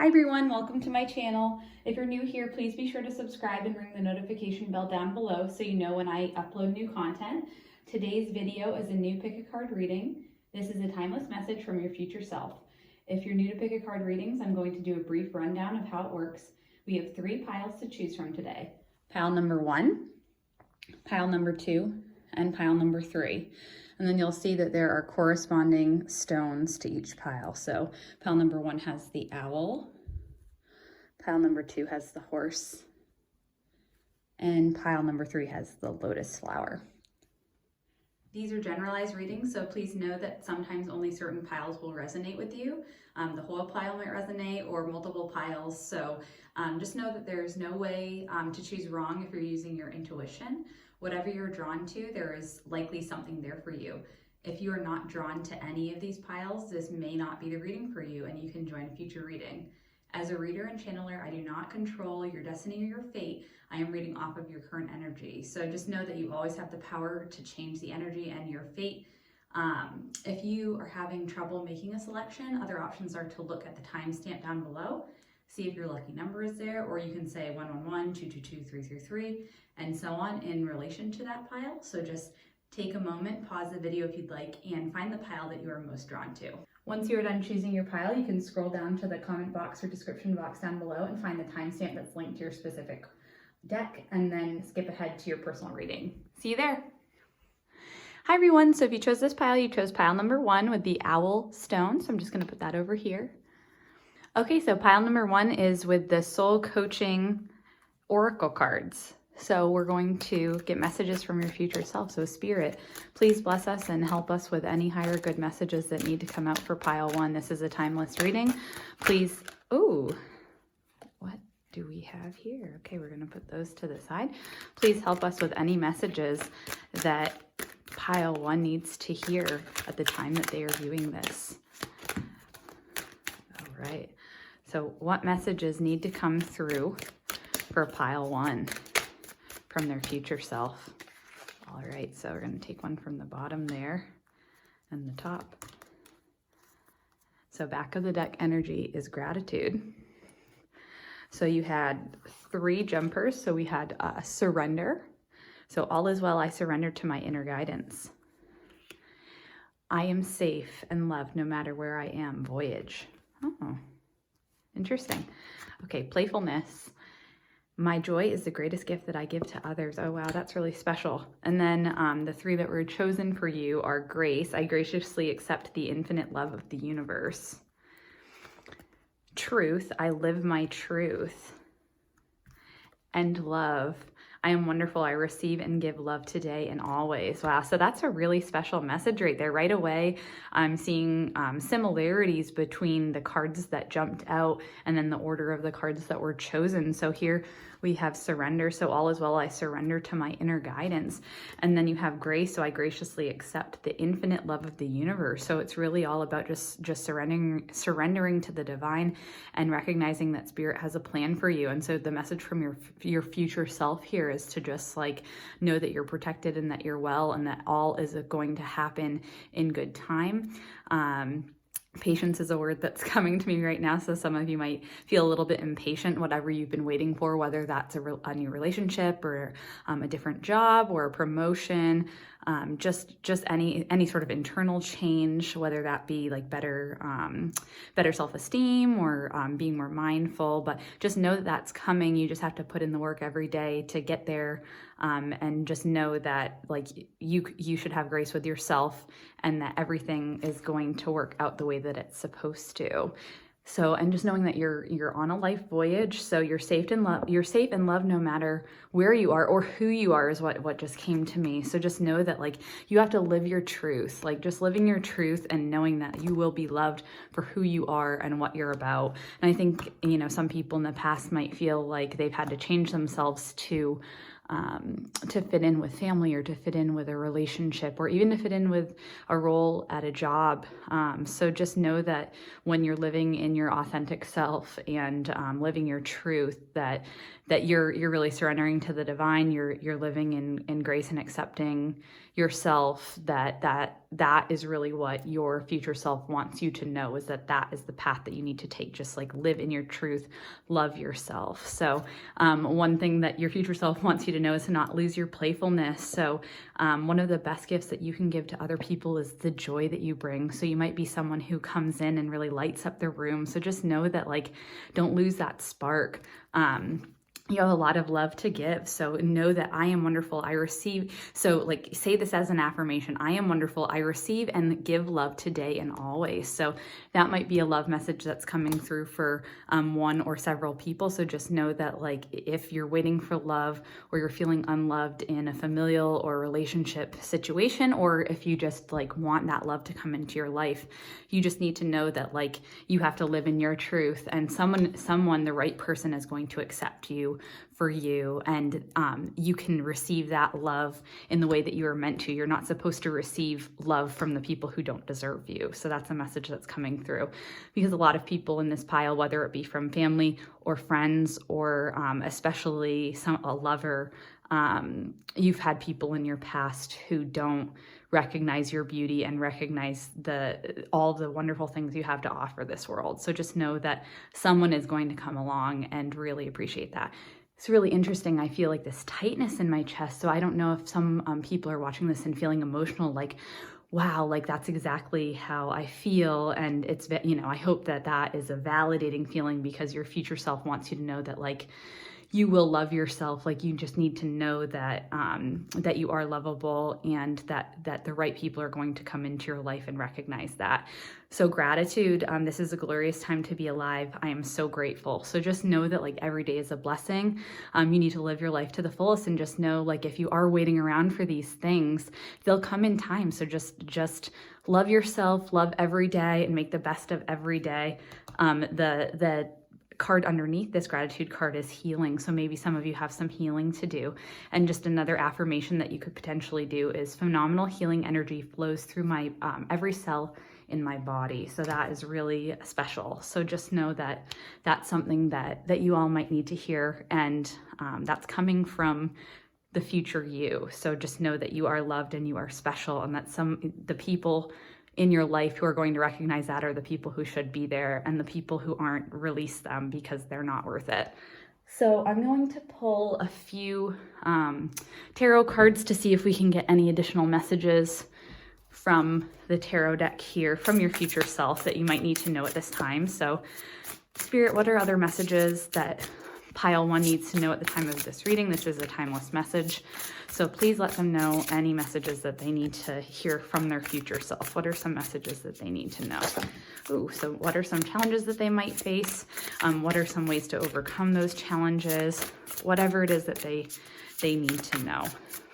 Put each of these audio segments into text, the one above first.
Hi everyone, welcome to my channel. If you're new here, please be sure to subscribe and ring the notification bell down below so you know when I upload new content. Today's video is a new pick a card reading. This is a timeless message from your future self. If you're new to pick a card readings, I'm going to do a brief rundown of how it works. We have 3 piles to choose from today. Pile number 1, pile number 2, and pile number 3. And then you'll see that there are corresponding stones to each pile. So pile number 1 has the owl, pile number 2 has the horse, and pile number 3 has the lotus flower. These are generalized readings, so please know that sometimes only certain piles will resonate with you. The whole pile might resonate or multiple piles, so just know that there's no way to choose wrong if you're using your intuition. Whatever you're drawn to, there is likely something there for you. If you are not drawn to any of these piles, this may not be the reading for you and you can join a future reading. As a reader and channeler, I do not control your destiny or your fate. I am reading off of your current energy. So just know that you always have the power to change the energy and your fate. If you are having trouble making a selection, other options are to look at the timestamp down below, see if your lucky number is there, or you can say 111, 222, 333, and so on in relation to that pile. So just take a moment, pause the video if you'd like, and find the pile that you are most drawn to. Once you're done choosing your pile, you can scroll down to the comment box or description box down below and find the timestamp that's linked to your specific deck, and then skip ahead to your personal reading. See you there. Hi everyone, so if you chose this pile, you chose pile number 1 with the owl stone, so I'm just going to put that over here. Okay, so pile number 1 is with the soul coaching oracle cards. So we're going to get messages from your future self. So Spirit, please bless us and help us with any higher good messages that need to come out for pile 1. This is a timeless reading. Please, oh, what do we have here? Okay, we're going to put those to the side. Please help us with any messages that pile 1 needs to hear at the time that they are viewing this. All right. So what messages need to come through for pile 1 from their future self? All right, so we're going to take one from the bottom there and the top. So back of the deck energy is gratitude. So you had 3 jumpers. So we had surrender. So all is well, I surrender to my inner guidance. I am safe and loved no matter where I am, voyage. Oh, interesting. Okay, playfulness. My joy is the greatest gift that I give to others. Oh, wow, that's really special. And then the 3 that were chosen for you are grace. I graciously accept the infinite love of the universe. Truth. I live my truth. And love. I am wonderful. I receive and give love today and always. Wow, so that's a really special message right there. Right away, I'm seeing similarities between the cards that jumped out and then the order of the cards that were chosen. So here we have surrender. So all is well, I surrender to my inner guidance. And then you have grace. So I graciously accept the infinite love of the universe. So it's really all about just surrendering to the divine and recognizing that Spirit has a plan for you. And so the message from your future self here is to just like know that you're protected and that you're well and that all is going to happen in good time. Patience is a word that's coming to me right now. So some of you might feel a little bit impatient, whatever you've been waiting for, whether that's a new relationship or a different job or a promotion, just any sort of internal change, whether that be like better self-esteem or being more mindful, but just know that that's coming. You just have to put in the work every day to get there. And just know that like you should have grace with yourself and that everything is going to work out the way that it's supposed to. So, and just knowing that you're on a life voyage, so you're safe and loved no matter where you are or who you are is what just came to me. So just know that like you have to live your truth, like just living your truth and knowing that you will be loved for who you are and what you're about. And I think, you know, some people in the past might feel like they've had to change themselves to fit in with family or to fit in with a relationship or even to fit in with a role at a job. So just know that when you're living in your authentic self and living your truth, that you're really surrendering to the divine, you're living in grace and accepting yourself, that that is really what your future self wants you to know, is that that is the path that you need to take. Just like live in your truth, love yourself. So one thing that your future self wants you to know is to not lose your playfulness. So one of the best gifts that you can give to other people is the joy that you bring. So you might be someone who comes in and really lights up the room. So just know that, like, don't lose that spark. You have a lot of love to give. So know that I am wonderful, I receive. So like, say this as an affirmation: I am wonderful, I receive and give love today and always. So that might be a love message that's coming through for one or several people. So just know that, like, if you're waiting for love, or you're feeling unloved in a familial or relationship situation, or if you just like want that love to come into your life, you just need to know that, like, you have to live in your truth, and someone, the right person, is going to accept you for you, and you can receive that love in the way that you are meant to. You're not supposed to receive love from the people who don't deserve you. So that's a message that's coming through, because a lot of people in this pile, whether it be from family or friends, or especially a lover, you've had people in your past who don't recognize your beauty and recognize all the wonderful things you have to offer this world. So just know that someone is going to come along and really appreciate that. It's really interesting. I feel like this tightness in my chest. So I don't know if some people are watching this and feeling emotional, like, wow, like that's exactly how I feel. And it's, I hope that that is a validating feeling, because your future self wants you to know that, like, you will love yourself. Like, you just need to know that that you are lovable, and that the right people are going to come into your life and recognize that. So gratitude. This is a glorious time to be alive. I am so grateful. So just know that, like, every day is a blessing. You need to live your life to the fullest, and just know, like, if you are waiting around for these things, they'll come in time. So just love yourself, love every day, and make the best of every day. The card underneath this gratitude card is healing. So maybe some of you have some healing to do. And just another affirmation that you could potentially do is: phenomenal healing energy flows through my every cell in my body. So that is really special. So just know that that's something that you all might need to hear, and that's coming from the future you. So just know that you are loved and you are special, and that the people in your life who are going to recognize that are the people who should be there, and the people who aren't, release them, because they're not worth it. So I'm going to pull a few tarot cards to see if we can get any additional messages from the tarot deck here from your future self that you might need to know at this time. So Spirit, what are other messages that pile 1 needs to know at the time of this reading? This is a timeless message. So please let them know any messages that they need to hear from their future self. What are some messages that they need to know? Ooh, so what are some challenges that they might face? What are some ways to overcome those challenges? Whatever it is that they need to know,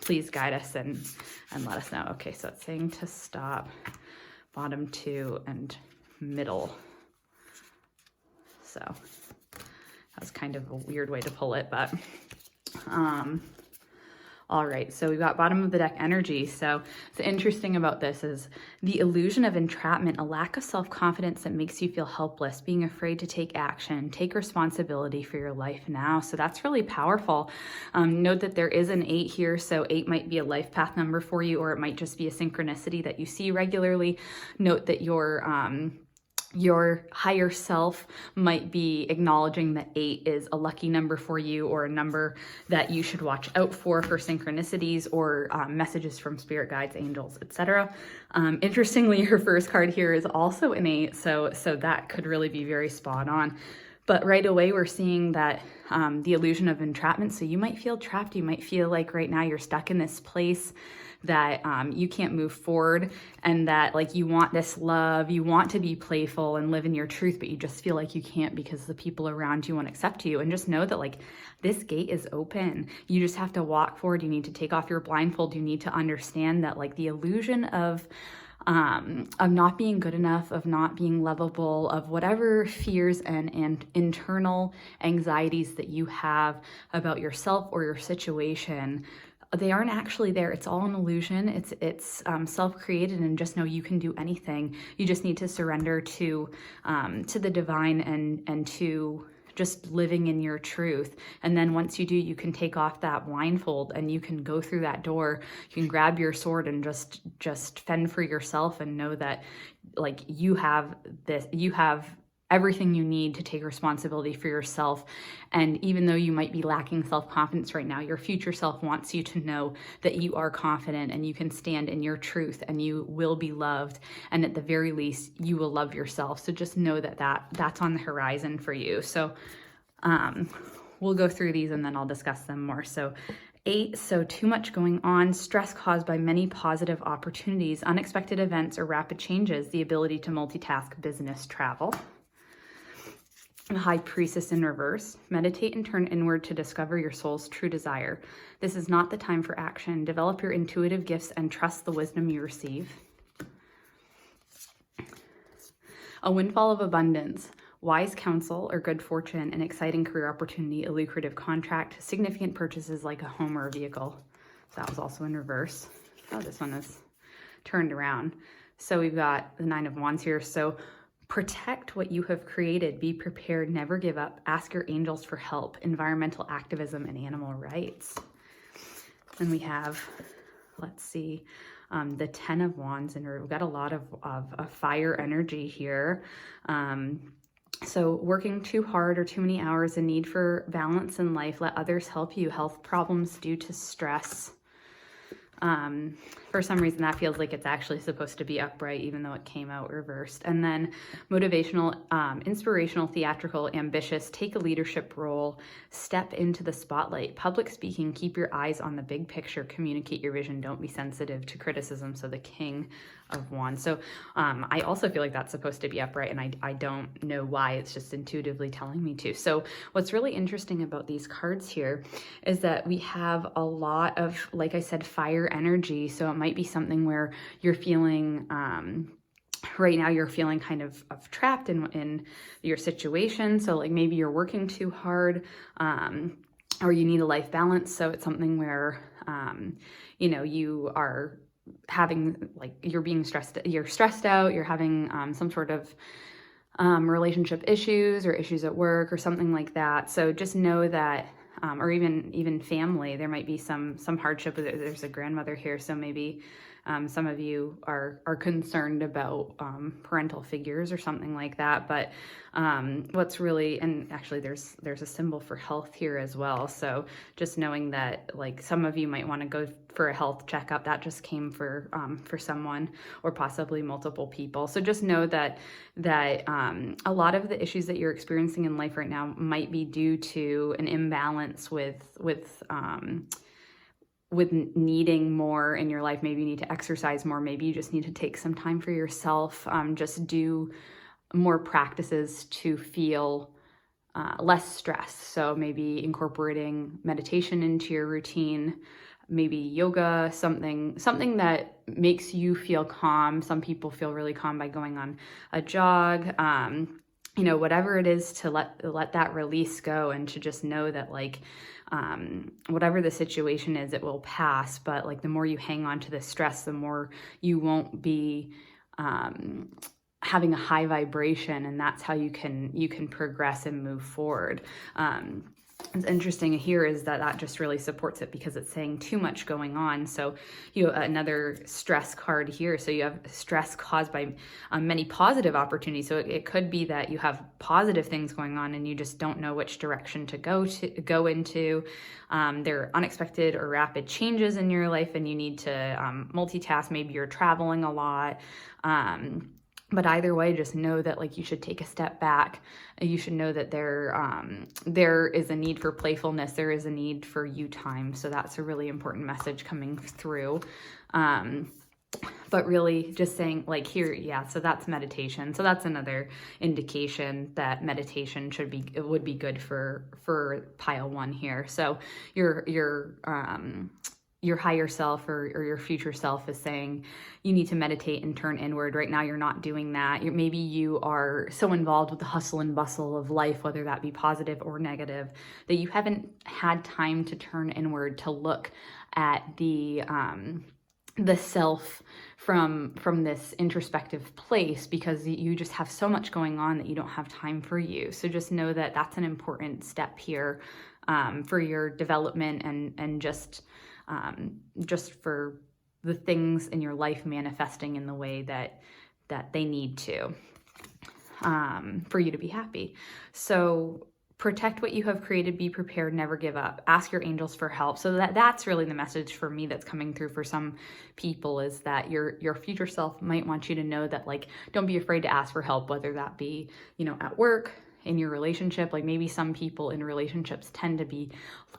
please guide us and let us know. Okay, so it's saying to stop, bottom 2, and middle. So that was kind of a weird way to pull it, but all right, so we've got bottom of the deck energy. So what's interesting about this is the illusion of entrapment, a lack of self-confidence that makes you feel helpless, being afraid to take action, take responsibility for your life now. So that's really powerful. Note that there is an 8 here, so 8 might be a life path number for you, or it might just be a synchronicity that you see regularly. Note that your higher self might be acknowledging that 8 is a lucky number for you, or a number that you should watch out for synchronicities or messages from spirit guides, angels, etc. Interestingly, your first card here is also an 8, so that could really be very spot on. But right away, we're seeing that the illusion of entrapment. So you might feel trapped. You might feel like right now you're stuck in this place that you can't move forward, and that, like, you want this love, you want to be playful and live in your truth, but you just feel like you can't because the people around you won't accept you. And just know that, like, this gate is open. You just have to walk forward. You need to take off your blindfold. You need to understand that, like, the illusion of not being good enough, of not being lovable, of whatever fears and internal anxieties that you have about yourself or your situation, they aren't actually there. It's all an illusion. It's self-created, and just know you can do anything. You just need to surrender to the divine and to just living in your truth. And then once you do, you can take off that blindfold and you can go through that door. You can grab your sword and just fend for yourself and know that like you have everything you need to take responsibility for yourself. And even though you might be lacking self-confidence right now, your future self wants you to know that you are confident and you can stand in your truth and you will be loved. And at the very least, you will love yourself. So just know that that's on the horizon for you. So we'll go through these and then I'll discuss them more. So 8, so too much going on, stress caused by many positive opportunities, unexpected events, or rapid changes, the ability to multitask, business, travel. The High Priestess in reverse. Meditate and turn inward to discover your soul's true desire. This is not the time for action. Develop your intuitive gifts and trust the wisdom you receive. A windfall of abundance. Wise counsel or good fortune, an exciting career opportunity, a lucrative contract, significant purchases like a home or a vehicle. So that was also in reverse. Oh, this one is turned around. So we've got the 9 of Wands here. So protect what you have created. Be prepared. Never give up. Ask your angels for help. Environmental activism and animal rights. And we have, let's see, the 10 of Wands, and we've got a lot of fire energy here. So working too hard or too many hours, a need for balance in life. Let others help you. Health problems due to stress. For some reason that feels like it's actually supposed to be upright even though it came out reversed. And then motivational, inspirational, theatrical, ambitious, take a leadership role, step into the spotlight, public speaking, keep your eyes on the big picture, communicate your vision, don't be sensitive to criticism. So the King of Wands. So I also feel like that's supposed to be upright, and I don't know why, it's just intuitively telling me to. So what's really interesting about these cards here is that we have a lot of, like I said, fire energy. So it might be something where you're feeling right now you're feeling kind of trapped in your situation. So like maybe you're working too hard, or you need a life balance. So it's something where you know, you are having, like, you're stressed out, you're having some sort of relationship issues or issues at work or something like that. So just know that, or even family, there might be some hardship. There's a grandmother here, so maybe some of you are concerned about parental figures or something like that. But what's really, and actually there's a symbol for health here as well. So just knowing that, like, some of you might want to go for a health checkup. That just came for someone, or possibly multiple people. So just know that a lot of the issues that you're experiencing in life right now might be due to an imbalance with needing more in your life. Maybe you need to exercise more. Maybe you just need to take some time for yourself. Just do more practices to feel less stress. So maybe incorporating meditation into your routine, maybe yoga, something that makes you feel calm. Some people feel really calm by going on a jog. You know, whatever it is, to let that release go, and to just know that, like, whatever the situation is, it will pass. But like, the more you hang on to the stress, the more you won't be having a high vibration, and that's how you can progress and move forward. What's interesting here is that just really supports it, because it's saying too much going on. So you have another stress card here. So you have stress caused by many positive opportunities. So it could be that you have positive things going on and you just don't know which direction to go into. There are unexpected or rapid changes in your life, and you need to multitask. Maybe you're traveling a lot. But either way, just know that, like, you should take a step back. You should know that there is a need for playfulness. There is a need for you time. So that's a really important message coming through. But really just saying, like, here, yeah, so that's meditation. So that's another indication that meditation would be good for pile 1 here. So your higher self or your future self is saying you need to meditate and turn inward. Right now you're not doing that. Maybe you are so involved with the hustle and bustle of life, whether that be positive or negative, that you haven't had time to turn inward, to look at the the self from this introspective place, because you just have so much going on that you don't have time for you. So just know that that's an important step here for your development and just for the things in your life manifesting in the way that they need to for you to be happy. So protect what you have created, be prepared, never give up, ask your angels for help. So that's really the message for me that's coming through for some people, is that your future self might want you to know that, like, don't be afraid to ask for help, whether that be, at work, in your relationship. Like, maybe some people in relationships tend to be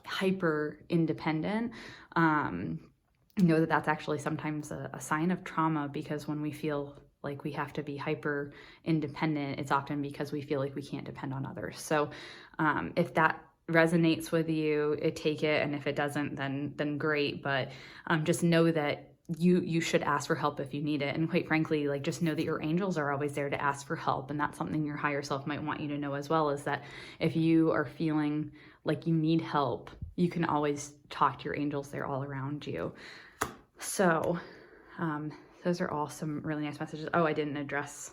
hyper independent. Know that that's actually sometimes a sign of trauma, because when we feel like we have to be hyper independent, it's often because we feel like we can't depend on others. So if that resonates with you, take it, and if it doesn't, then great. But just know that you should ask for help if you need it. And quite frankly, like, just know that your angels are always there to ask for help. And that's something your higher self might want you to know as well, is that if you are feeling like you need help, you can always talk to your angels. They're all around you. So those are all some really nice messages. Oh, I didn't address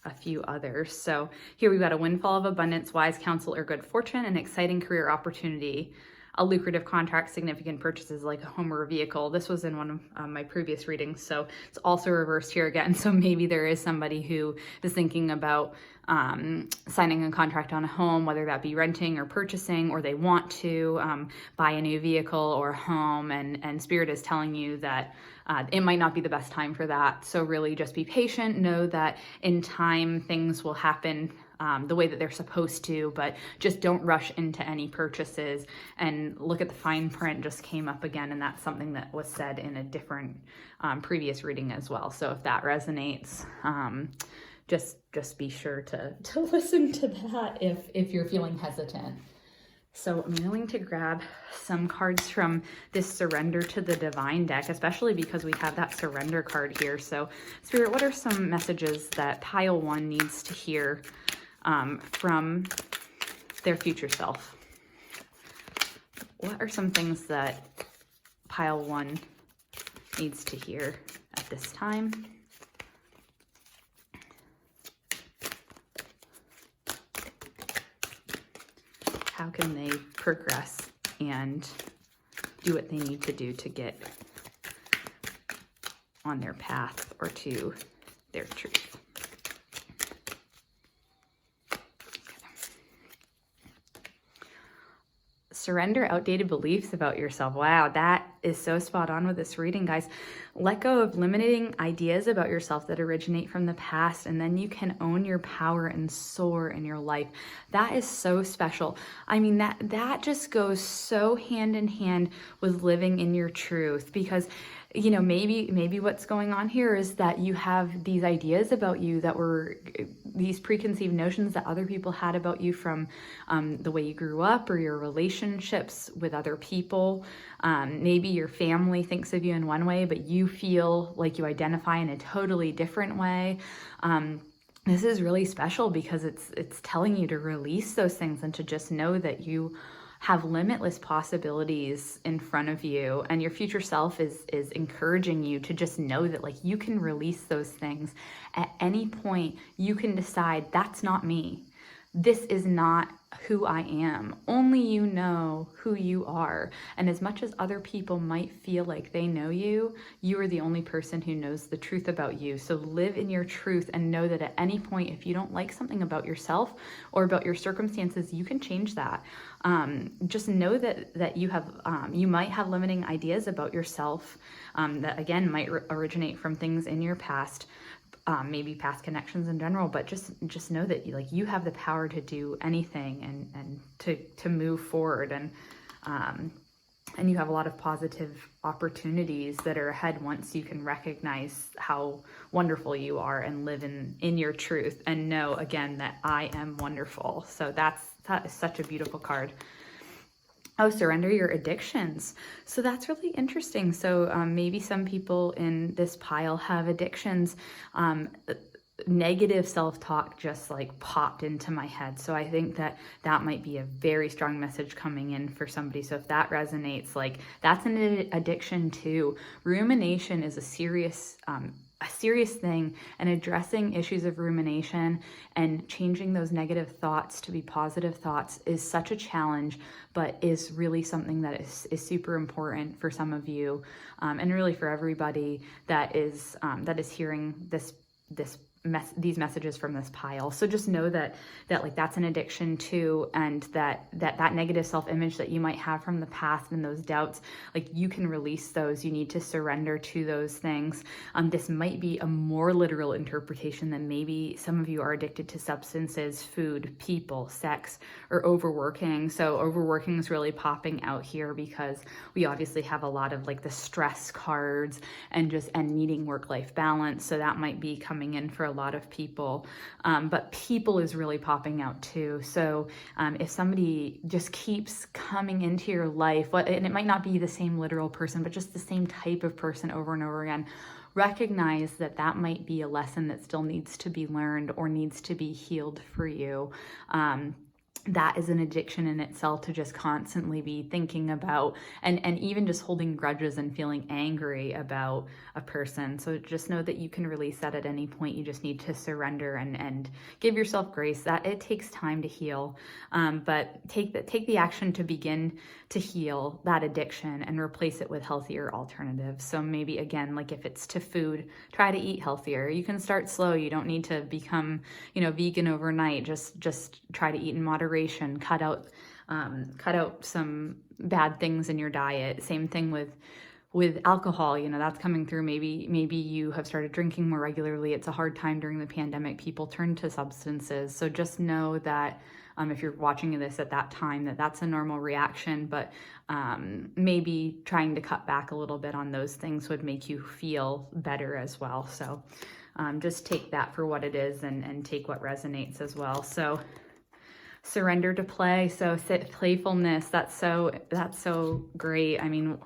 a few others. So here we've got a windfall of abundance, wise counsel or good fortune, an exciting career opportunity, a lucrative contract, significant purchases like a home or a vehicle. This was in one of my previous readings, so it's also reversed here again. So maybe there is somebody who is thinking about signing a contract on a home, whether that be renting or purchasing, or they want to buy a new vehicle or a home, and Spirit is telling you that it might not be the best time for that. So really just be patient. Know that in time things will happen the way that they're supposed to, but just don't rush into any purchases, and look at the fine print. Just came up again, and that's something that was said in a different previous reading as well. So if that resonates, just be sure to listen to that if you're feeling hesitant. So I'm going to grab some cards from this Surrender to the Divine deck, especially because we have that surrender card here. So Spirit, what are some messages that Pyle 1 needs to hear from their future self? What are some things that Pyle 1 needs to hear at this time? How can they progress and do what they need to do to get on their path or to their truth? Surrender outdated beliefs about yourself. Wow, that is so spot on with this reading, guys. Let go of limiting ideas about yourself that originate from the past, and then you can own your power and soar in your life. That is so special. I mean, that just goes so hand in hand with living in your truth, because maybe what's going on here is that you have these ideas about you that were these preconceived notions that other people had about you from the way you grew up or your relationships with other people. Maybe your family thinks of you in one way, but you feel like you identify in a totally different way. This is really special because it's telling you to release those things and to just know that you have limitless possibilities in front of you, and your future self is encouraging you to just know that, like, you can release those things at any point. You can decide, that's not me. This is not who I am. Only you know who you are. And as much as other people might feel like they know you, you are the only person who knows the truth about you. So live in your truth and know that at any point, if you don't like something about yourself or about your circumstances, you can change that. Just know that you might have limiting ideas about yourself that, again, might originate from things in your past. Maybe past connections in general, but just know that you have the power to do anything and to move forward, and you have a lot of positive opportunities that are ahead once you can recognize how wonderful you are and live in your truth, and know again that I am wonderful. So that is such a beautiful card. Oh, surrender your addictions. So that's really interesting. So maybe some people in this pile have addictions. negative self-talk just like popped into my head. So I think that that might be a very strong message coming in for somebody. So if that resonates, like that's an addiction too. Rumination is a serious thing, and addressing issues of rumination and changing those negative thoughts to be positive thoughts is such a challenge, but is really something that is super important for some of you, and really for everybody that is hearing these messages from this pile. So just know that like that's an addiction too, and that negative self-image that you might have from the past and those doubts, like you can release those. You need to surrender to those things. This might be a more literal interpretation than maybe some of you are addicted to substances, food, people, sex, or overworking. So overworking is really popping out here because we obviously have a lot of like the stress cards and needing work-life balance. So that might be coming in for a lot of people, but people is really popping out too. So if somebody just keeps coming into your life, and it might not be the same literal person, but just the same type of person over and over again, recognize that that might be a lesson that still needs to be learned or needs to be healed for you. That is an addiction in itself, to just constantly be thinking about and even just holding grudges and feeling angry about a person. So just know that you can release that at any point. You just need to surrender and give yourself grace. That it takes time to heal, but take the action to begin to heal that addiction and replace it with healthier alternatives. So maybe again, like if it's to food, try to eat healthier. You can start slow. You don't need to become, vegan overnight. Just try to eat in moderation. Cut out some bad things in your diet. Same thing with alcohol. That's coming through. Maybe you have started drinking more regularly. It's a hard time during the pandemic. People turn to substances. So just know that if you're watching this at that time, that's a normal reaction, but maybe trying to cut back a little bit on those things would make you feel better as well. So just take that for what it is and take what resonates as well. So surrender to play. So playfulness, that's so great. I mean,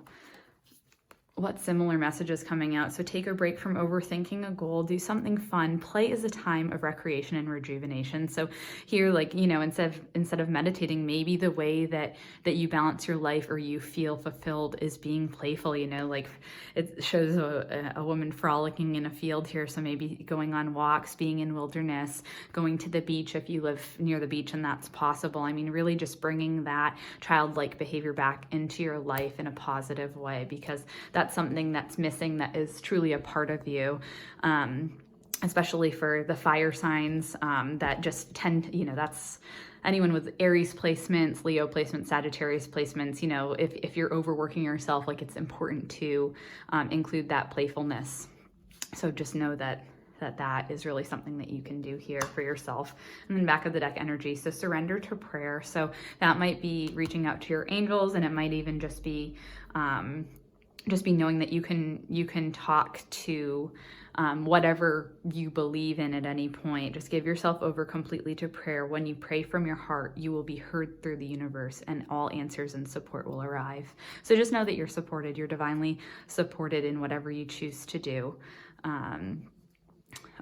what similar messages coming out? So take a break from overthinking a goal, do something fun. Play is a time of recreation and rejuvenation. So here, like, instead of meditating, maybe the way that you balance your life or you feel fulfilled is being playful. Like it shows a woman frolicking in a field here. So maybe going on walks, being in wilderness, going to the beach if you live near the beach and that's possible. I mean, really just bringing that childlike behavior back into your life in a positive way, because that's something that's missing that is truly a part of you, especially for the fire signs that just tend, that's anyone with Aries placements, Leo placements, Sagittarius placements. If you're overworking yourself, like it's important to include that playfulness. So just know that is really something that you can do here for yourself. And then back of the deck energy. So surrender to prayer. So that might be reaching out to your angels, and it might even just be knowing that you can talk to whatever you believe in at any point. Just give yourself over completely to prayer. When you pray from your heart, you will be heard through the universe, and all answers and support will arrive. So just know that you're supported. You're divinely supported in whatever you choose to do.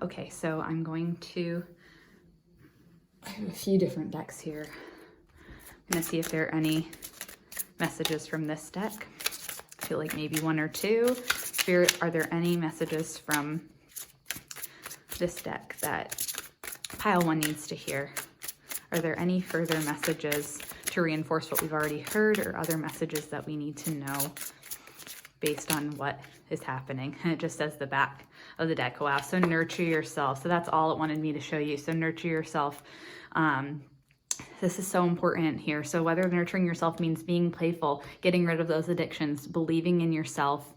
Okay, so I'm going to, I have a few different decks here. I'm going to see if there are any messages from this deck. I feel like maybe one or two. Spirit, are there any messages from this deck that pile one needs to hear? Are there any further messages to reinforce what we've already heard, or other messages that we need to know based on what is happening? And it just says the back of the deck. Wow. So nurture yourself. So that's all it wanted me to show you. So nurture yourself. This is so important here. So whether nurturing yourself means being playful, getting rid of those addictions, believing in yourself,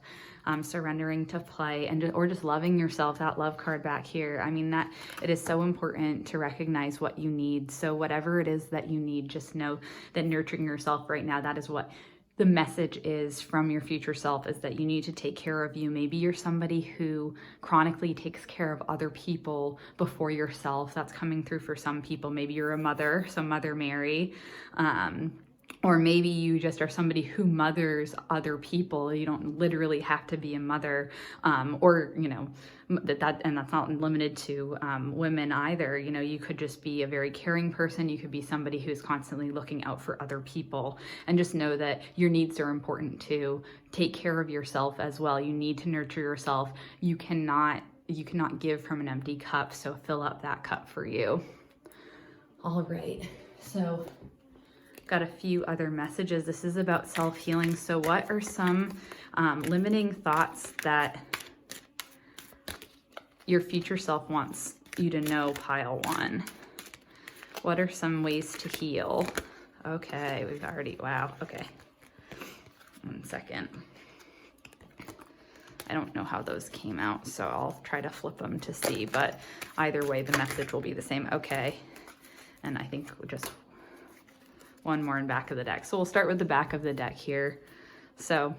surrendering to play, or just loving yourself, that love card back here. I mean, that it is so important to recognize what you need. So whatever it is that you need, just know that nurturing yourself right now, that is what the message is from your future self, is that you need to take care of you. Maybe you're somebody who chronically takes care of other people before yourself. That's coming through for some people. Maybe you're a mother, so Mother Mary, Or maybe you just are somebody who mothers other people. You don't literally have to be a mother, or, you know, and that's not limited to women either. You know, you could just be a very caring person. You could be somebody who's constantly looking out for other people, and just know that your needs are important too. Take care of yourself as well. You need to nurture yourself. You cannot give from an empty cup. So fill up that cup for you. All right. So got a few other messages. This is about self-healing. So what are some limiting thoughts that your future self wants you to know, Pyle 1? What are some ways to heal? Okay, we've already, wow, okay. 1 second. I don't know how those came out, so I'll try to flip them to see, but either way, the message will be the same. Okay, and I think just one more in back of the deck. So we'll start with the back of the deck here. So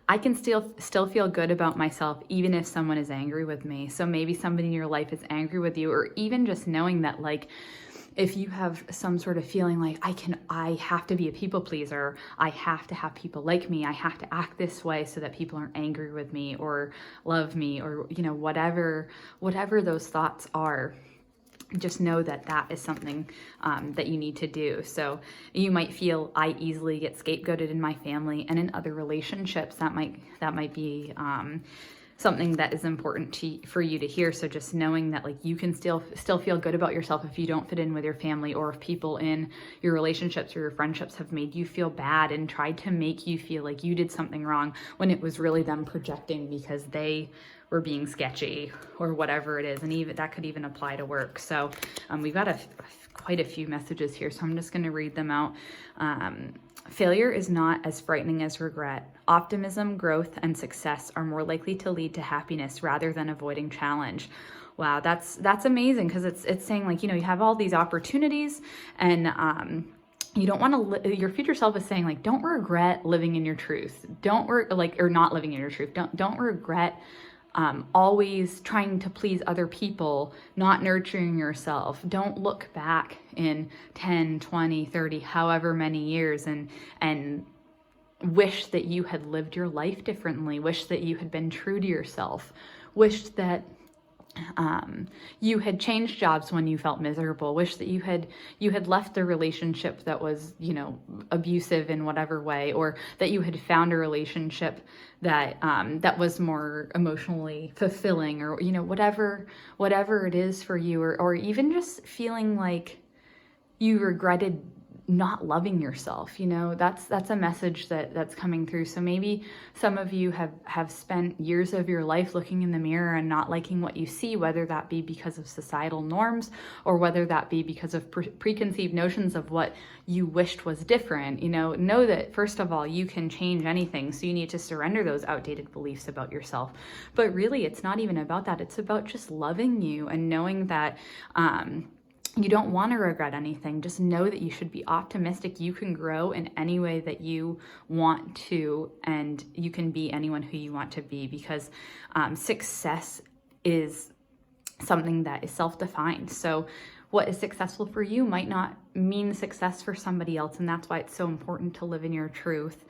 I can still feel good about myself even if someone is angry with me. So maybe somebody in your life is angry with you, or even just knowing that, like, if you have some sort of feeling like I have to be a people pleaser, I have to have people like me, I have to act this way so that people aren't angry with me or love me, or, you know, whatever those thoughts are, just know that that is something that you need to do. So you might feel, I easily get scapegoated in my family and in other relationships. That might be something that is important for you to hear. So just knowing that, like, you can still feel good about yourself if you don't fit in with your family, or if people in your relationships or your friendships have made you feel bad and tried to make you feel like you did something wrong when it was really them projecting because they were being sketchy or whatever it is. And even that could even apply to work. So we've got quite a few messages here, so I'm just going to read them out. Failure is not as frightening as regret. Optimism, growth, and success are more likely to lead to happiness rather than avoiding challenge. Wow, that's amazing, because it's saying, like, you know, you have all these opportunities, and you don't want to, your future self is saying, like, don't regret living in your truth. Or not living in your truth. Don't regret always trying to please other people, not nurturing yourself. Don't look back in 10, 20, 30, however many years and wish that you had lived your life differently, wish that you had been true to yourself, wish that you had changed jobs when you felt miserable, wish that you had left the relationship that was, you know, abusive in whatever way, or that you had found a relationship that that was more emotionally fulfilling, or, you know, whatever it is for you, or even just feeling like you regretted not loving yourself. You know, that's a message that's coming through. So maybe some of you have spent years of your life looking in the mirror and not liking what you see, whether that be because of societal norms, or whether that be because of preconceived notions of what you wished was different. You know that, first of all, you can change anything. So you need to surrender those outdated beliefs about yourself. But really, it's not even about that. It's about just loving you and knowing that, you don't want to regret anything. Just know that you should be optimistic. You can grow in any way that you want to, and you can be anyone who you want to be, because success is something that is self-defined. So what is successful for you might not mean success for somebody else, and that's why it's so important to live in your truth.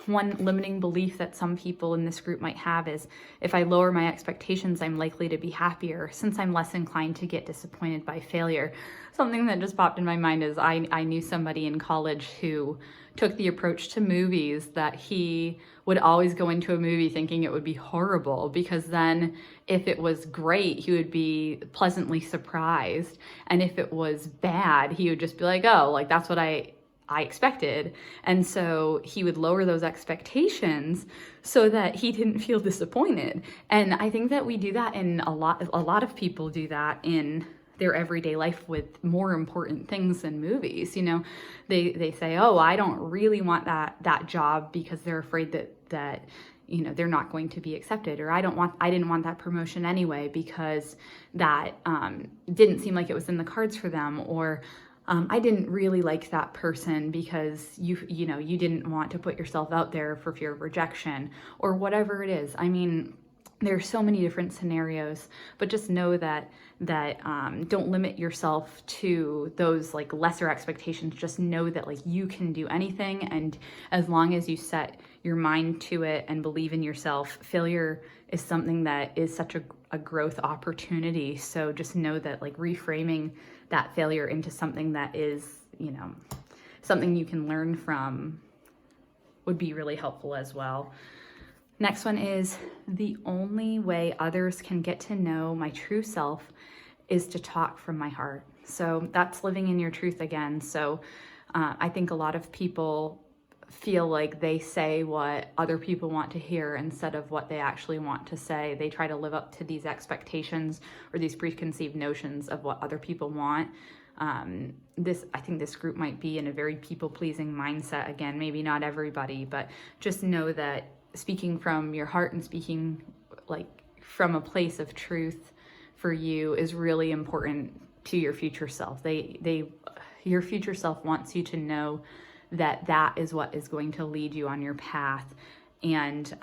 One limiting belief that some people in this group might have is, if I lower my expectations, I'm likely to be happier, since I'm less inclined to get disappointed by failure. Something that just popped in my mind is I knew somebody in college who took the approach to movies that he would always go into a movie thinking it would be horrible, because then if it was great, he would be pleasantly surprised. And if it was bad, he would just be like, oh, like, that's what I expected. And so he would lower those expectations so that he didn't feel disappointed. And I think that we do that in a lot of people do that in their everyday life with more important things than movies. You know, they say, oh, I don't really want that job because they're afraid that you know, they're not going to be accepted, or I didn't want that promotion anyway because that didn't seem like it was in the cards for them, or I didn't really like that person because you didn't want to put yourself out there for fear of rejection, or whatever it is. I mean, there are so many different scenarios, but just know that don't limit yourself to those like lesser expectations. Just know that like you can do anything, and as long as you set your mind to it and believe in yourself, failure is something that is such a growth opportunity. So just know that like reframing that failure into something that is, you know, something you can learn from would be really helpful as well. Next one is, the only way others can get to know my true self is to talk from my heart. So that's living in your truth again. So I think a lot of people feel like they say what other people want to hear instead of what they actually want to say. They try to live up to these expectations or these preconceived notions of what other people want. I think this group might be in a very people-pleasing mindset. Again, maybe not everybody, but just know that speaking from your heart and speaking like from a place of truth for you is really important to your future self. Your future self wants you to know that that is what is going to lead you on your path. And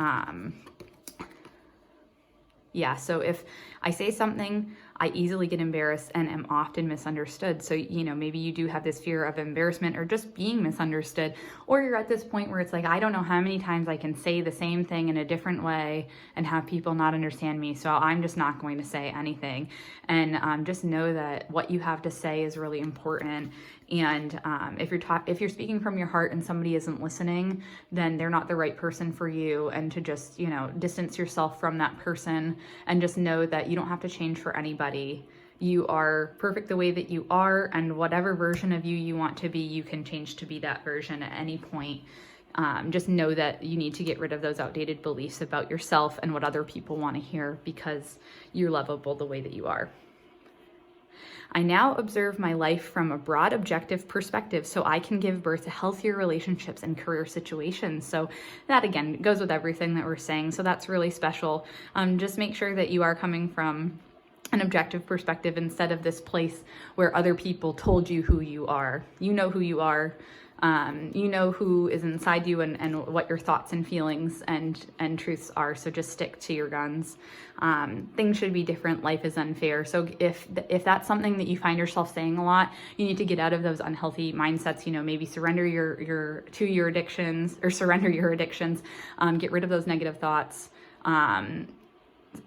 yeah, so if I say something, I easily get embarrassed and am often misunderstood. So, you know, maybe you do have this fear of embarrassment or just being misunderstood, or you're at this point where it's like, I don't know how many times I can say the same thing in a different way and have people not understand me. So I'm just not going to say anything. And just know that what you have to say is really important. And if you're speaking from your heart and somebody isn't listening, then they're not the right person for you. And to just, you know, distance yourself from that person and just know that you don't have to change for anybody. You are perfect the way that you are, and whatever version of you want to be, you can change to be that version at any point. Just know that you need to get rid of those outdated beliefs about yourself and what other people want to hear, because you're lovable the way that you are. I now observe my life from a broad objective perspective so I can give birth to healthier relationships and career situations. So that again goes with everything that we're saying. So that's really special. Just make sure that you are coming from an objective perspective instead of this place where other people told you who you are. You know who you are. You know who is inside you and what your thoughts and feelings and truths are. So just stick to your guns. Things should be different. Life is unfair. So if that's something that you find yourself saying a lot, you need to get out of those unhealthy mindsets. You know, maybe surrender your addictions, or surrender your addictions. Get rid of those negative thoughts.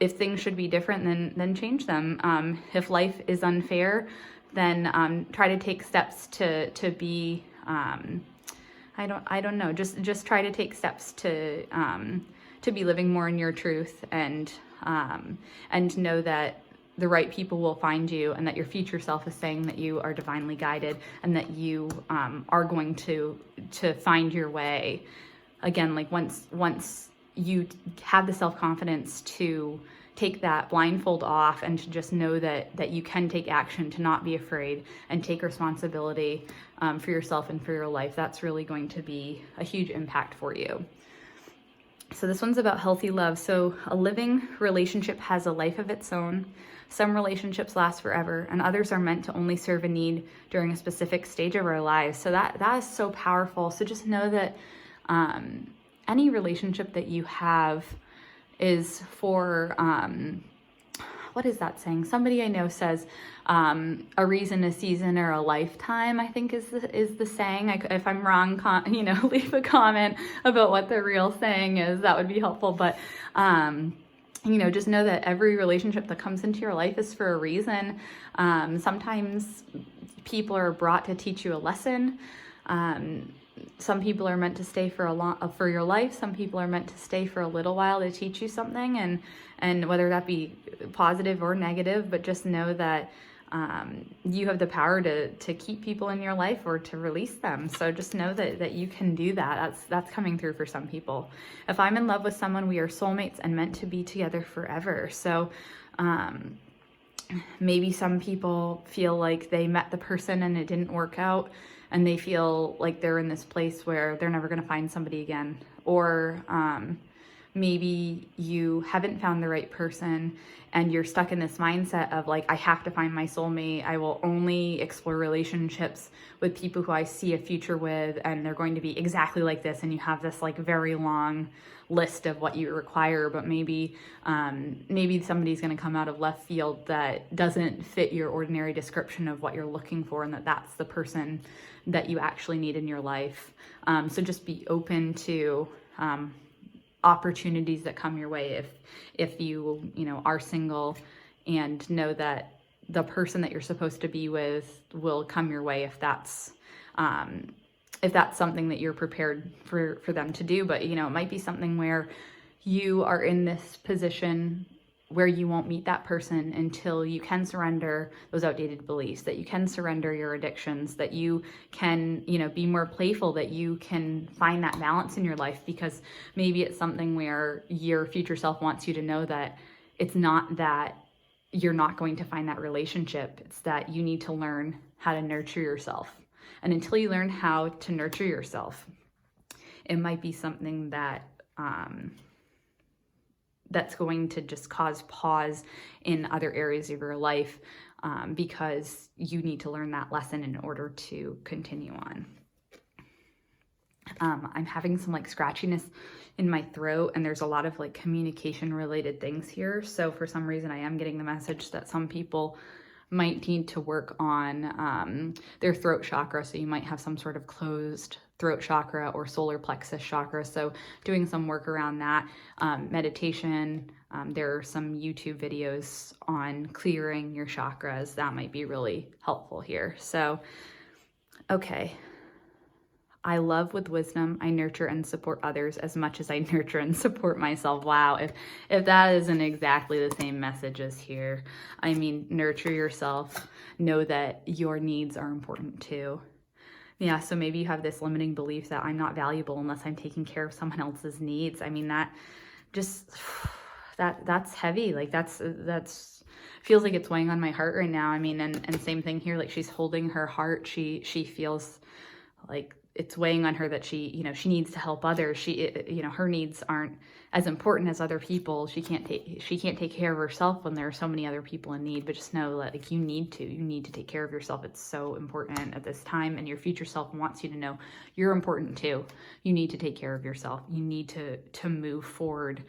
If things should be different, then change them. If life is unfair, then try to take steps to be. I don't know. Just try to take steps to be living more in your truth, and know that the right people will find you, and that your future self is saying that you are divinely guided, and that you are going to find your way. Again, like once you have the self-confidence to take that blindfold off and to just know that you can take action, to not be afraid and take responsibility for yourself and for your life, that's really going to be a huge impact for you. So this one's about healthy love. So a living relationship has a life of its own. Some relationships last forever, and others are meant to only serve a need during a specific stage of our lives. So that is so powerful. So just know that any relationship that you have is for, what is that saying? Somebody I know says, a reason, a season, or a lifetime, I think is the saying. If I'm wrong, leave a comment about what the real saying is. That would be helpful. But, just know that every relationship that comes into your life is for a reason. Sometimes people are brought to teach you a lesson. Some people are meant to stay for your life. Some people are meant to stay for a little while to teach you something, and whether that be positive or negative, but just know that you have the power to keep people in your life or to release them. So just know that you can do that. That's coming through for some people. If I'm in love with someone, we are soulmates and meant to be together forever. So maybe some people feel like they met the person and it didn't work out, and they feel like they're in this place where they're never going to find somebody again. Or maybe you haven't found the right person and you're stuck in this mindset of like, I have to find my soulmate. I will only explore relationships with people who I see a future with, and they're going to be exactly like this. And you have this like very long list of what you require, but maybe somebody's going to come out of left field that doesn't fit your ordinary description of what you're looking for, and that's the person that you actually need in your life. So just be open to opportunities that come your way if you are single, and know that the person that you're supposed to be with will come your way if that's something that you're prepared for them to do. But it might be something where you are in this position where you won't meet that person until you can surrender those outdated beliefs, that you can surrender your addictions, that you can, be more playful, that you can find that balance in your life. Because maybe it's something where your future self wants you to know that it's not that you're not going to find that relationship. It's that you need to learn how to nurture yourself. And until you learn how to nurture yourself, it might be something that, that's going to just cause pause in other areas of your life, because you need to learn that lesson in order to continue on. I'm having some like scratchiness in my throat, and there's a lot of like communication related things here. So for some reason I am getting the message that some people might need to work on their throat chakra. So you might have some sort of closed throat chakra or solar plexus chakra. So doing some work around that, meditation. There are some YouTube videos on clearing your chakras that might be really helpful here. So, okay. I love with wisdom. I nurture and support others as much as I nurture and support myself. Wow, if that isn't exactly the same message as here. I mean, nurture yourself. Know that your needs are important too. Yeah, so maybe you have this limiting belief that I'm not valuable unless I'm taking care of someone else's needs. I mean, that just, that's heavy. Like that's feels like it's weighing on my heart right now. I mean, and same thing here, like she's holding her heart. She feels like it's weighing on her that she needs to help others. Her needs aren't as important as other people. She can't take care of herself when there are so many other people in need. But just know that like you need to take care of yourself. It's so important at this time, and your future self wants you to know you're important too. You need to take care of yourself. You need to move forward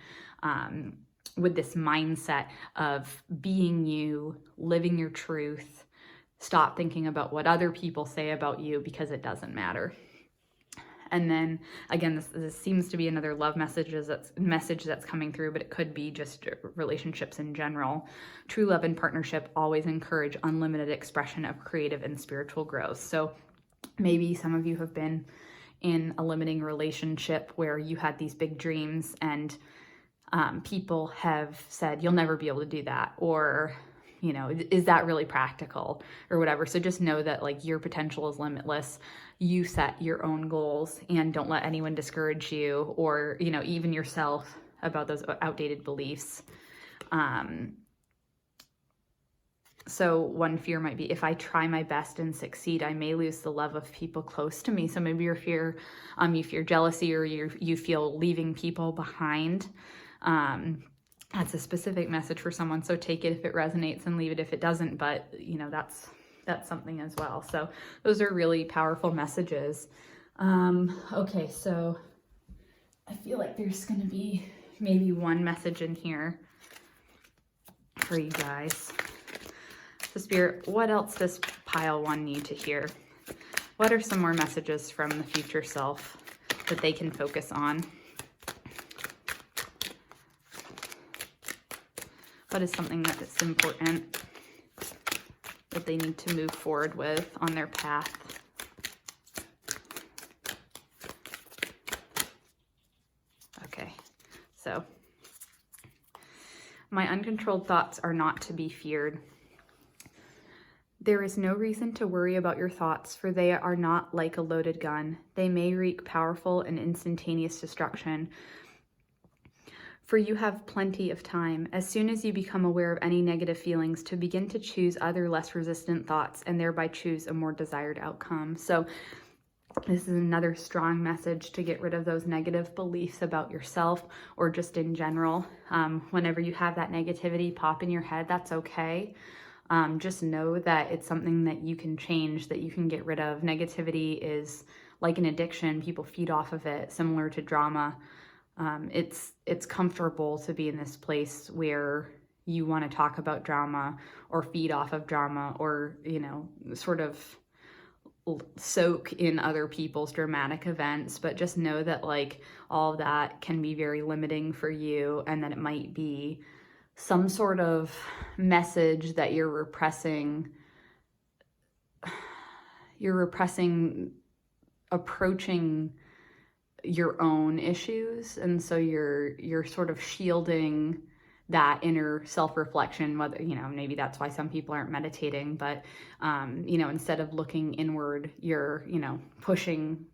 with this mindset of being you, living your truth. Stop thinking about what other people say about you, because it doesn't matter. And then again, this seems to be another love message that's coming through, but it could be just relationships in general. True love and partnership always encourage unlimited expression of creative and spiritual growth. So maybe some of you have been in a limiting relationship where you had these big dreams, and people have said, you'll never be able to do that, or is that really practical, or whatever. So just know that like your potential is limitless. You set your own goals, and don't let anyone discourage you, or even yourself, about those outdated beliefs. So one fear might be, if I try my best and succeed, I may lose the love of people close to me. So maybe you fear jealousy, or you feel leaving people behind. That's a specific message for someone. So take it if it resonates, and leave it if it doesn't. But that's something as well. So those are really powerful messages. Okay, so I feel like there's going to be maybe one message in here for you guys. So Spirit, what else does Pyle 1 need to hear? What are some more messages from the future self that they can focus on? What is something that is important that they need to move forward with on their path? Okay, so my uncontrolled thoughts are not to be feared. There is no reason to worry about your thoughts, for they are not like a loaded gun. They may wreak powerful and instantaneous destruction, for you have plenty of time, as soon as you become aware of any negative feelings, to begin to choose other less resistant thoughts, and thereby choose a more desired outcome. So This is another strong message to get rid of those negative beliefs about yourself or just in general. Whenever you have that negativity pop in your head, that's okay. Just know that it's something that you can change, that you can get rid of. Negativity is like an addiction. People feed off of it, similar to drama. It's comfortable to be in this place where you want to talk about drama or feed off of drama or, you know, sort of soak in other people's dramatic events. But just know that like all of that can be very limiting for you, and that it might be some sort of message that you're repressing approaching your own issues. And so you're sort of shielding that inner self-reflection, whether, you know, maybe that's why some people aren't meditating, but, you know, instead of looking inward, you're, you know, pushing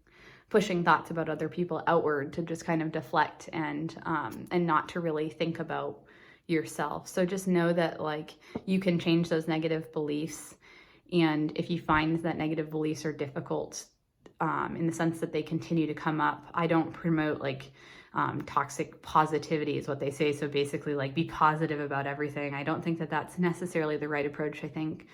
thoughts about other people outward to just kind of deflect and not to really think about yourself. So just know that like you can change those negative beliefs. And if you find that negative beliefs are difficult, in the sense that they continue to come up, I don't promote like toxic positivity is what they say. So basically like be positive about everything. I don't think that that's necessarily the right approach. I think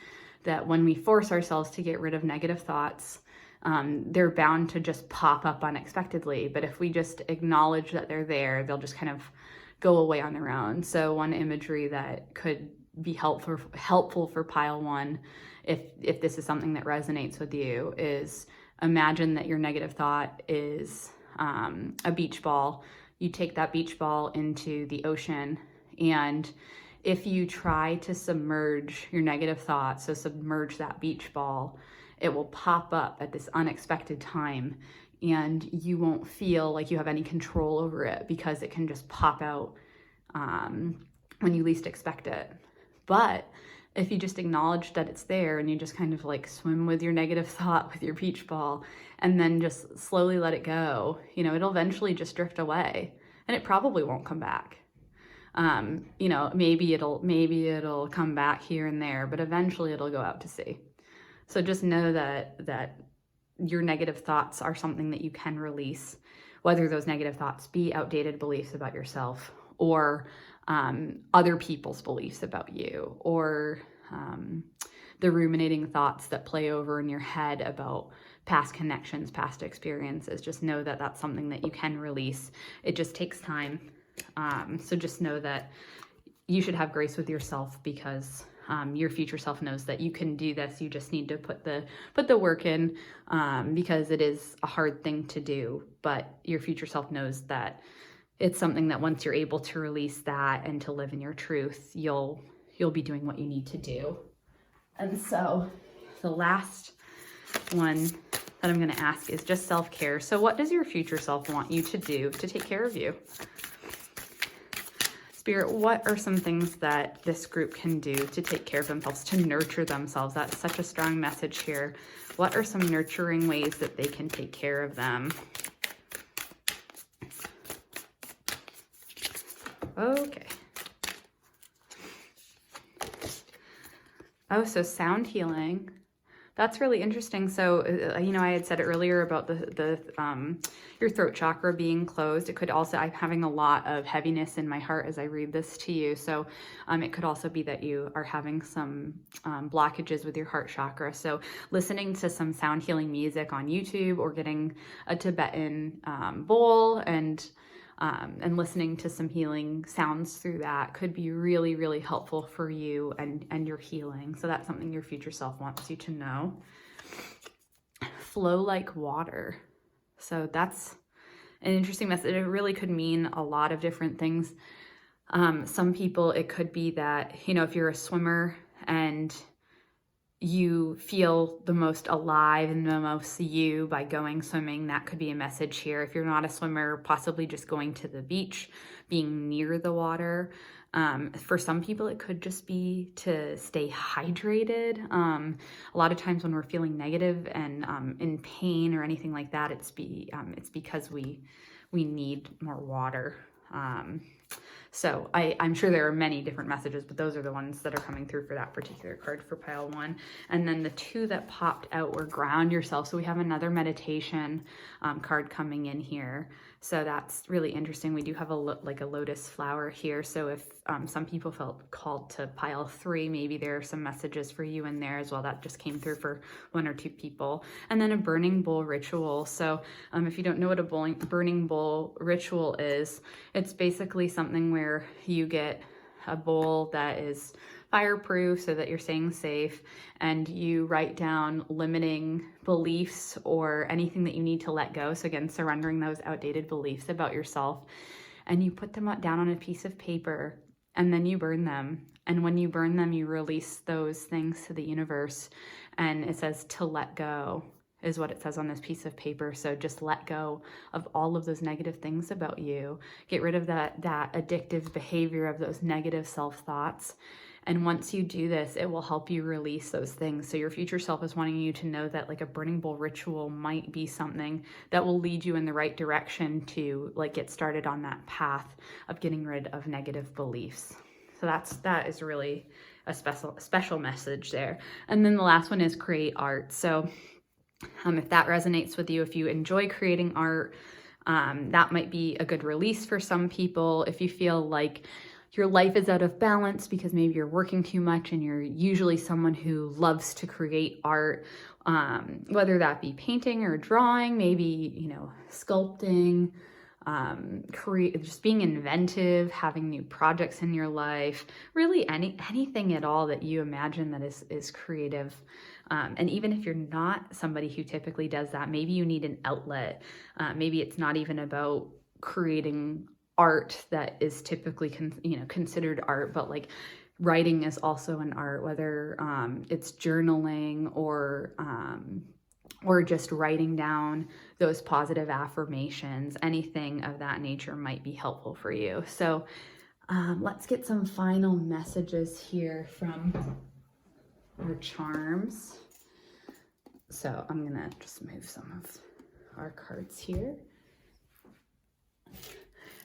that when we force ourselves to get rid of negative thoughts, they're bound to just pop up unexpectedly. But if we just acknowledge that they're there, they'll just kind of go away on their own. So one imagery that could be helpful for Pyle 1, if this is something that resonates with you, is imagine that your negative thought is a beach ball. You take that beach ball into the ocean, and if you try to submerge your negative thoughts, so submerge that beach ball, it will pop up at this unexpected time, and you won't feel like you have any control over it because it can just pop out when you least expect it. But if you just acknowledge that it's there and you just kind of like swim with your negative thought with your beach ball and then just slowly let it go, you know, it'll eventually just drift away, and it probably won't come back. You know, maybe it'll come back here and there, but eventually it'll go out to sea. So just know that your negative thoughts are something that you can release, whether those negative thoughts be outdated beliefs about yourself or other people's beliefs about you, or the ruminating thoughts that play over in your head about past connections, past experiences. Just know that that's something that you can release. It just takes time. So just know that you should have grace with yourself, because your future self knows that you can do this. You just need to put the work in, because it is a hard thing to do, but your future self knows that it's something that once you're able to release that and to live in your truth, you'll be doing what you need to do. And so the last one that I'm going to ask is just self-care. So what does your future self want you to do to take care of you? Spirit, what are some things that this group can do to take care of themselves, to nurture themselves? That's such a strong message here. What are some nurturing ways that they can take care of them? Okay. Oh, so sound healing. That's really interesting. So, you know, I had said earlier about your throat chakra being closed. It could also, I'm having a lot of heaviness in my heart as I read this to you. So it could also be that you are having some blockages with your heart chakra. So listening to some sound healing music on YouTube, or getting a Tibetan bowl and listening to some healing sounds through that could be really, really helpful for you and your healing. So that's something your future self wants you to know. Flow like water. So that's an interesting message. It really could mean a lot of different things. Some people, it could be that, you know, if you're a swimmer and you feel the most alive and the most you by going swimming, that could be a message here. If you're not a swimmer, possibly just going to the beach, being near the water. For some people, it could just be to stay hydrated. A lot of times when we're feeling negative and in pain or anything like that, it's because we need more water. So I'm sure there are many different messages, but those are the ones that are coming through for that particular card for pile 1. And then the 2 that popped out were ground yourself. So we have another meditation card coming in here. So that's really interesting. We do have like a lotus flower here. So if some people felt called to pile 3, maybe there are some messages for you in there as well. That just came through for 1 or 2 people. And then a burning bowl ritual. So if you don't know what a burning bowl ritual is, it's basically something where you get a bowl that is fireproof so that you're staying safe, and you write down limiting beliefs or anything that you need to let go. So again, surrendering those outdated beliefs about yourself, and you put them down on a piece of paper, and then you burn them. And when you burn them, you release those things to the universe, and it says to let go is what it says on this piece of paper. So just let go of all of those negative things about you. Get rid of that addictive behavior of those negative self-thoughts. And once you do this, it will help you release those things. So your future self is wanting you to know that like a burning bowl ritual might be something that will lead you in the right direction to like get started on that path of getting rid of negative beliefs. So that is really a special message there. And then the last one is create art. So if that resonates with you, if you enjoy creating art, that might be a good release for some people. If you feel like your life is out of balance because maybe you're working too much and you're usually someone who loves to create art, whether that be painting or drawing, maybe, sculpting, just being inventive, having new projects in your life, really anything at all that you imagine that is creative. And even if you're not somebody who typically does that, maybe you need an outlet. Maybe it's not even about creating art that is typically considered art, but like writing is also an art, whether it's journaling or just writing down those positive affirmations. Anything of that nature might be helpful for you. So let's get some final messages here from our charms. So I'm gonna just move some of our cards here.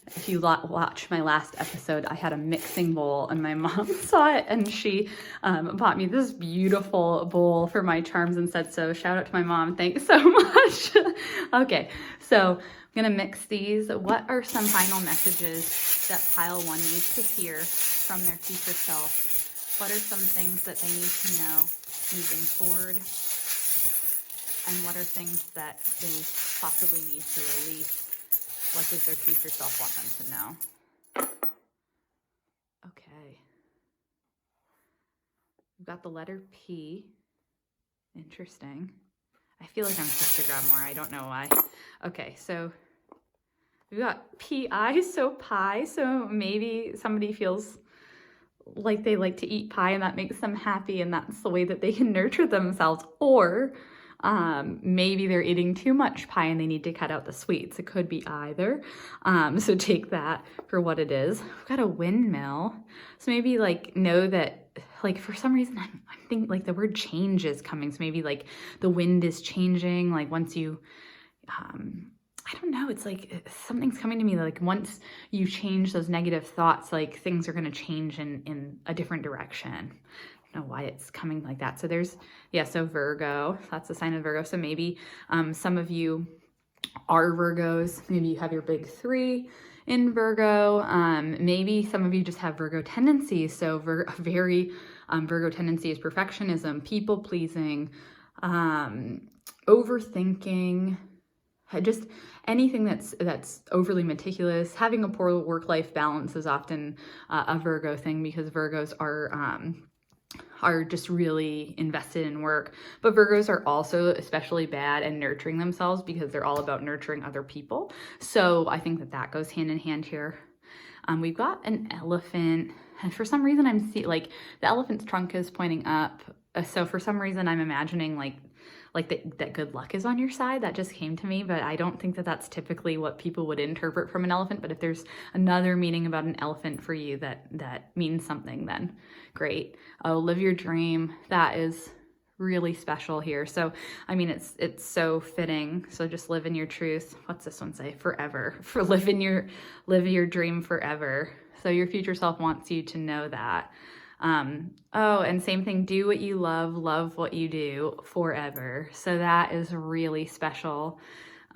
If you watch my last episode, I had a mixing bowl and my mom saw it, and she bought me this beautiful bowl for my charms and said so. Shout out to my mom. Thanks so much. Okay, so I'm going to mix these. What are some final messages that pile 1 needs to hear from their future self? What are some things that they need to know moving forward? And what are things that they possibly need to release? What does their future self want them to know? Okay. We've got the letter P. Interesting. I feel like I'm supposed to grab more. I don't know why. Okay, so we've got PI, so pie. So maybe somebody feels like they like to eat pie and that makes them happy and that's the way that they can nurture themselves. Or maybe they're eating too much pie and they need to cut out the sweets. It could be either. So take that for what it is. We've got a windmill. So maybe like know that like for some reason I'm thinking like the word change is coming. So maybe like the wind is changing. Like once you, I don't know. It's like something's coming to me. Like once you change those negative thoughts, like things are going to change in a different direction. Know why it's coming like that. So there's, so Virgo, that's the sign of Virgo. So maybe some of you are Virgos. Maybe you have your big 3 in Virgo. Maybe some of you just have Virgo tendencies. So Virgo tendency is perfectionism, people pleasing, overthinking, just anything that's overly meticulous. Having a poor work-life balance is often a Virgo thing because Virgos are just really invested in work. But Virgos are also especially bad at nurturing themselves because they're all about nurturing other people. So I think that goes hand in hand here. We've got an elephant, and for some reason I'm seeing like the elephant's trunk is pointing up. So for some reason I'm imagining like that good luck is on your side. That just came to me, but I don't think that that's typically what people would interpret from an elephant. But if there's another meaning about an elephant for you that means something, then great. Oh, live your dream. That is really special here. So, I mean, it's so fitting. So just live in your truth. What's this one say? Forever. For live your dream forever. So your future self wants you to know that. Oh, and same thing, do what you love what you do forever. So that is really special.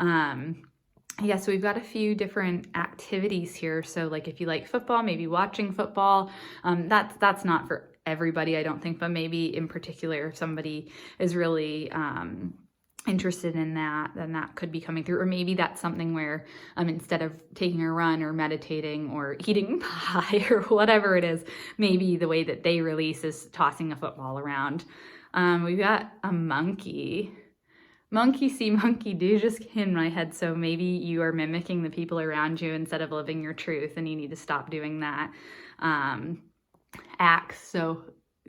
Yeah, so we've got a few different activities here. So like if you like football, maybe watching football, that's not for everybody, I don't think, but maybe in particular, if somebody is really interested in that, then that could be coming through. Or maybe that's something where instead of taking a run or meditating or eating pie or whatever it is, maybe the way that they release is tossing a football around. We've got a monkey. Monkey see, monkey do just came in my head. So maybe you are mimicking the people around you instead of living your truth, and you need to stop doing that. Axe, so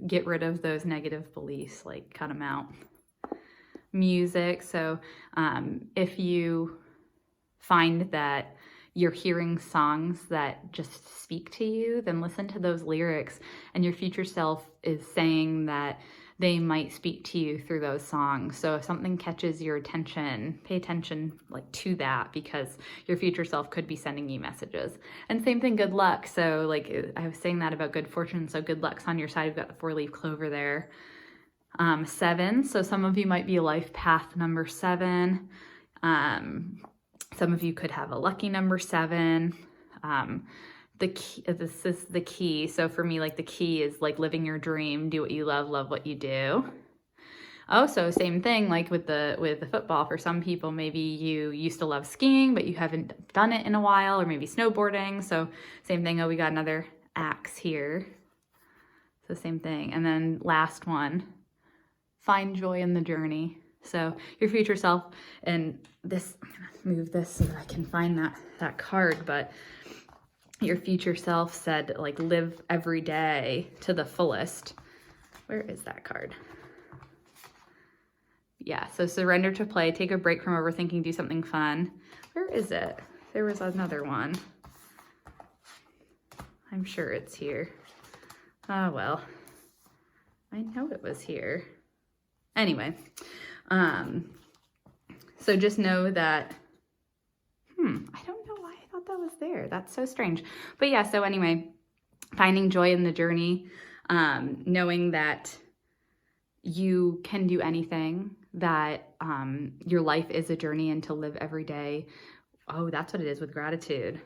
get rid of those negative beliefs, like cut them out. Music, so if you find that you're hearing songs that just speak to you, then listen to those lyrics, and your future self is saying that they might speak to you through those songs. So if something catches your attention, pay attention like to that, because your future self could be sending you messages. And same thing, good luck. So like I was saying that about good fortune. So good luck's on your side. We've got the 4-leaf clover there. 7. So some of you might be a life path number 7. Some of you could have a lucky number 7. The key, this is the key. So for me, like the key is like living your dream, do what you love what you do. Oh, so same thing, like with the football. For some people, maybe you used to love skiing, but you haven't done it in a while, or maybe snowboarding. So same thing. Oh, we got another axe here. So same thing. And then last one, find joy in the journey. So your future self, and this, I'm gonna move this so that I can find that card, but your future self said, like, live every day to the fullest. Where is that card? Yeah, so surrender to play, take a break from overthinking, do something fun. Where is it? There was another one. I'm sure it's here. Oh, well, I know it was here. Anyway, so just know that, I don't know why I thought that was there. That's so strange. But yeah, so anyway, finding joy in the journey, knowing that you can do anything, that your life is a journey, and to live every day. Oh, that's what it is with gratitude.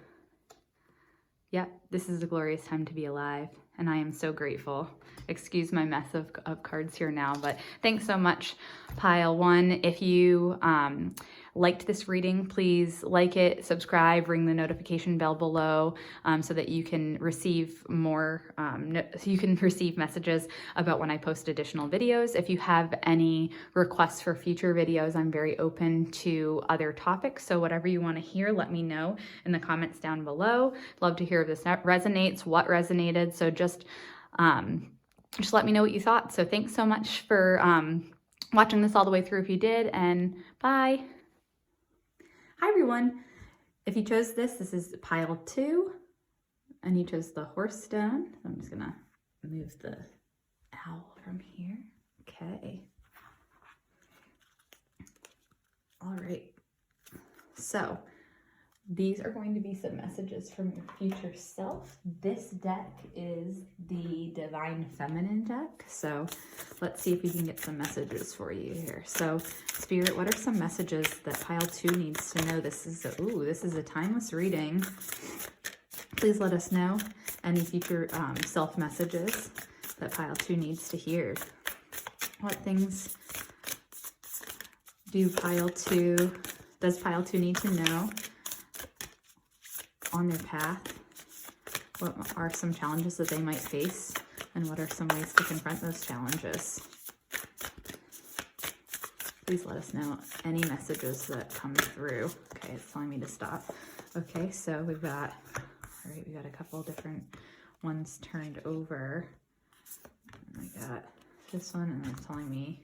Yep, this is a glorious time to be alive, and I am so grateful. Excuse my mess of cards here now, but thanks so much, Pyle 1. If you liked this reading, please like it, subscribe, ring the notification bell below, so that you can receive more, you can receive messages about when I post additional videos. If you have any requests for future videos, I'm very open to other topics. So whatever you want to hear, let me know in the comments down below. Love to hear if this resonates, what resonated. So just let me know what you thought. So thanks so much for watching this all the way through if you did, and bye. Hi everyone. If you chose this is Pyle 2, and you chose the horse stone. I'm just gonna move the owl from here. Okay. All right. So these are going to be some messages from your future self. This deck is the Divine Feminine deck. So let's see if we can get some messages for you here. So Spirit, what are some messages that Pyle 2 needs to know? This is a timeless reading. Please let us know any future self messages that Pyle 2 needs to hear. What things does Pyle 2 need to know on their path? What are some challenges that they might face, and what are some ways to confront those challenges? Please let us know any messages that come through. Okay, it's telling me to stop. Okay, so we've got a couple different ones turned over. I got this one, and it's telling me,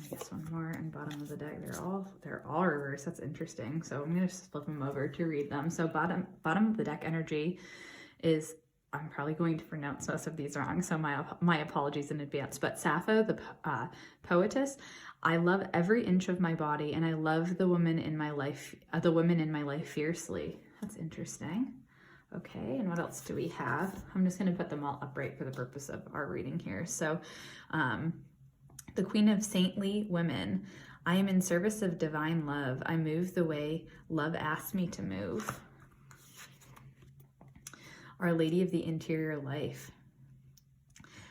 I guess one more, and bottom of the deck, they're all reversed. That's interesting. So I'm going to just flip them over to read them. So bottom of the deck energy is I'm probably going to pronounce most of these wrong, so my apologies in advance. But Sappho, the poetess, I love every inch of my body, and I love the women in my life fiercely. That's interesting. Okay, and what else do we have? I'm just going to put them all upright for the purpose of our reading here. So, the Queen of Saintly Women. I am in service of divine love. I move the way love asks me to move. Our Lady of the Interior Life.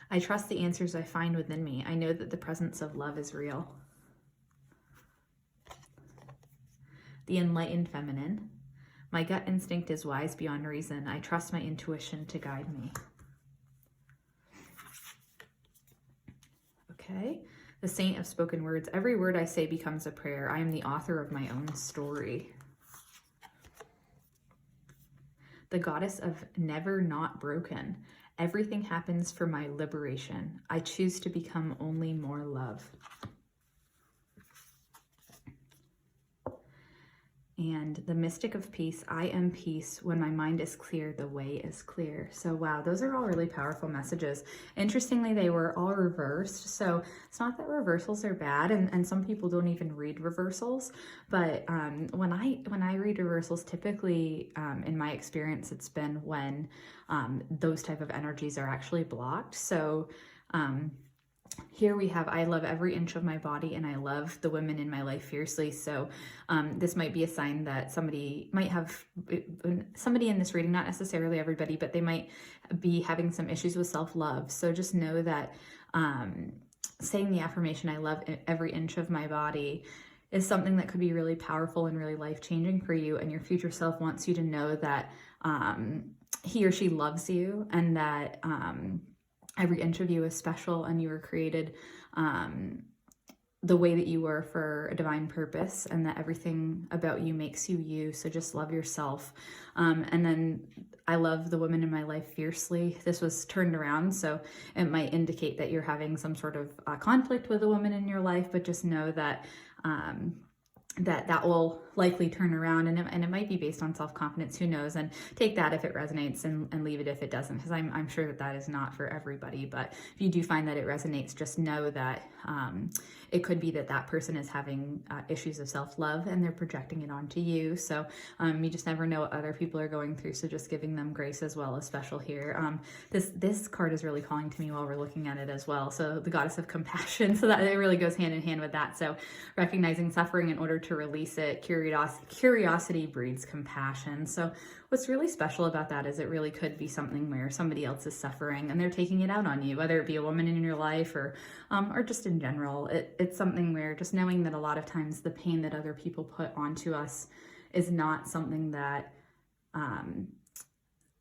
I trust the answers I find within me. I know that the presence of love is real. The Enlightened Feminine. My gut instinct is wise beyond reason. I trust my intuition to guide me. Okay. The Saint of Spoken Words. Every word I say becomes a prayer. I am the author of my own story. The Goddess of Never Not Broken. Everything happens for my liberation. I choose to become only more love. And the Mystic of Peace. I am peace. When my mind is clear, the way is clear. So wow, those are all really powerful messages. Interestingly, they were all reversed. So it's not that reversals are bad, and some people don't even read reversals. But when I read reversals, typically in my experience, it's been when those type of energies are actually blocked. So here we have, I love every inch of my body, and I love the women in my life fiercely. So this might be a sign that somebody in this reading, not necessarily everybody, but they might be having some issues with self-love. So just know that saying the affirmation, I love every inch of my body, is something that could be really powerful and really life-changing for you. And your future self wants you to know that he or she loves you, and that every inch of you is special, and you were created the way that you were for a divine purpose, and that everything about you makes you you. So just love yourself. And then I love the women in my life fiercely. This was turned around, so it might indicate that you're having some sort of conflict with a woman in your life, but just know that that will likely turn around, and it might be based on self-confidence, who knows, and take that if it resonates, and leave it if it doesn't, because I'm sure that is not for everybody. But if you do find that it resonates, just know that it could be that person is having issues of self-love, and they're projecting it onto you. So you just never know what other people are going through, so just giving them grace as well is special here. This card is really calling to me while we're looking at it as well. So the Goddess of Compassion, so that it really goes hand in hand with that. So recognizing suffering in order to release it. Curiosity breeds compassion. So what's really special about that is it really could be something where somebody else is suffering and they're taking it out on you, whether it be a woman in your life or just in general. It's something where just knowing that a lot of times the pain that other people put onto us is not something that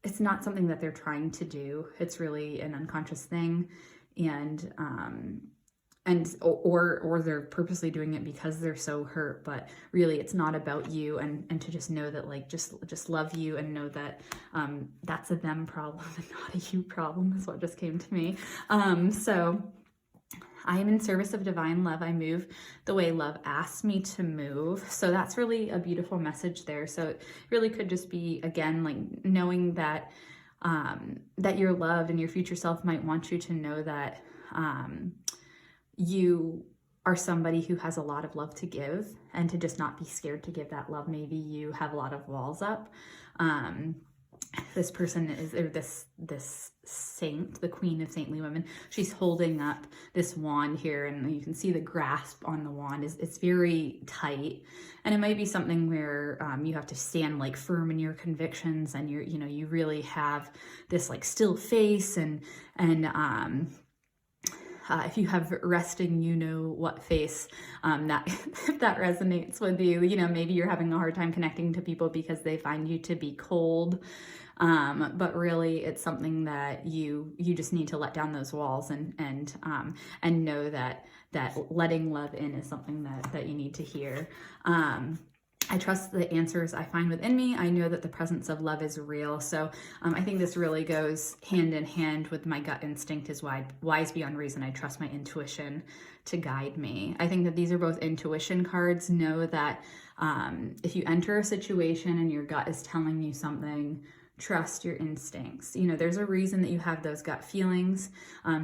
it's not something that they're trying to do. It's really an unconscious thing, or they're purposely doing it because they're so hurt. But really it's not about you, and to just know that, like, just love you, and know that that's a them problem and not a you problem, is what just came to me. So I am in service of divine love. I move the way love asks me to move. So that's really a beautiful message there. So it really could just be, again, like knowing that that you're loved, and your future self might want you to know that you are somebody who has a lot of love to give, and to just not be scared to give that love. Maybe you have a lot of walls up. This person is, or this saint, the Queen of Saintly Women, she's holding up this wand here, and you can see the grasp on the wand it's very tight, and it might be something where you have to stand like firm in your convictions, and you really have this like still face, and if you have resting, what face, that if that resonates with you, maybe you're having a hard time connecting to people because they find you to be cold. But really it's something that you just need to let down those walls, and know that letting love in is something that you need to hear. I trust the answers I find within me. I know that the presence of love is real. So I think this really goes hand in hand with my gut instinct is wise beyond reason. I trust my intuition to guide me. I think that these are both intuition cards. Know that if you enter a situation and your gut is telling you something, trust your instincts. You know, there's a reason that you have those gut feelings.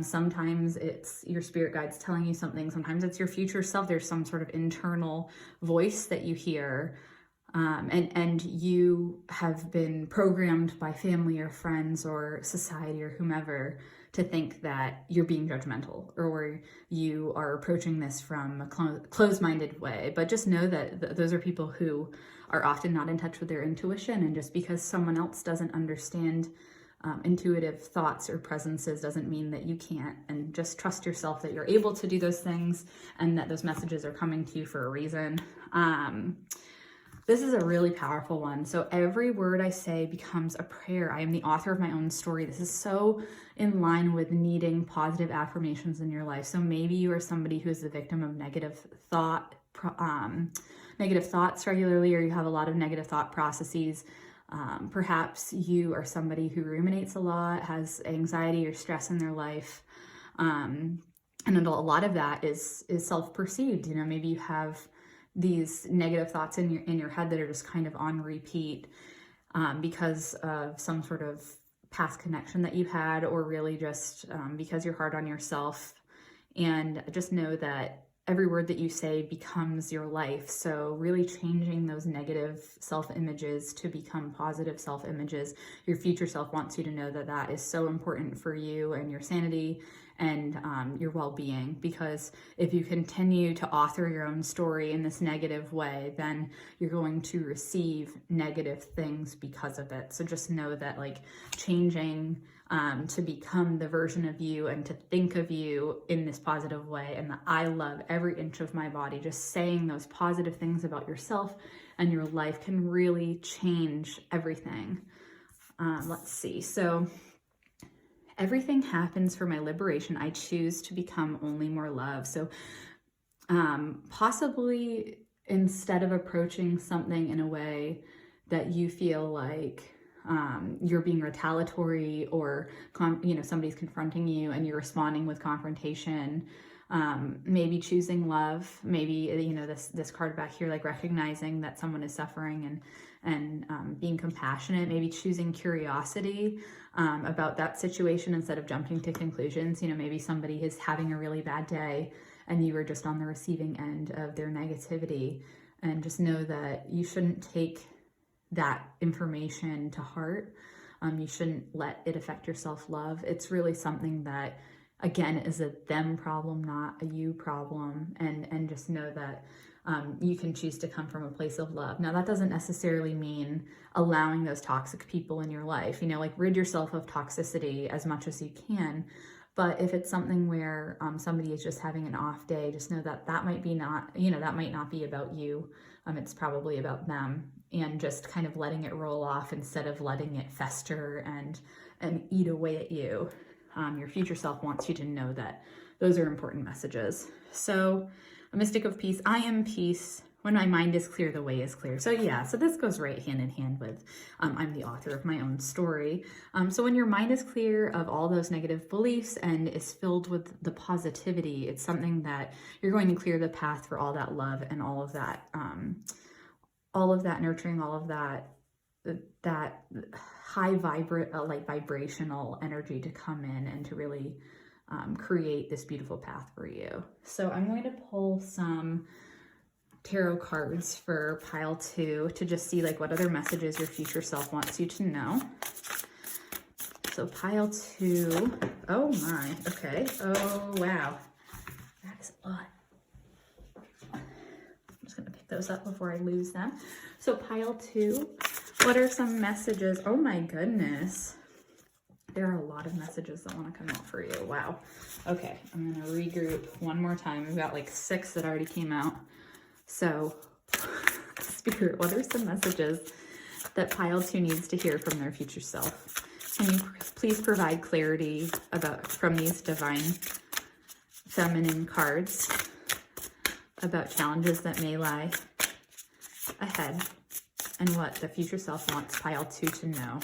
Sometimes it's your spirit guides telling you something. Sometimes it's your future self. There's some sort of internal voice that you hear. And you have been programmed by family or friends or society or whomever to think that you're being judgmental, or you are approaching this from a closed-minded way. But just know that those are people who are often not in touch with their intuition, and just because someone else doesn't understand intuitive thoughts or presences doesn't mean that you can't. And just trust yourself that you're able to do those things and that those messages are coming to you for a reason. This is a really powerful one. So every word I say becomes a prayer. I am the author of my own story. This is so in line with needing positive affirmations in your life. So maybe you are somebody who is the victim of negative thoughts regularly, or you have a lot of negative thought processes. Perhaps you are somebody who ruminates a lot, has anxiety or stress in their life. And a lot of that is self-perceived. You know, maybe you have these negative thoughts in your head that are just kind of on repeat because of some sort of past connection that you've had, or really just because you're hard on yourself. And just know that every word that you say becomes your life. So really changing those negative self-images to become positive self-images. Your future self wants you to know that that is so important for you and your sanity and your well-being, because if you continue to author your own story in this negative way, then you're going to receive negative things because of it. So just know that, like, changing to become the version of you and to think of you in this positive way, and that I love every inch of my body, just saying those positive things about yourself and your life can really change everything. Let's see. So everything happens for my liberation. I choose to become only more love. So possibly instead of approaching something in a way that you feel like you're being retaliatory, or somebody's confronting you and you're responding with confrontation, maybe choosing love, maybe this card back here, like recognizing that someone is suffering and being compassionate, maybe choosing curiosity about that situation instead of jumping to conclusions. You know, maybe somebody is having a really bad day and you are just on the receiving end of their negativity, and just know that you shouldn't take that information to heart. You shouldn't let it affect your self-love. It's really something that, again, is a them problem, not a you problem. And just know that you can choose to come from a place of love. Now, that doesn't necessarily mean allowing those toxic people in your life. You know, like, rid yourself of toxicity as much as you can. But if it's something where somebody is just having an off day, just know that that might not be about you. It's probably about them, and just kind of letting it roll off instead of letting it fester and eat away at you. Your future self wants you to know that those are important messages. So, a mystic of peace. I am peace. When my mind is clear, the way is clear. So yeah, so this goes right hand in hand with I'm the author of my own story. So when your mind is clear of all those negative beliefs and is filled with the positivity, it's something that you're going to clear the path for all that love and all of that nurturing, all of that high vibrational energy to come in and to really create this beautiful path for you. So I'm going to pull some tarot cards for pile 2 to just see, like, what other messages your future self wants you to know. So pile 2, oh my, okay, oh wow, that's a lot. I'm just gonna pick those up before I lose them. So pile 2, what are some messages? Oh my goodness, there are a lot of messages that want to come out for you. Wow. Okay, I'm gonna regroup one more time. We've got like 6 that already came out. So, Spirit, what are some messages that pile 2 needs to hear from their future self? Can you please provide clarity from these divine feminine cards about challenges that may lie ahead, and what the future self wants pile 2 to know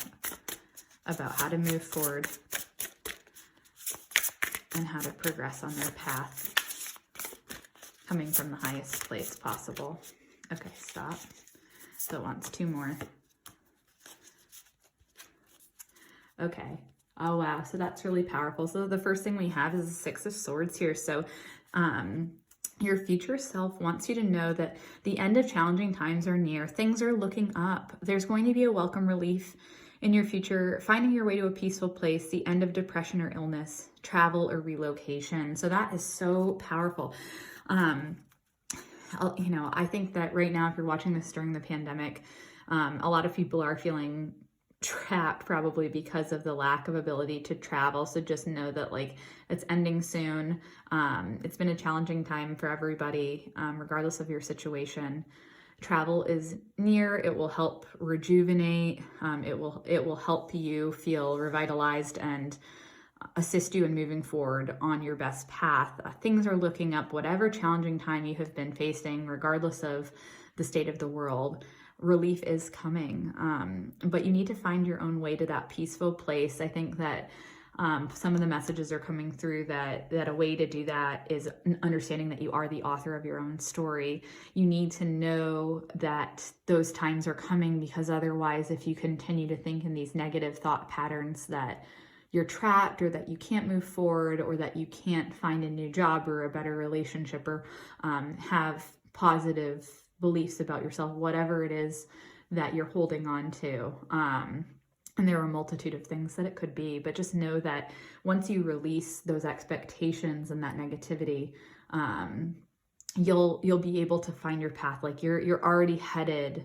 about how to move forward and how to progress on their path, coming from the highest place possible. Okay, stop. So it wants 2 more. Okay. Oh, wow. So that's really powerful. So the first thing we have is the Six of Swords here. So your future self wants you to know that the end of challenging times are near. Things are looking up. There's going to be a welcome relief in your future, finding your way to a peaceful place, the end of depression or illness, travel or relocation. So that is so powerful. You know, I think that right now, if you're watching this during the pandemic, a lot of people are feeling trapped probably because of the lack of ability to travel. So just know that like it's ending soon. It's been a challenging time for everybody, regardless of your situation. Travel is near. It will help rejuvenate. It will help you feel revitalized and assist you in moving forward on your best path. Things are looking up. Whatever challenging time you have been facing, regardless of the state of the world, relief is coming. But you need to find your own way to that peaceful place. I think that some of the messages are coming through that a way to do that is understanding that you are the author of your own story. You need to know that those times are coming, because otherwise, if you continue to think in these negative thought patterns that you're trapped, or that you can't move forward, or that you can't find a new job or a better relationship, or have positive beliefs about yourself, whatever it is that you're holding on to. And there are a multitude of things that it could be, but just know that once you release those expectations and that negativity, you'll be able to find your path. Like you're already headed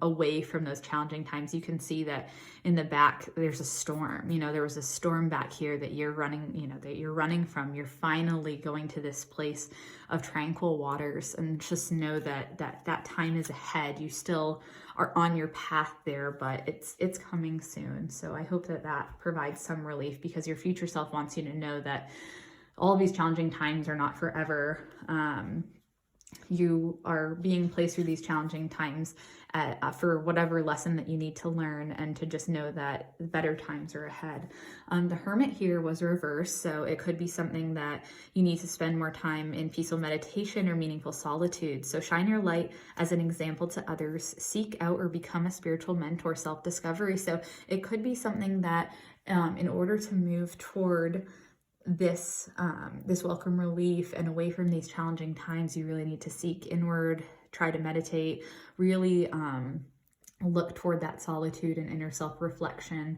away from those challenging times. You can see that in the back there's a storm. You know, there was a storm back here that you're running, you know, that you're running from. You're finally going to this place of tranquil waters, and just know that time is ahead. You still are on your path there, but it's coming soon. So I hope that provides some relief, because your future self wants you to know that all of these challenging times are not forever. You are being placed through these challenging times for whatever lesson that you need to learn, and to just know that better times are ahead. The Hermit here was reversed, so it could be something that you need to spend more time in peaceful meditation or meaningful solitude. So shine your light as an example to others. Seek out or become a spiritual mentor, self-discovery. So it could be something that in order to move toward this welcome relief and away from these challenging times, you really need to seek inward, try to meditate, really look toward that solitude and inner self-reflection,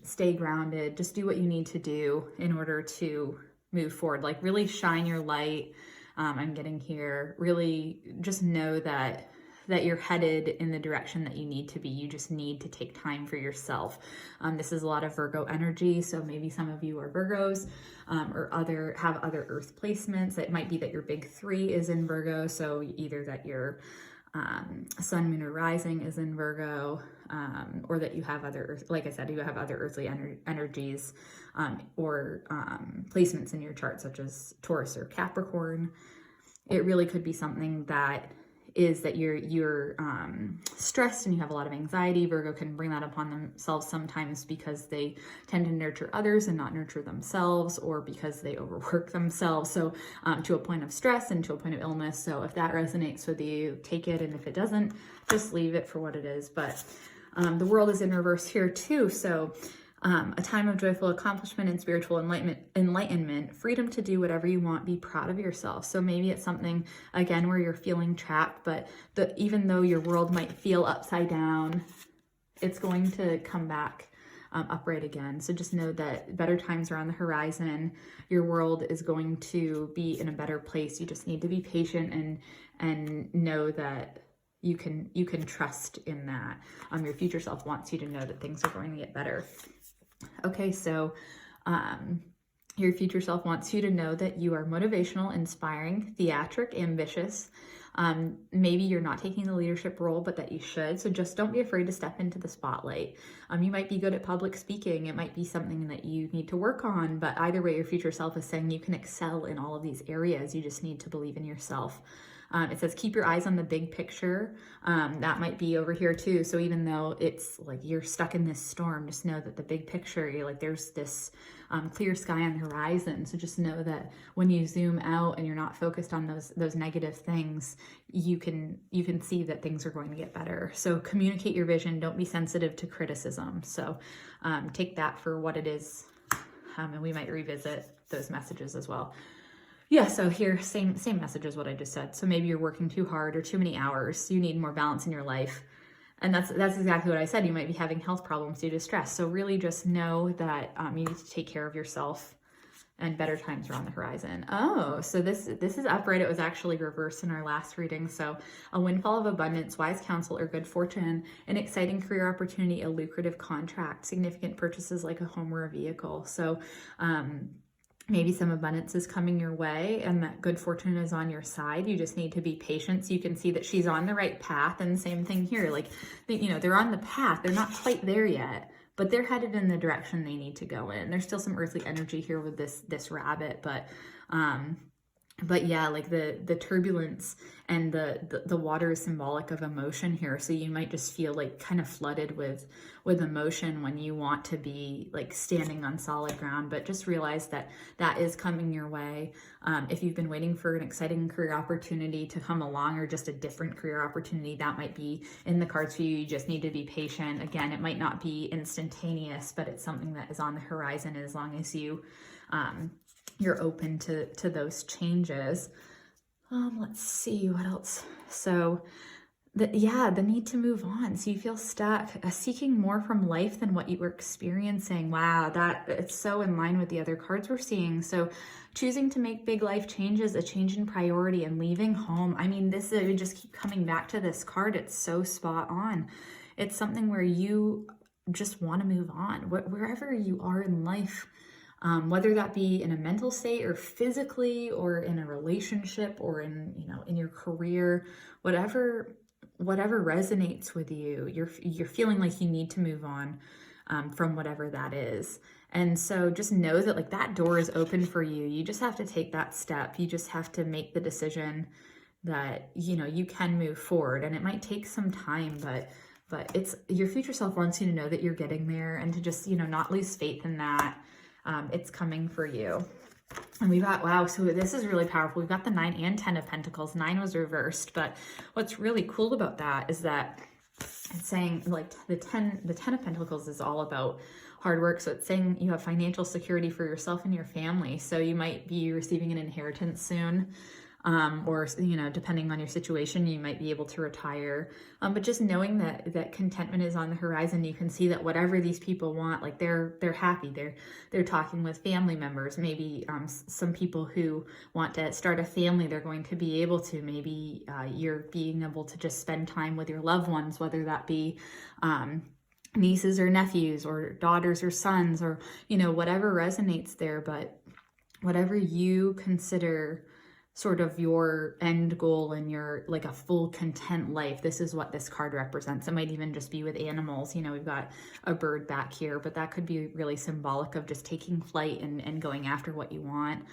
stay grounded, just do what you need to do in order to move forward. Like really shine your light. I'm getting here. Really just know that you're headed in the direction that you need to be. You just need to take time for yourself. This is a lot of Virgo energy, so maybe some of you are Virgos or have other earth placements. It might be that your big three is in Virgo, so either that your sun, moon, or rising is in Virgo, or that you have other, like I said, you have other earthly energies or placements in your chart, such as Taurus or Capricorn. It really could be something that is that you're stressed and you have a lot of anxiety. Virgo can bring that upon themselves sometimes because they tend to nurture others and not nurture themselves, or because they overwork themselves. So to a point of stress and to a point of illness. So if that resonates with you, take it. And if it doesn't, just leave it for what it is. But the world is in reverse here too. So a time of joyful accomplishment and spiritual enlightenment, freedom to do whatever you want, be proud of yourself. So maybe it's something, again, where you're feeling trapped, but even though your world might feel upside down, it's going to come back upright again. So just know that better times are on the horizon. Your world is going to be in a better place. You just need to be patient and know that you can trust in that. Your future self wants you to know that things are going to get better. Okay, so your future self wants you to know that you are motivational, inspiring, theatric, ambitious. Maybe you're not taking the leadership role, but that you should. So just don't be afraid to step into the spotlight. You might be good at public speaking. It might be something that you need to work on, but either way, your future self is saying you can excel in all of these areas. You just need to believe in yourself. It says, keep your eyes on the big picture. That might be over here too. So even though it's like you're stuck in this storm, just know that the big picture, there's this clear sky on the horizon. So just know that when you zoom out and you're not focused on those negative things, you can see that things are going to get better. So communicate your vision. Don't be sensitive to criticism. So take that for what it is. And we might revisit those messages as well. Yeah, so here, same message as what I just said. So maybe you're working too hard or too many hours. You need more balance in your life. And that's exactly what I said. You might be having health problems due to stress. So really just know that you need to take care of yourself, and better times are on the horizon. Oh, so this is upright. It was actually reversed in our last reading. So a windfall of abundance, wise counsel, or good fortune, an exciting career opportunity, a lucrative contract, significant purchases like a home or a vehicle. So maybe some abundance is coming your way and that good fortune is on your side. You just need to be patient. So you can see that she's on the right path. And same thing here, like, they're on the path. They're not quite there yet, but they're headed in the direction they need to go in. There's still some earthly energy here with this rabbit, but yeah, like the turbulence and the water is symbolic of emotion here. So you might just feel like kind of flooded with emotion when you want to be like standing on solid ground, but just realize that is coming your way. If you've been waiting for an exciting career opportunity to come along, or just a different career opportunity, that might be in the cards for you. You just need to be patient. Again, it might not be instantaneous, but it's something that is on the horizon as long as you're open to those changes. Let's see what else. So the need to move on. So you feel stuck, seeking more from life than what you were experiencing. Wow, it's so in line with the other cards we're seeing. So choosing to make big life changes, a change in priority, and leaving home. I mean, we just keep coming back to this card. It's so spot on. It's something where you just want to move on, wherever you are in life. Whether that be in a mental state or physically or in a relationship or in your career, whatever resonates with you, you're feeling like you need to move on from whatever that is. And so just know that like that door is open for you. You just have to take that step. You just have to make the decision that, you can move forward, and it might take some time, but it's your future self wants you to know that you're getting there, and to just, not lose faith in that. It's coming for you. And we got, wow, so this is really powerful. We've got the 9 and 10 of Pentacles. 9 was reversed, but what's really cool about that is that it's saying like the 10 of Pentacles is all about hard work. So it's saying you have financial security for yourself and your family. So you might be receiving an inheritance soon. Or, depending on your situation, you might be able to retire. But just knowing that contentment is on the horizon, you can see that whatever these people want, like they're happy. They're talking with family members. Maybe some people who want to start a family, they're going to be able to. Maybe you're being able to just spend time with your loved ones, whether that be nieces or nephews or daughters or sons, or, whatever resonates there. But whatever you consider sort of your end goal and your like a full content life, this is what this card represents. It might even just be with animals. We've got a bird back here, but that could be really symbolic of just taking flight and going after what you want.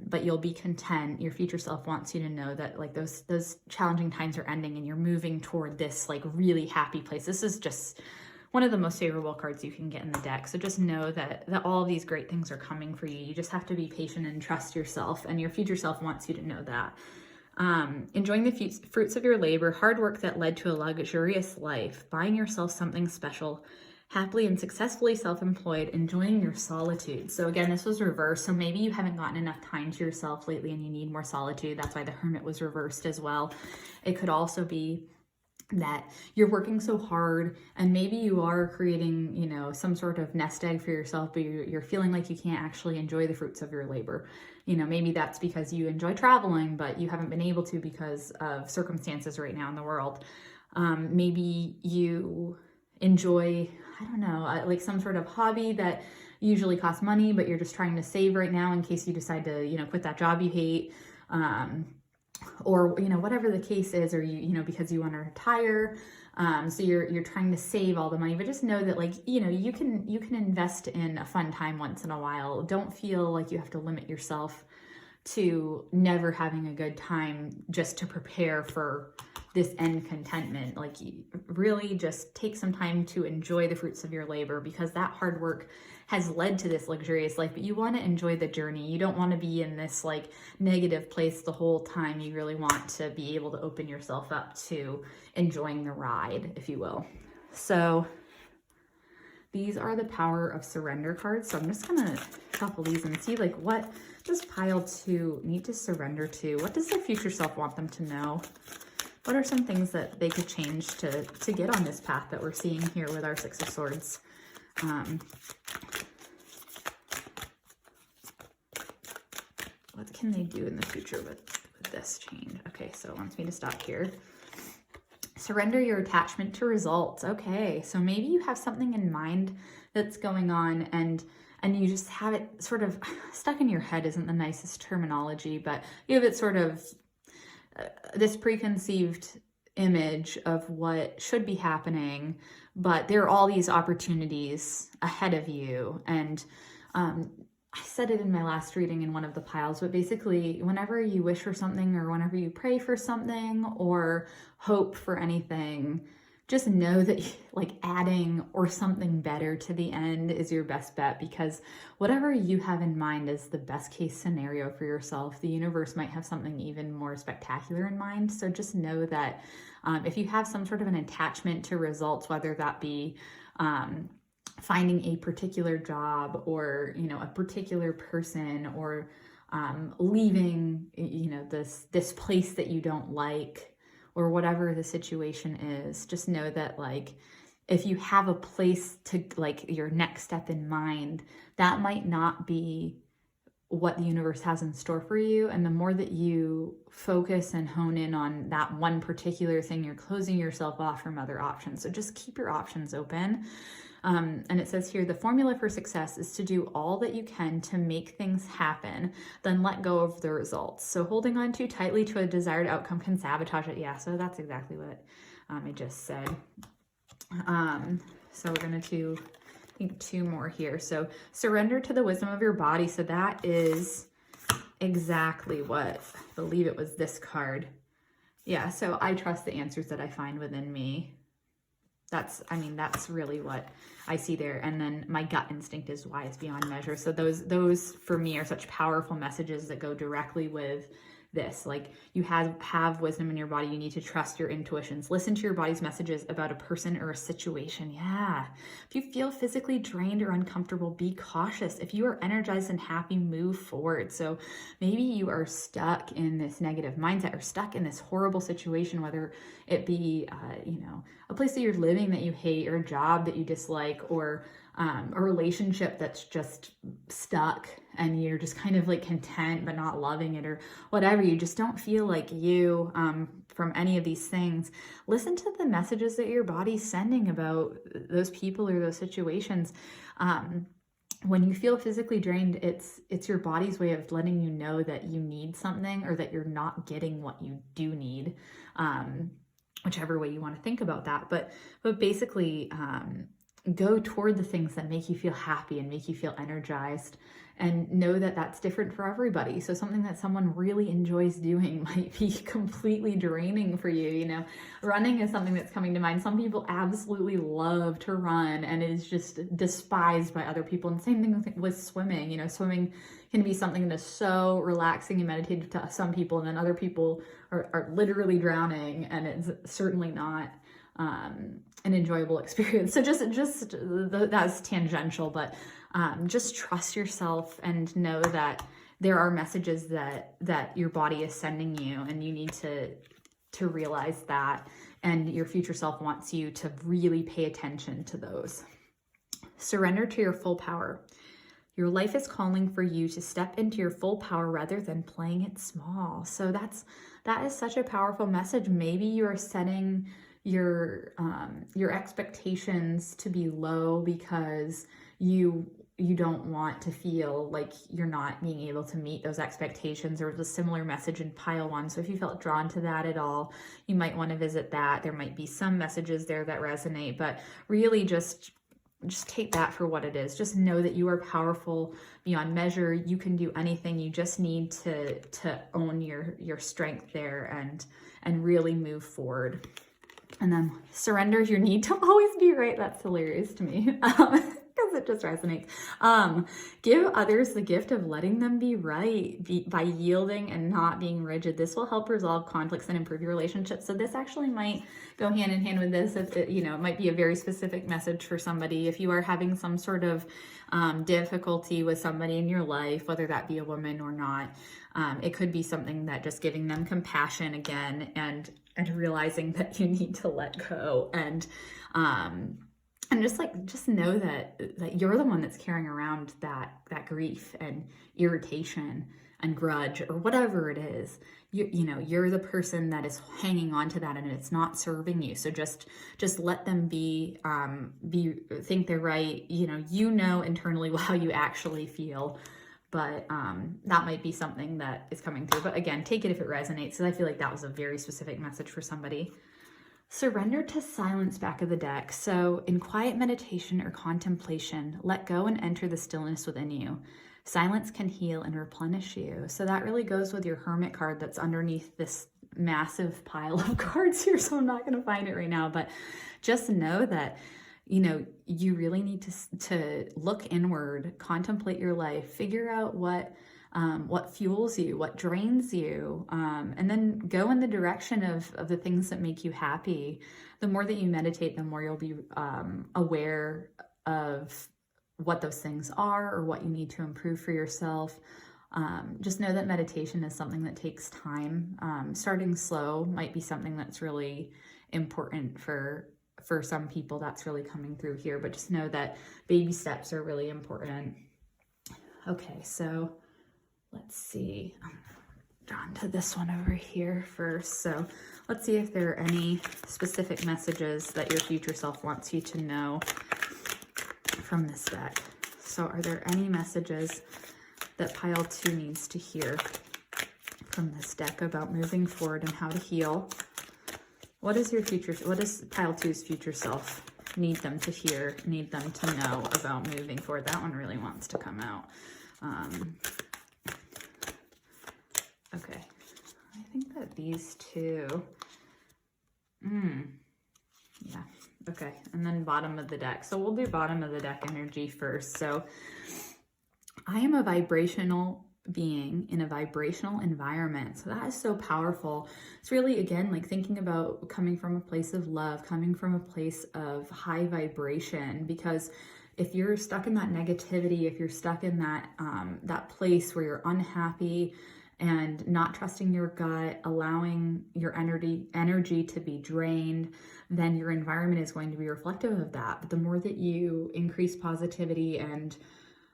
But you'll be content. Your future self wants you to know that like those challenging times are ending and you're moving toward this like really happy place. This is just one of the most favorable cards you can get in the deck. So just know that all of these great things are coming for you. You just have to be patient and trust yourself, and your future self wants you to know that. Enjoying the fruits of your labor, hard work that led to a luxurious life, buying yourself something special, happily and successfully self-employed, enjoying your solitude. So again, this was reversed. So maybe you haven't gotten enough time to yourself lately and you need more solitude. That's why the Hermit was reversed as well. It could also be that you're working so hard and maybe you are creating, some sort of nest egg for yourself, but you're feeling like you can't actually enjoy the fruits of your labor. Maybe that's because you enjoy traveling, but you haven't been able to because of circumstances right now in the world. Maybe you enjoy, I don't know, like some sort of hobby that usually costs money, but you're just trying to save right now in case you decide to, quit that job you hate. Or, whatever the case is, or because you want to retire. So you're trying to save all the money, but just know that like, you can invest in a fun time once in a while. Don't feel like you have to limit yourself to never having a good time just to prepare for this end contentment. Like, you really just take some time to enjoy the fruits of your labor, because that hard work has led to this luxurious life, but you want to enjoy the journey. You don't want to be in this like negative place the whole time. You really want to be able to open yourself up to enjoying the ride, if you will. So these are the Power of Surrender cards. So I'm just going to shuffle these and see like what does pile 2 need to surrender to? What does their future self want them to know? What are some things that they could change to get on this path that we're seeing here with our Six of Swords? What can they do in the future with this change? Okay, so it wants me to stop here. Surrender your attachment to results. Okay, so maybe you have something in mind that's going on, and you just have it sort of stuck in your head isn't the nicest terminology, but you have it sort of this preconceived image of what should be happening, but there are all these opportunities ahead of you. And I said it in my last reading in one of the piles, but basically whenever you wish for something, or whenever you pray for something or hope for anything, just know that like adding or something better to the end is your best bet, because whatever you have in mind is the best case scenario for yourself. The universe might have something even more spectacular in mind. So just know that if you have some sort of an attachment to results, whether that be finding a particular job, or, you know, a particular person, or leaving, you know, this place that you don't like, or whatever the situation is, just know that like if you have a place to like your next step in mind, that might not be what the universe has in store for you. And the more that you focus and hone in on that one particular thing, you're closing yourself off from other options. So just keep your options open. And it says here, the formula for success is to do all that you can to make things happen, then let go of the results. So holding on too tightly to a desired outcome can sabotage it. Yeah, so that's exactly what I just said. So we're going to do, I think, 2 more here. So surrender to the wisdom of your body. So that is exactly what, I believe it was this card. Yeah, so I trust the answers that I find within me. That's really what I see there. And then my gut instinct is wise beyond measure. So those for me are such powerful messages that go directly with this. Like, you have wisdom in your body. You need to trust your intuitions. Listen to your body's messages about a person or a situation. Yeah. If you feel physically drained or uncomfortable, be cautious. If you are energized and happy, move forward. So maybe you are stuck in this negative mindset, or stuck in this horrible situation, whether it be, you know, a place that you're living that you hate, or a job that you dislike, or a relationship that's just stuck and you're just kind of like content but not loving it, or whatever. You just don't feel like you from any of these things. Listen to the messages that your body's sending about those people or those situations. When you feel physically drained, it's your body's way of letting you know that you need something, or that you're not getting what you do need, whichever way you want to think about that. But basically, go toward the things that make you feel happy and make you feel energized, and know that that's different for everybody. So something that someone really enjoys doing might be completely draining for you. You know, running is something that's coming to mind. Some people absolutely love to run and is just despised by other people. And same thing with swimming. You know, swimming can be something that's so relaxing and meditative to some people, and then other people are literally drowning, and it's certainly not an enjoyable experience. So just that's tangential, but just trust yourself and know that there are messages that your body is sending you, and you need to realize that, and your future self wants you to really pay attention to those. Surrender to your full power. Your life is calling for you to step into your full power rather than playing it small. So that is such a powerful message. Maybe you are setting your expectations to be low because you don't want to feel like you're not being able to meet those expectations. There was a similar message in pile 1. So if you felt drawn to that at all, you might want to visit that. There might be some messages there that resonate, but really just just take that for what it is. Just know that you are powerful beyond measure. You can do anything. You just need to own your strength there and really move forward. And then surrender your need to always be right. That's hilarious to me. Because it just resonates. Give others the gift of letting them be right by yielding and not being rigid. This will help resolve conflicts and improve your relationships. So this actually might go hand in hand with this. If it, it might be a very specific message for somebody. If you are having some sort of difficulty with somebody in your life, whether that be a woman or not, it could be something that just giving them compassion again and realizing that you need to let go and just know that you're the one that's carrying around that grief and irritation and grudge or whatever it is. You're the person that is hanging on to that and it's not serving you. So just let them be think they're right. Internally how you actually feel. But that might be something that is coming through. But again, take it if it resonates, because I feel like that was a very specific message for somebody. Surrender to silence, back of the deck. So in quiet meditation or contemplation, let go and enter the stillness within you. Silence can heal and replenish you. So that really goes with your Hermit card that's underneath this massive pile of cards here. So I'm not going to find it right now, but just know that you really need to look inward, contemplate your life, figure out what fuels you, what drains you, and then go in the direction of the things that make you happy. The more that you meditate, the more you'll be aware of what those things are or what you need to improve for yourself. Just know that meditation is something that takes time. Starting slow might be something that's really important for some people. That's really coming through here, but just know that baby steps are really important. Okay, so let's see. I'm drawn to this one over here first. So let's see if there are any specific messages that your future self wants you to know from this deck. So are there any messages that Pile 2 needs to hear from this deck about moving forward and how to heal? What does Pile 2's future self need them to hear, need them to know about moving forward? That one really wants to come out. Okay, I think that these two, yeah, okay, and then bottom of the deck. So we'll do bottom of the deck energy first. So I am a vibrational being in a vibrational environment. So that is so powerful. It's really, again, like thinking about coming from a place of love, coming from a place of high vibration, because if you're stuck in that negativity, if you're stuck in that place where you're unhappy and not trusting your gut, allowing your energy to be drained, then your environment is going to be reflective of that. But the more that you increase positivity and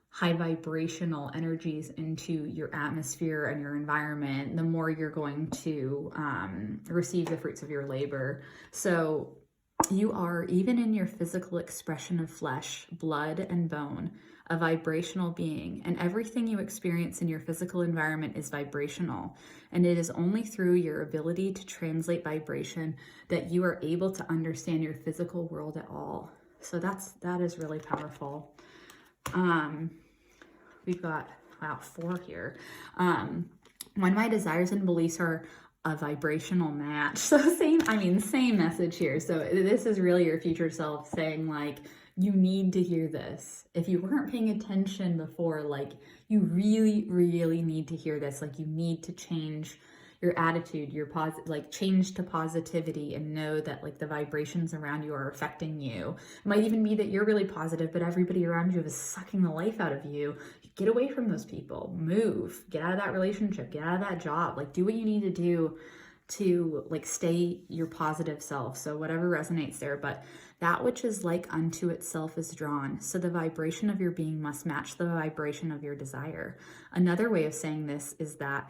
high vibrational energies into your atmosphere and your environment, the more you're going to receive the fruits of your labor. So you are, even in your physical expression of flesh, blood, and bone, a vibrational being, and everything you experience in your physical environment is vibrational. And it is only through your ability to translate vibration that you are able to understand your physical world at all. So that is really powerful. We've got, wow, 4 here. When my desires and beliefs are a vibrational match. So same message here. So this is really your future self saying, like, you need to hear this. If you weren't paying attention before, like, you really, really need to hear this. Like, you need to change your attitude, change to positivity, and know that, like, the vibrations around you are affecting you. It might even be that you're really positive, but everybody around you is sucking the life out of you. Get away from those people, move, get out of that relationship, get out of that job, like, do what you need to do to, like, stay your positive self. So whatever resonates there, but that which is like unto itself is drawn. So the vibration of your being must match the vibration of your desire. Another way of saying this is that,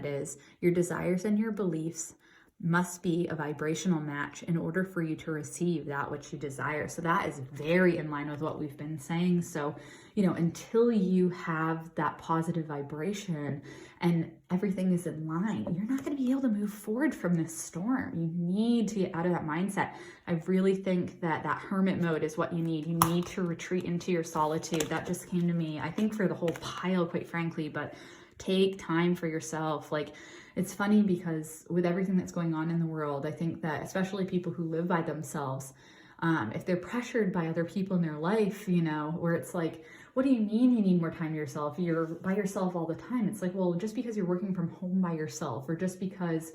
is your desires and your beliefs must be a vibrational match in order for you to receive that which you desire. So that is very in line with what we've been saying. So, you know, until you have that positive vibration and everything is in line, you're not going to be able to move forward from this storm. You need to get out of that mindset. I really think that that hermit mode is what you need. You need to retreat into your solitude. That just came to me, I think, for the whole pile, quite frankly, but take time for yourself. Like, it's funny because with everything that's going on in the world, I think that especially people who live by themselves, if they're pressured by other people in their life, you know, where it's like, what do you mean you need more time to yourself? You're by yourself all the time. It's like, well, just because you're working from home by yourself, or just because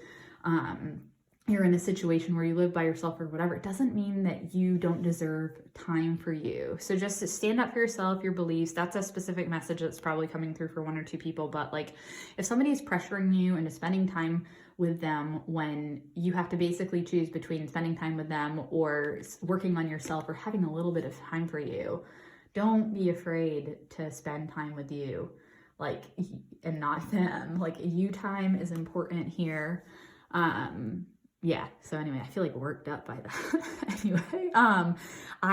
you're in a situation where you live by yourself or whatever, it doesn't mean that you don't deserve time for you. So just to stand up for yourself, your beliefs. That's a specific message that's probably coming through for 1 or 2 people. But like, if somebody is pressuring you into spending time with them when you have to basically choose between spending time with them or working on yourself or having a little bit of time for you, don't be afraid to spend time with you, like, and not them. Like, you time is important here. Yeah, so anyway, I feel like worked up by that. Anyway, I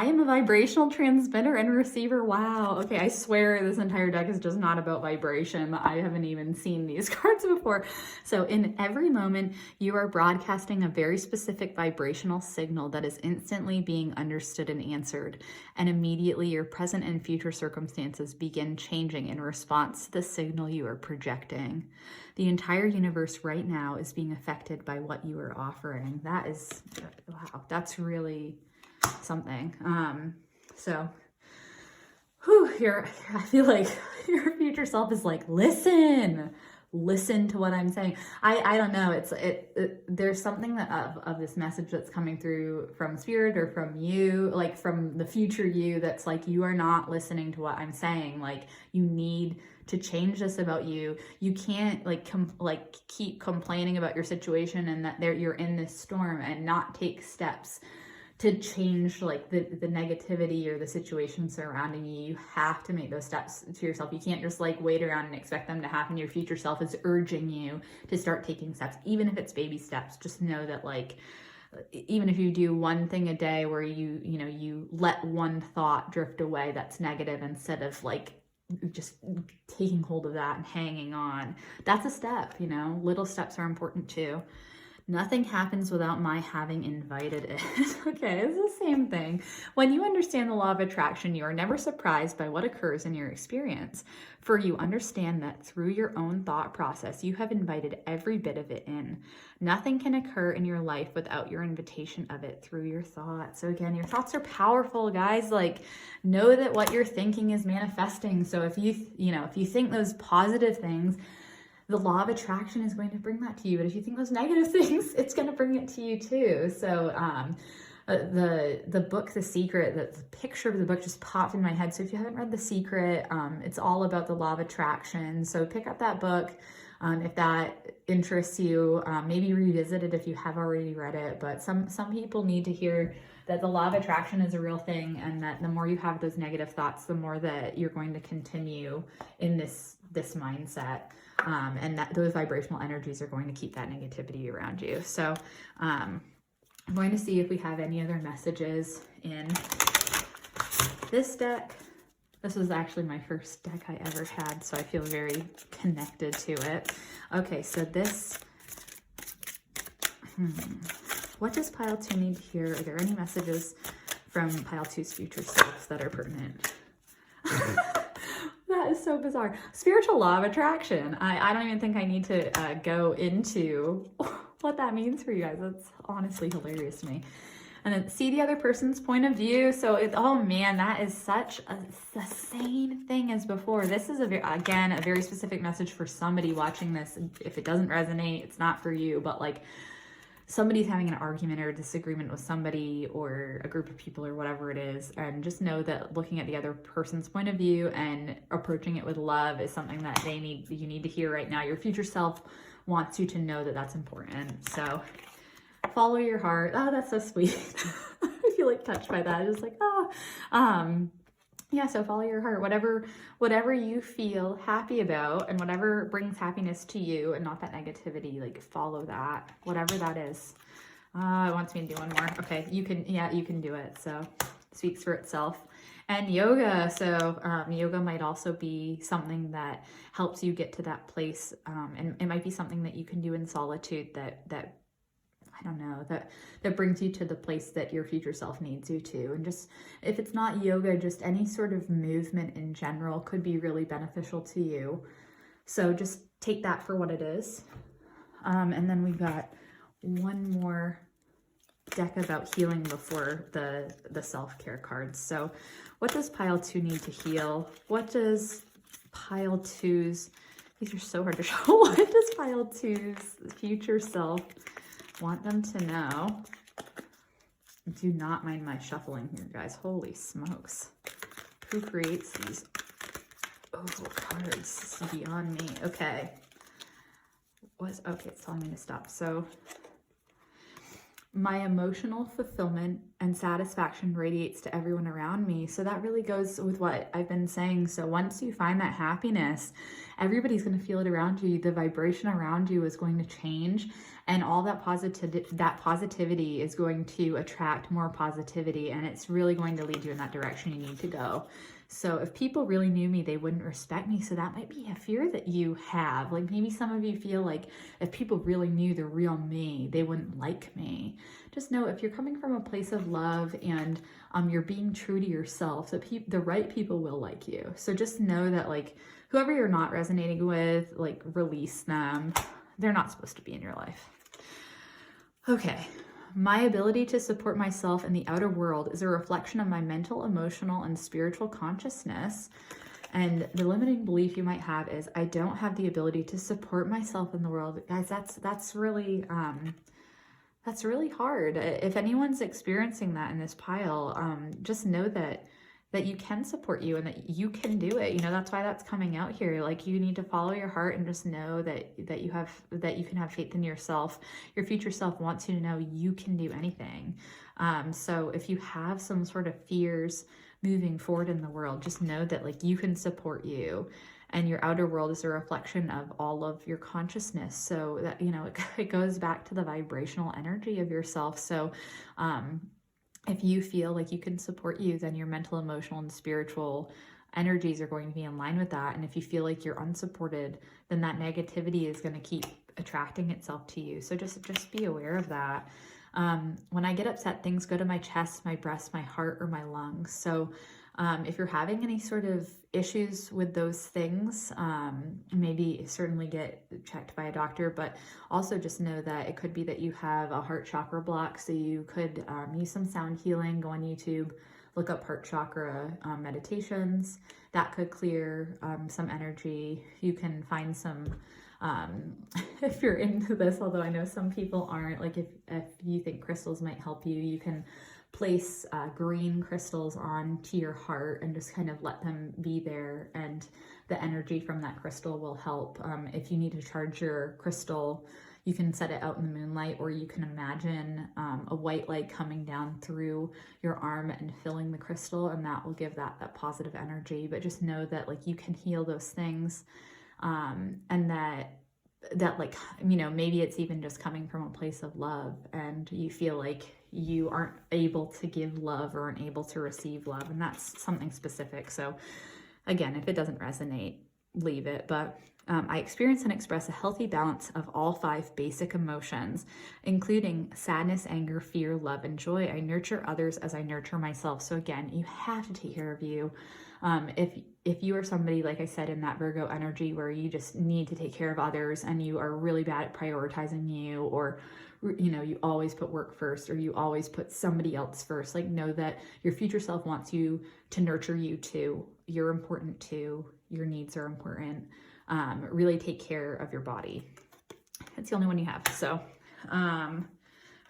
am a vibrational transmitter and receiver. Wow. Okay, I swear this entire deck is just not about vibration. I haven't even seen these cards before. So in every moment, you are broadcasting a very specific vibrational signal that is instantly being understood and answered. And immediately your present and future circumstances begin changing in response to the signal you are projecting. The entire universe right now is being affected by what you are offering. That is, wow, that's really something. So, I feel like your future self is like, listen to what I'm saying. I don't know. There's something of this message that's coming through from spirit or from you, like from the future you, that's like, you are not listening to what I'm saying. Like, you need to change this about you. You can't keep complaining about your situation and that you're in this storm and not take steps to change like the negativity or the situation surrounding you. You have to make those steps to yourself. You can't just like wait around and expect them to happen. Your future self is urging you to start taking steps, even if it's baby steps. Just know that, like, even if you do one thing a day where you let one thought drift away that's negative, instead of like just taking hold of that and hanging on, that's a step. Little steps are important too. Nothing happens without my having invited it. Okay, it's the same thing. When you understand the law of attraction, you are never surprised by what occurs in your experience, for you understand that through your own thought process, you have invited every bit of it in. Nothing can occur in your life without your invitation of it through your thoughts. So again, your thoughts are powerful, guys. Like, know that what you're thinking is manifesting. So if you think those positive things, the law of attraction is going to bring that to you. But if you think those negative things, it's going to bring it to you too. So the book, The Secret, the picture of the book just popped in my head. So if you haven't read The Secret, it's all about the law of attraction. So pick up that book if that interests you. Maybe revisit it if you have already read it. But some people need to hear that the law of attraction is a real thing, and that the more you have those negative thoughts, the more that you're going to continue in this mindset. And that those vibrational energies are going to keep that negativity around you. So I'm going to see if we have any other messages in this deck. This was actually my first deck I ever had, so I feel very connected to it. Okay, so this, what does Pile 2 need to hear? Are there any messages from Pile 2's future selves that are pertinent? That is so bizarre. Spiritual law of attraction. I don't even think I need to go into what that means for you guys. That's honestly hilarious to me. And then see the other person's point of view. So oh man, that is such the same thing as before. This is a very specific message for somebody watching this. If it doesn't resonate, it's not for you. But like, somebody's having an argument or a disagreement with somebody or a group of people or whatever it is, and just know that looking at the other person's point of view and approaching it with love is something that you need to hear right now. Your future self wants you to know that that's important. So follow your heart. Oh, that's so sweet. I feel like touched by that. Just like, yeah, so follow your heart. Whatever you feel happy about and whatever brings happiness to you and not that negativity, like follow that, whatever that is. It wants me to do one more. Okay, you can do it. So it speaks for itself. And yoga. So yoga might also be something that helps you get to that place. And it might be something that you can do in solitude that I don't know, that brings you to the place that your future self needs you to. And just, if it's not yoga, just any sort of movement in general could be really beneficial to you. So just take that for what it is. And then we got one more deck about healing before the self-care cards. So what does pile 2 need to heal? What does pile 2's, these are so hard to show. What does pile 2's future self want them to know? Do not mind my shuffling here, guys. Holy smokes. Who creates these cards? This is beyond me. Okay. Okay, it's telling me to stop. So my emotional fulfillment and satisfaction radiates to everyone around me. So that really goes with what I've been saying. So once you find that happiness, everybody's going to feel it around you. The vibration around you is going to change, and all that positivity is going to attract more positivity, and it's really going to lead you in that direction you need to go. So if people really knew me, they wouldn't respect me. So that might be a fear that you have. Like maybe some of you feel like if people really knew the real me, they wouldn't like me. Just know if you're coming from a place of love and you're being true to yourself, that the right people will like you. So just know that like whoever you're not resonating with, like release them. They're not supposed to be in your life. Okay. My ability to support myself in the outer world is a reflection of my mental, emotional, and spiritual consciousness. And the limiting belief you might have is I don't have the ability to support myself in the world. Guys, that's really hard. If anyone's experiencing that in this pile, just know that you can support you and that you can do it. You know, that's why that's coming out here. Like you need to follow your heart and just know that you can have faith in yourself. Your future self wants you to know you can do anything. So if you have some sort of fears moving forward in the world, just know that like you can support you, and your outer world is a reflection of all of your consciousness. So that, you know, it goes back to the vibrational energy of yourself. So, if you feel like you can support you, then your mental, emotional, and spiritual energies are going to be in line with that. And if you feel like you're unsupported, then that negativity is going to keep attracting itself to you. So just be aware of that. When I get upset, things go to my chest, my breast, my heart, or my lungs. So if you're having any sort of issues with those things, maybe certainly get checked by a doctor, but also just know that it could be that you have a heart chakra block. So you could use some sound healing, go on YouTube, look up heart chakra meditations. That could clear some energy. You can find some, if you're into this, although I know some people aren't, like if you think crystals might help you, you can place green crystals onto your heart and just kind of let them be there, and the energy from that crystal will help. If you need to charge your crystal, you can set it out in the moonlight, or you can imagine a white light coming down through your arm and filling the crystal, and that will give that positive energy. But just know that like you can heal those things, and that like, you know, maybe it's even just coming from a place of love, and you feel like you aren't able to give love or aren't able to receive love, and that's something specific. So again, if it doesn't resonate, leave it. But I experience and express a healthy balance of all 5 basic emotions, including sadness, anger, fear, love, and joy. I nurture others as I nurture myself. So again, you have to take care of you. If you are somebody, like I said, in that Virgo energy where you just need to take care of others and you are really bad at prioritizing you, or you know, you always put work first, or you always put somebody else first, like know that your future self wants you to nurture you too. You're important too. Your needs are important. Really take care of your body. It's the only one you have. So,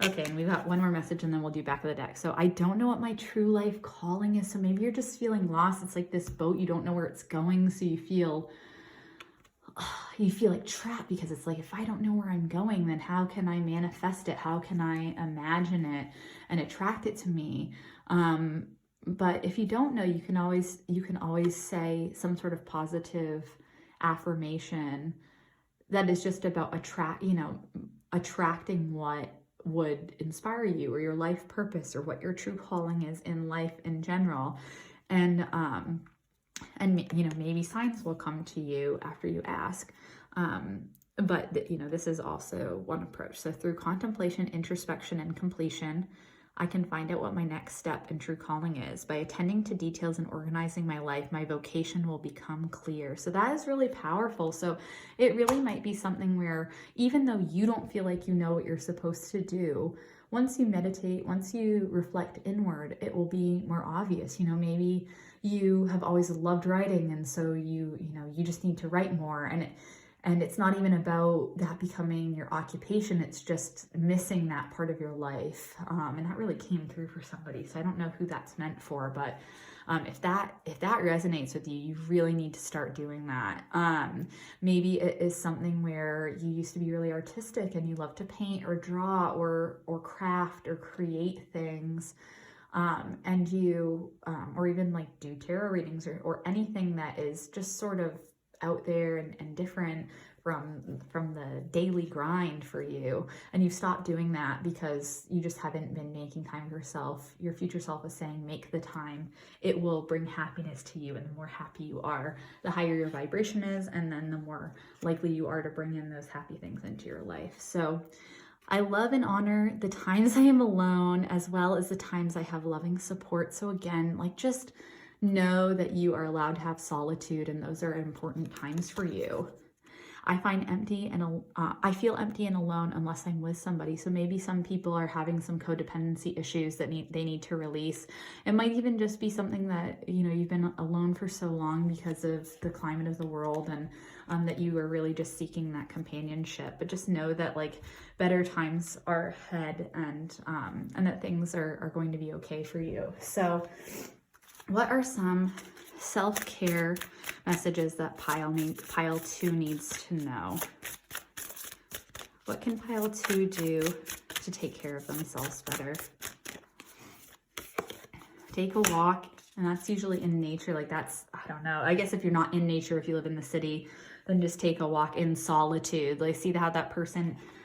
okay, and we've got one more message and then we'll do back of the deck. So I don't know what my true life calling is. So maybe you're just feeling lost. It's like this boat, you don't know where it's going. So you feel like trapped, because it's like, if I don't know where I'm going, then how can I manifest it? How can I imagine it and attract it to me? But if you don't know, you can always say some sort of positive affirmation that is just about attracting what would inspire you, or your life purpose, or what your true calling is in life in general. And maybe signs will come to you after you ask. But this is also one approach. So through contemplation, introspection, and completion, I can find out what my next step and true calling is. By attending to details and organizing my life, my vocation will become clear. So that is really powerful. So it really might be something where, even though you don't feel like you know what you're supposed to do, once you meditate, once you reflect inward, it will be more obvious. Maybe you have always loved writing, and so you just need to write more. And it's not even about that becoming your occupation. It's just missing that part of your life. And that really came through for somebody. So I don't know who that's meant for, but if that resonates with you, you really need to start doing that. Maybe it is something where you used to be really artistic and you love to paint or draw or craft or create things. And you, or even like do tarot readings or anything that is just sort of out there and different from the daily grind for you, and you've stopped doing that because you just haven't been making time for yourself. Your future self is saying, make the time. It will bring happiness to you, and the more happy you are, the higher your vibration is, and then the more likely you are to bring in those happy things into your life. So I love and honor the times I am alone, as well as the times I have loving support. So again, just know that you are allowed to have solitude, and those are important times for you. I find I feel empty and alone unless I'm with somebody. So maybe some people are having some codependency issues that they need to release. It might even just be something that, you've been alone for so long because of the climate of the world, and that you are really just seeking that companionship. But just know that better times are ahead, and that things are going to be okay for you. So what are some self-care messages that Pile 2 needs to know? What can Pile 2 do to take care of themselves better? Take a walk, and that's usually in nature. I don't know. I guess if you're not in nature, if you live in the city, then just take a walk in solitude. See how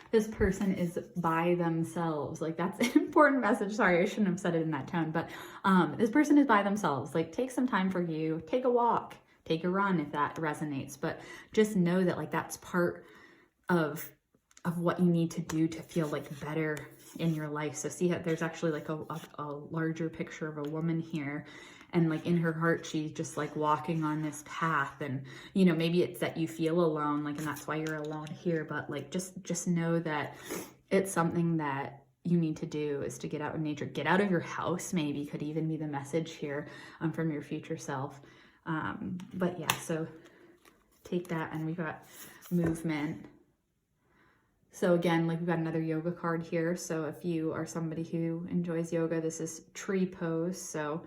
this person is by themselves. That's an important message. Sorry, I shouldn't have said it in that tone, but this person is by themselves. Take some time for you, take a walk, take a run if that resonates, but just know that that's part of what you need to do to feel better in your life. So see how there's actually a larger picture of a woman here, and in her heart she's just walking on this path, and maybe it's that you feel alone, and that's why you're alone here, but just know that it's something that you need to do, is to get out in nature, get out of your house. Maybe could even be the message here from your future self. But yeah, so take that, and we've got movement. So again, we've got another yoga card here. So if you are somebody who enjoys yoga, this is tree pose. So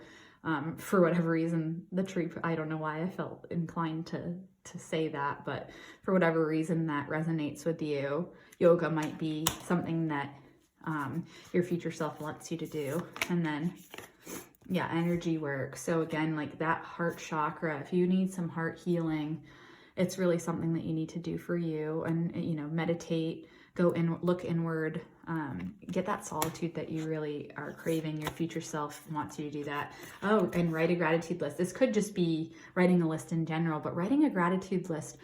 for whatever reason, the tree, I don't know why I felt inclined to say that, but for whatever reason that resonates with you, yoga might be something that your future self wants you to do. And then, yeah, energy work. So again, that heart chakra, if you need some heart healing, it's really something that you need to do for you. And, meditate, go in, look inward, get that solitude that you really are craving. Your future self wants you to do that. Oh, and write a gratitude list. This could just be writing a list in general, but writing a gratitude list,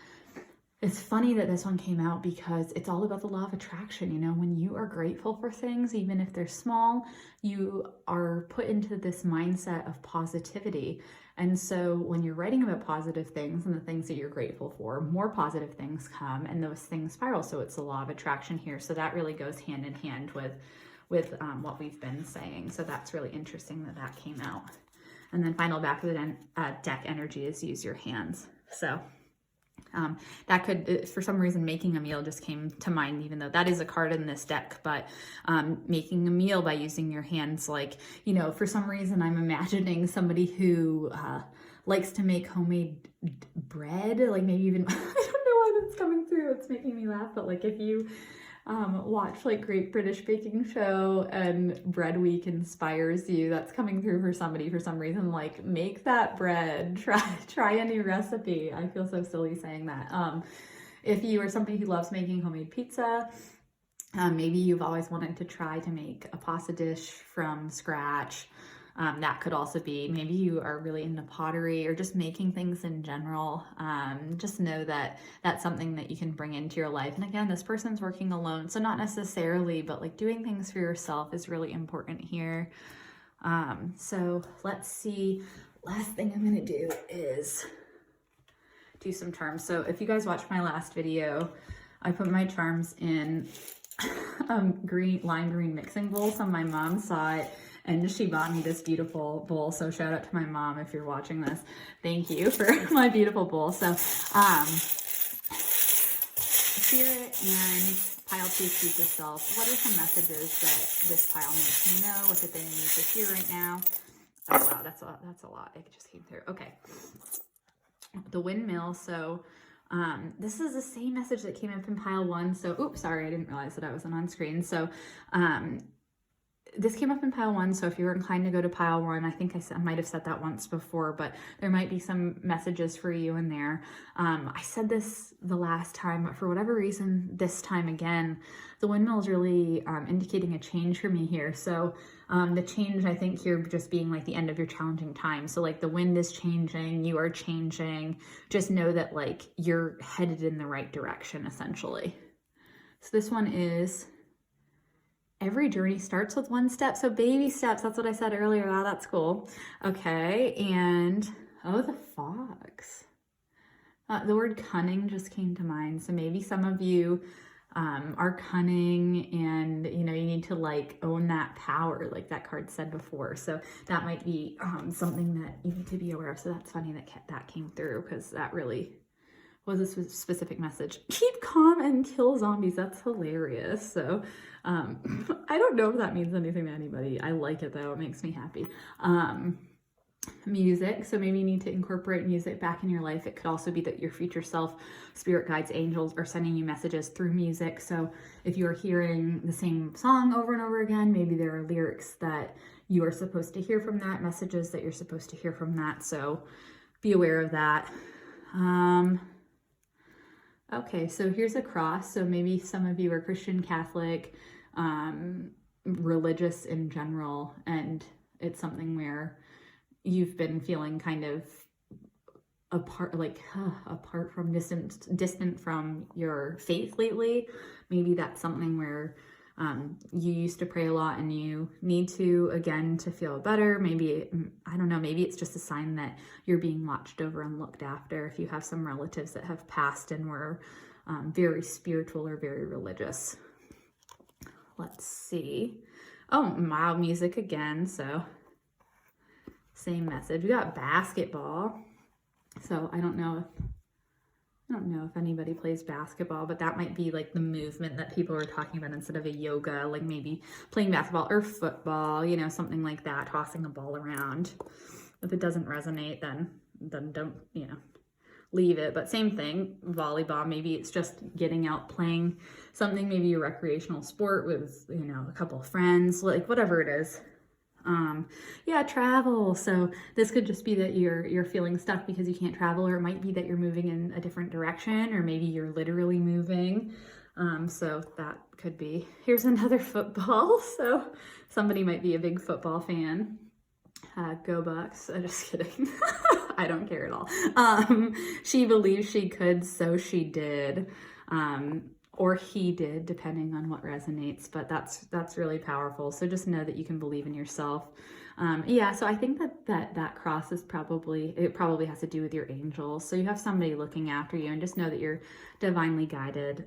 it's funny that this one came out because it's all about the law of attraction. When you are grateful for things, even if they're small, you are put into this mindset of positivity. And so when you're writing about positive things and the things that you're grateful for, more positive things come, and those things spiral. So it's the law of attraction here. So that really goes hand in hand with what we've been saying. So that's really interesting that came out. And then final back of the deck energy is use your hands. So that could, for some reason, making a meal just came to mind, even though that is a card in this deck, but making a meal by using your hands, for some reason, I'm imagining somebody who likes to make homemade bread, maybe even, I don't know why that's coming through, it's making me laugh, but if you watch like Great British Baking Show and Bread Week inspires you. That's coming through for somebody for some reason. Like, make that bread, try a new recipe. I feel so silly saying that. If you are somebody who loves making homemade pizza, maybe you've always wanted to try to make a pasta dish from scratch. That could also be, maybe you are really into pottery or just making things in general. Just know that that's something that you can bring into your life. And again, this person's working alone, so not necessarily, but like doing things for yourself is really important here. So let's see. Last thing I'm gonna do is do some charms. So if you guys watched my last video, I put my charms in lime green mixing bowl. So my mom saw it and she bought me this beautiful bowl. So shout out to my mom if you're watching this. Thank you for my beautiful bowl. So Spirit and Pyle, please speak yourself. What are some messages that this Pyle needs to know? What do they need to hear right now? Oh wow, that's a lot. It just came through. Okay. The windmill. So this is the same message that came in from Pyle 1. So, oops, sorry, I didn't realize that I wasn't on screen. So, this came up in Pyle 1. So if you're inclined to go to Pyle 1, I think I might have said that once before, but there might be some messages for you in there. I said this the last time, but for whatever reason, this time again, the windmill is really indicating a change for me here. So the change, I think here just being like the end of your challenging time. So like the wind is changing, you are changing. Just know that like you're headed in the right direction, essentially. So this one is, every journey starts with one step. So baby steps, that's what I said earlier. Wow, that's cool. Okay, and oh, the fox. The word cunning just came to mind. So maybe some of you are cunning and, you know, you need to like own that power, like that card said before. So that might be something that you need to be aware of. So that's funny that that came through because that really was a specific message. Keep calm and kill zombies. That's hilarious. So I don't know if that means anything to anybody. I like it though. It makes me happy. Music. So maybe you need to incorporate music back in your life. It could also be that your future self, spirit guides, angels are sending you messages through music. So if you're hearing the same song over and over again, maybe there are lyrics that you are supposed to hear from that, messages that you're supposed to hear from that. So be aware of that. Okay, so here's a cross. So maybe some of you are Christian, Catholic, religious in general, and it's something where you've been feeling kind of apart from distant from your faith lately. Maybe that's something where you used to pray a lot and you need to again to feel better. Maybe, I don't know, maybe it's just a sign that you're being watched over and looked after if you have some relatives that have passed and were very spiritual or very religious. Let's see. Oh, wow, music again. So same message. We got basketball. So I don't know if anybody plays basketball, but that might be like the movement that people are talking about instead of a yoga, like maybe playing basketball or football, you know, something like that, tossing a ball around. If it doesn't resonate, then don't, you know, leave it. But same thing, volleyball, maybe it's just getting out playing something, maybe a recreational sport with, you know, a couple of friends, like whatever it is. Yeah, travel. So this could just be that you're feeling stuck because you can't travel, or it might be that you're moving in a different direction, or maybe you're literally moving. So that could be. Here's another football. So somebody might be a big football fan. Go Bucks. I'm just kidding. I don't care at all. She believed she could, so she did. Or he did, depending on what resonates, but that's really powerful. So just know that you can believe in yourself. Yeah, so I think that cross is probably has to do with your angels. So you have somebody looking after you, and just know that you're divinely guided.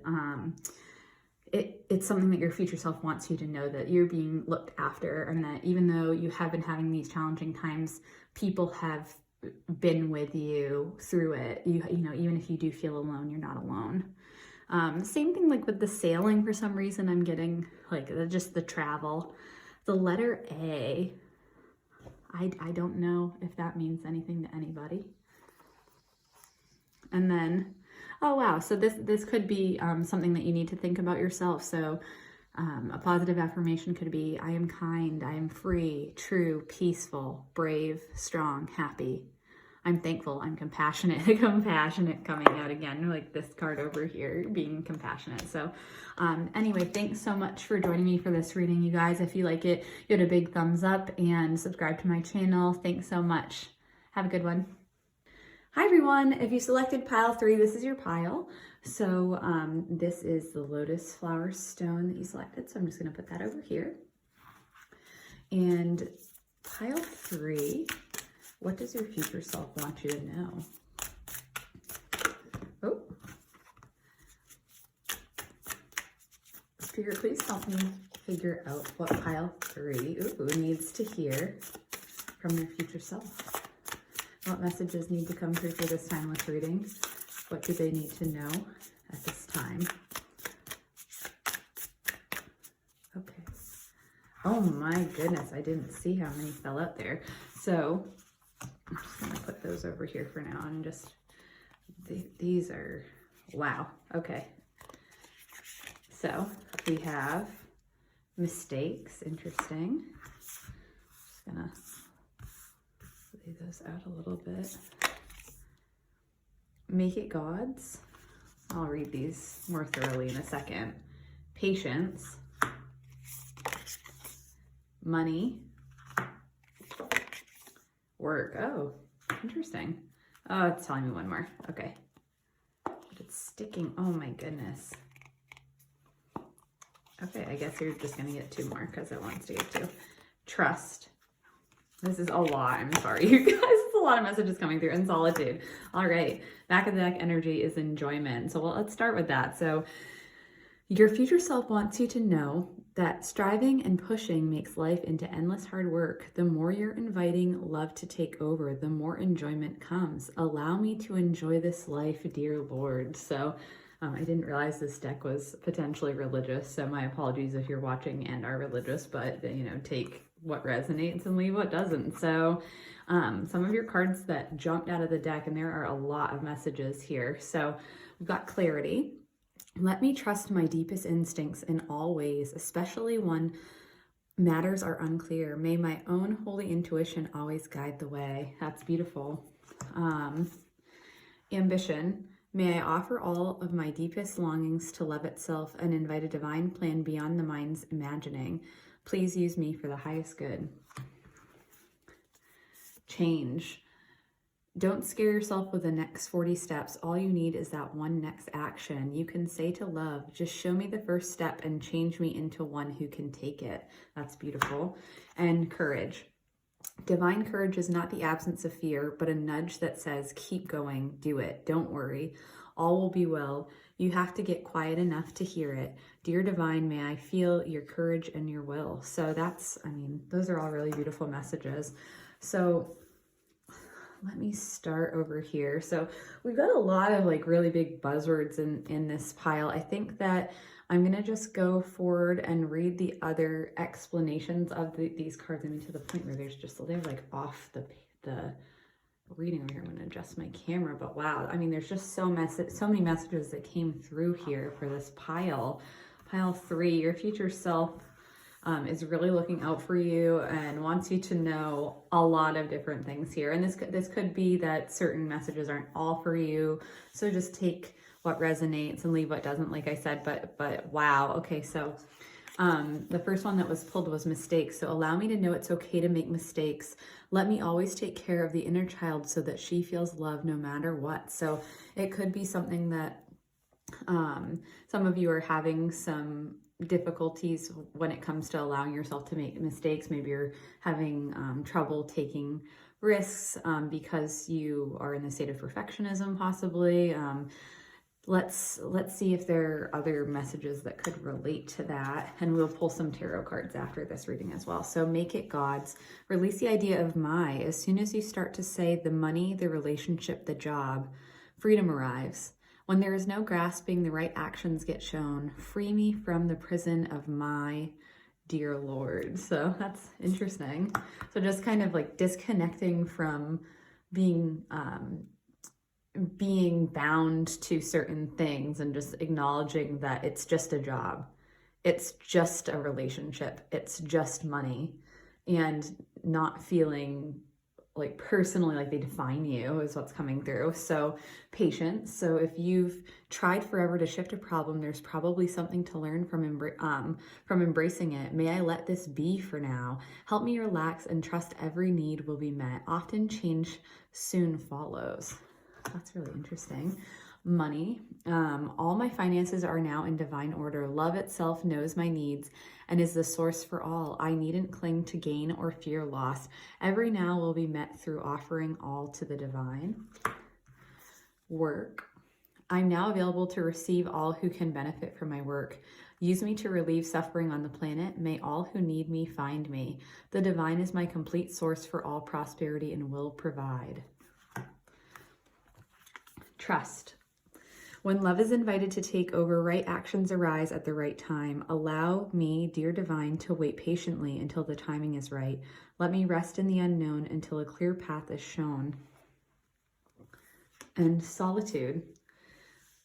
It's something that your future self wants you to know, that you're being looked after, and that even though you have been having these challenging times, people have been with you through it. You know, even if you do feel alone, you're not alone. Same thing like with the sailing. For some reason I'm getting like just the travel. The letter A, I don't know if that means anything to anybody. And then Oh, wow. So this could be something that you need to think about yourself. So a positive affirmation could be, I am kind, I am free, true, peaceful, brave, strong, happy. I'm thankful, I'm compassionate. Compassionate coming out again, like this card over here, being compassionate. So anyway, thanks so much for joining me for this reading, you guys. If you like it, give it a big thumbs up and subscribe to my channel. Thanks so much. Have a good one. Hi everyone, if you selected pile 3, this is your pile. So this is the lotus flower stone that you selected. So I'm just gonna put that over here. And pile 3, what does your future self want you to know? Oh. Spirit, please help me figure out what pile 3 needs to hear from their future self. What messages need to come through for this timeless reading? What do they need to know at this time? Okay. Oh my goodness, I didn't see how many fell out there. So I'm just gonna put those over here for now and just, these are, wow, okay. So we have mistakes, interesting. Just gonna lay those out a little bit. Make it God's. I'll read these more thoroughly in a second. Patience. Money. Work. Oh, interesting. Oh, it's telling me one more. Okay. But it's sticking. Oh my goodness. Okay, I guess you're just gonna get 2 more because it wants to get 2. Trust. This is a lot. I'm sorry, you guys. It's a lot of messages coming through. And solitude. All right. Back of the deck energy is enjoyment. So let's start with that. So your future self wants you to know that striving and pushing makes life into endless hard work. The more you're inviting love to take over, the more enjoyment comes. Allow me to enjoy this life, dear Lord. So I didn't realize this deck was potentially religious. So my apologies if you're watching and are religious, but you know, take what resonates and leave what doesn't. So some of your cards that jumped out of the deck, and there are a lot of messages here. So we've got clarity. Let me trust my deepest instincts in all ways, especially when matters are unclear. May my own holy intuition always guide the way. That's beautiful. Ambition. May I offer all of my deepest longings to love itself and invite a divine plan beyond the mind's imagining. Please use me for the highest good. Change. Don't scare yourself with the next 40 steps. All you need is that one next action. You can say to love, just show me the first step and change me into one who can take it. That's beautiful. And courage. Divine courage is not the absence of fear, but a nudge that says, keep going, do it, don't worry. All will be well. You have to get quiet enough to hear it. Dear Divine, may I feel your courage and your will. So that's, I mean, those are all really beautiful messages. So let me start over here. So we've got a lot of like really big buzzwords in this pile. I think that I'm going to just go forward and read the other explanations of these cards. I mean, to the point where there's just, they're like off the reading over here. I'm going to adjust my camera, but wow. I mean, there's just so many messages that came through here for this pile. Pile 3, your future self is really looking out for you and wants you to know a lot of different things here. And this could be that certain messages aren't all for you. So just take what resonates and leave what doesn't, like I said, but wow. Okay. So the first one that was pulled was mistakes. So allow me to know it's okay to make mistakes. Let me always take care of the inner child so that she feels loved no matter what. So it could be something that some of you are having some difficulties when it comes to allowing yourself to make mistakes. Maybe you're having trouble taking risks because you are in the state of perfectionism, possibly. Let's see if there are other messages that could relate to that, and we'll pull some tarot cards after this reading as well. So make it God's. Release the idea of my. As soon as you start to say the money, the relationship, the job, freedom arrives. When there is no grasping, the right actions get shown. Free me from the prison of my, dear Lord. So that's interesting. So just kind of like disconnecting from being being bound to certain things and just acknowledging that it's just a job. It's just a relationship. It's just money, and not feeling like personally like they define you is what's coming through. So patience. So if you've tried forever to shift a problem, there's probably something to learn from embracing it. May I let this be for now. Help me relax and trust every need will be met. Often change soon follows. That's really interesting. Money. All my finances are now in divine order. Love itself knows my needs and is the source for all. I needn't cling to gain or fear loss. Every now will be met through offering all to the divine. Work. I'm now available to receive all who can benefit from my work. Use me to relieve suffering on the planet. May all who need me find me. The divine is my complete source for all prosperity and will provide. Trust. When love is invited to take over, right actions arise at the right time. Allow me, dear divine, to wait patiently until the timing is right. Let me rest in the unknown until a clear path is shown. And solitude.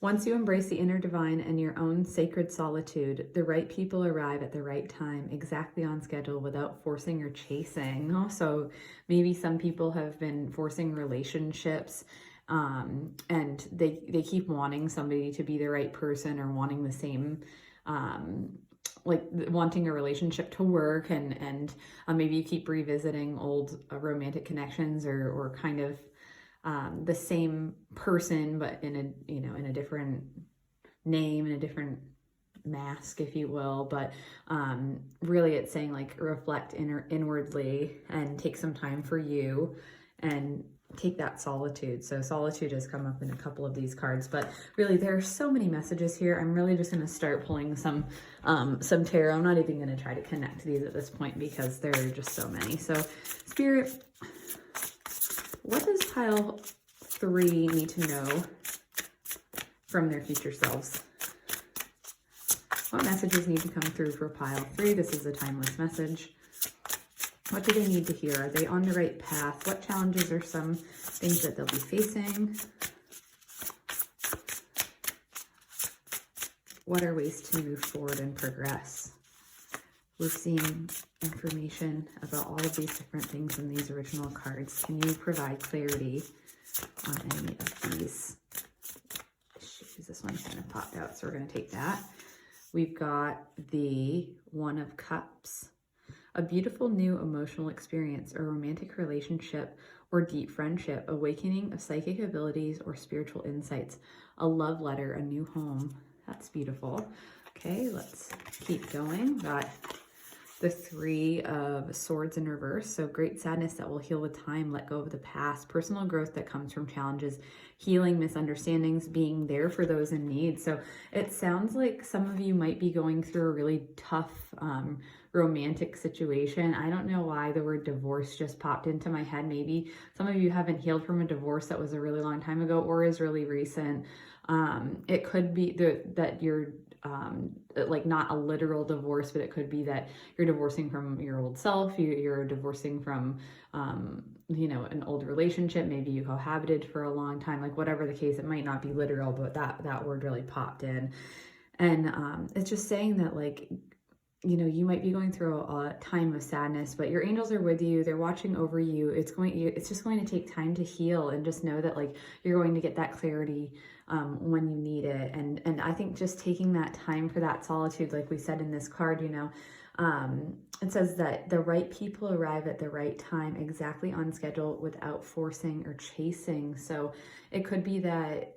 Once you embrace the inner divine and your own sacred solitude, the right people arrive at the right time, exactly on schedule, without forcing or chasing. Also, maybe some people have been forcing relationships, and they keep wanting somebody to be the right person, or wanting the same, like wanting a relationship to work, and maybe you keep revisiting old romantic connections, or kind of the same person, but in a different name, in a different mask, if you will. But really it's saying like reflect inwardly and take some time for you and take that solitude. So solitude has come up in a couple of these cards, but really there are so many messages here. I'm really just going to start pulling some tarot. I'm not even going to try to connect these at this point because there are just so many. So Spirit, what does Pyle 3 need to know from their future selves? What messages need to come through for Pyle 3? This is a timeless message. What do they need to hear? Are they on the right path? What challenges are some things that they'll be facing? What are ways to move forward and progress? We're seeing information about all of these different things in these original cards. Can you provide clarity on any of these issues? This one kind of popped out, so we're going to take that. We've got the One of Cups. A beautiful new emotional experience, a romantic relationship, or deep friendship, awakening of psychic abilities or spiritual insights, a love letter, a new home. That's beautiful. Okay, let's keep going. Got the Three of Swords in reverse. So great sadness that will heal with time, let go of the past, personal growth that comes from challenges, healing misunderstandings, being there for those in need. So it sounds like some of you might be going through a really tough romantic situation. I don't know why the word divorce just popped into my head. Maybe some of you haven't healed from a divorce that was a really long time ago or is really recent. It could be that you're like not a literal divorce, but it could be that you're divorcing from your old self. You're divorcing from, an old relationship. Maybe you cohabited for a long time, like whatever the case. It might not be literal, but that word really popped in. And it's just saying that, like, you might be going through a time of sadness, but your angels are with you. They're watching over you. It's just going to take time to heal, and just know that, like, you're going to get that clarity when you need it. And I think just taking that time for that solitude, like we said in this card, it says that the right people arrive at the right time, exactly on schedule, without forcing or chasing. So it could be that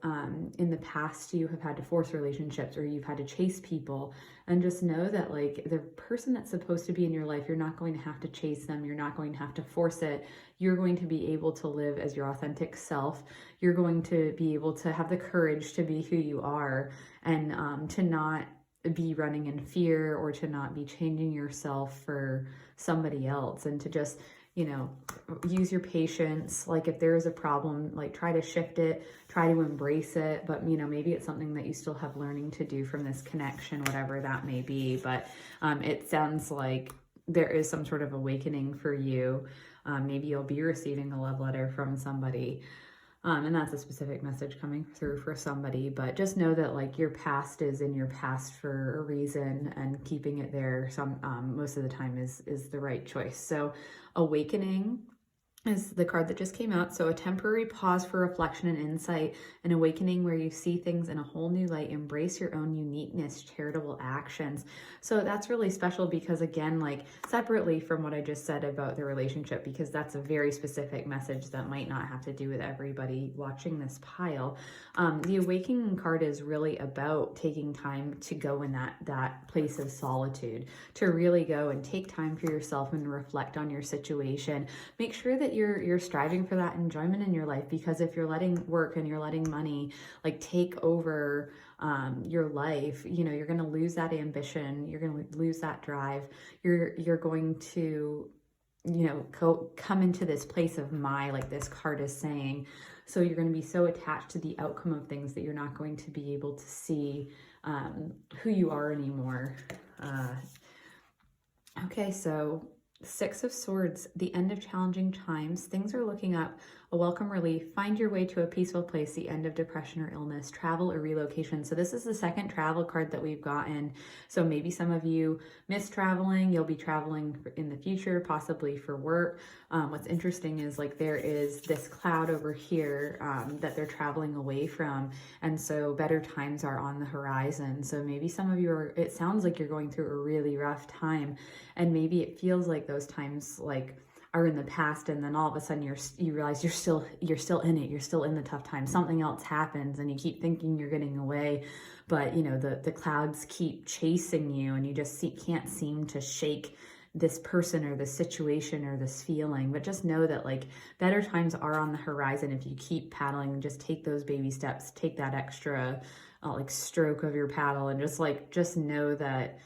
in the past you have had to force relationships, or you've had to chase people, and just know that, like, the person that's supposed to be in your life, you're not going to have to chase them. You're not going to have to force it. You're going to be able to live as your authentic self. You're going to be able to have the courage to be who you are, and to not be running in fear, or to not be changing yourself for somebody else, and to just, use your patience. Like, if there is a problem, like, try to shift it, try to embrace it. But, maybe it's something that you still have learning to do from this connection, whatever that may be. But it sounds like there is some sort of awakening for you. Maybe you'll be receiving a love letter from somebody. And that's a specific message coming through for somebody, but just know that like your past is in your past for a reason, and keeping it there most of the time is the right choice. So awakening is the card that just came out. So a temporary pause for reflection and insight, an awakening where you see things in a whole new light, embrace your own uniqueness, charitable actions. So that's really special because, again, like separately from what I just said about the relationship, because that's a very specific message that might not have to do with everybody watching this pile. The awakening card is really about taking time to go in that place of solitude, to really go and take time for yourself and reflect on your situation. Make sure that you're striving for that enjoyment in your life, because if you're letting work and you're letting money like take over your life, you know, you're going to lose that ambition, you're going to lose that drive, you're going to, you know, come into this place of like this card is saying. So you're going to be so attached to the outcome of things that you're not going to be able to see who you are anymore. Okay, so Six of Swords, the end of challenging times. Things are looking up, a welcome relief. Find your way to a peaceful place, the end of depression or illness, travel or relocation. So this is the second travel card that we've gotten. So maybe some of you miss traveling. You'll be traveling in the future, possibly for work. What's interesting is like there is this cloud over here that they're traveling away from. And so better times are on the horizon. So maybe some of you it sounds like you're going through a really rough time. And maybe it feels like those times like are in the past, and then all of a sudden you realize you're still in it, you're still in the tough time. Something else happens and you keep thinking you're getting away, but you know the clouds keep chasing you, and you just can't seem to shake this person or this situation or this feeling. But just know that like better times are on the horizon if you keep paddling. Just take those baby steps, take that extra like stroke of your paddle, and just know that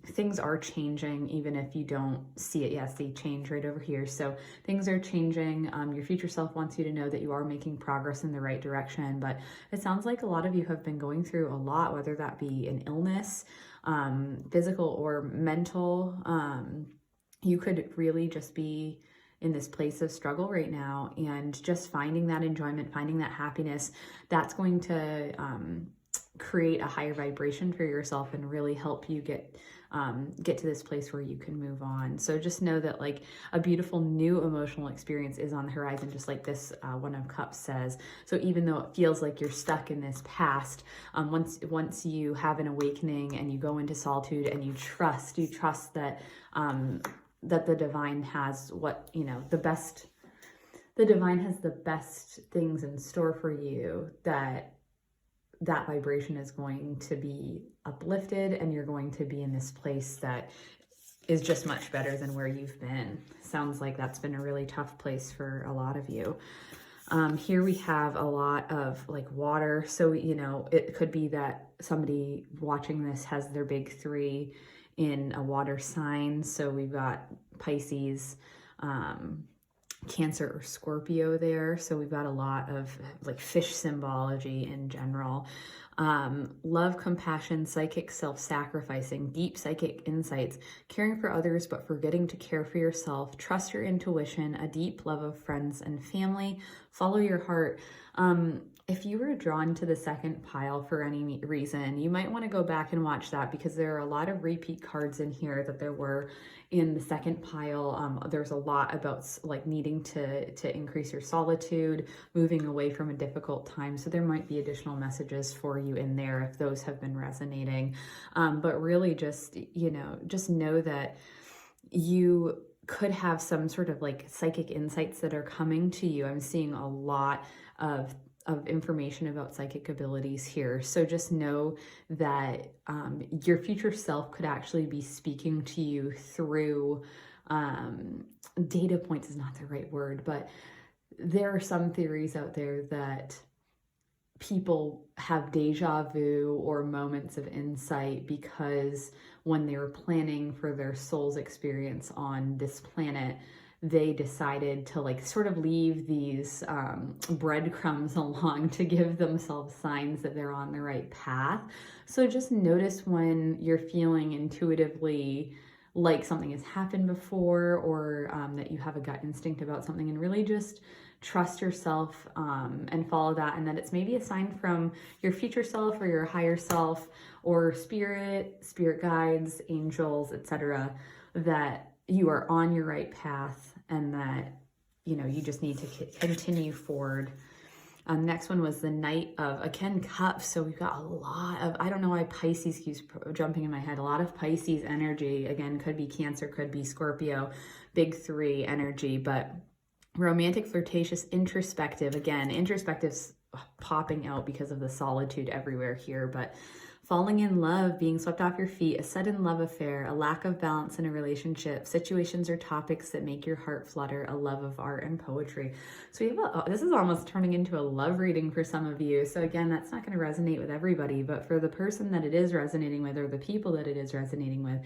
things are changing, even if you don't see it. Yes, see change right over here. So things are changing. Your future self wants you to know that you are making progress in the right direction, but it sounds like a lot of you have been going through a lot, whether that be an illness, physical or mental. You could really just be in this place of struggle right now, and just finding that enjoyment, finding that happiness, that's going to create a higher vibration for yourself and really help you get to this place where you can move on. So just know that like a beautiful new emotional experience is on the horizon, just like this One of Cups says. So even though it feels like you're stuck in this past, once you have an awakening and you go into solitude and you trust that that the divine has what, you know, the divine has the best things in store for you, that vibration is going to be uplifted, and you're going to be in this place that is just much better than where you've been. Sounds like that's been a really tough place for a lot of you. Here we have a lot of like water. So, you know, it could be that somebody watching this has their big three in a water sign. So we've got Pisces, Cancer or Scorpio there. So we've got a lot of like fish symbology in general. Love, compassion, psychic self-sacrificing, deep psychic insights, caring for others but forgetting to care for yourself, trust your intuition, a deep love of friends and family, follow your heart. If you were drawn to the second pile for any reason, you might want to go back and watch that, because there are a lot of repeat cards in here that there were in the second pile. There's a lot about like needing to increase your solitude, moving away from a difficult time. So there might be additional messages for you in there if those have been resonating. But really just, you know, just know that you could have some sort of like psychic insights that are coming to you. I'm seeing a lot of information about psychic abilities here. So just know that your future self could actually be speaking to you through data points is not the right word, but there are some theories out there that people have deja vu or moments of insight because when they were planning for their soul's experience on this planet, they decided to like sort of leave these breadcrumbs along to give themselves signs that they're on the right path. So just notice when you're feeling intuitively like something has happened before, or that you have a gut instinct about something, and really just trust yourself and follow that, and that it's maybe a sign from your future self or your higher self or spirit guides, angels, etc., that you are on your right path and that, you know, you just need to continue forward. Next one was the Knight of, again, Cups. So we've got a lot of, I don't know why Pisces keeps jumping in my head, a lot of Pisces energy. Again, could be Cancer, could be Scorpio, big three energy, but romantic, flirtatious, introspective. Again, introspective's popping out because of the solitude everywhere here, but falling in love, being swept off your feet, a sudden love affair, a lack of balance in a relationship, situations or topics that make your heart flutter, a love of art and poetry. So we have this is almost turning into a love reading for some of you. So again, that's not going to resonate with everybody, but for the person that it is resonating with, or the people that it is resonating with,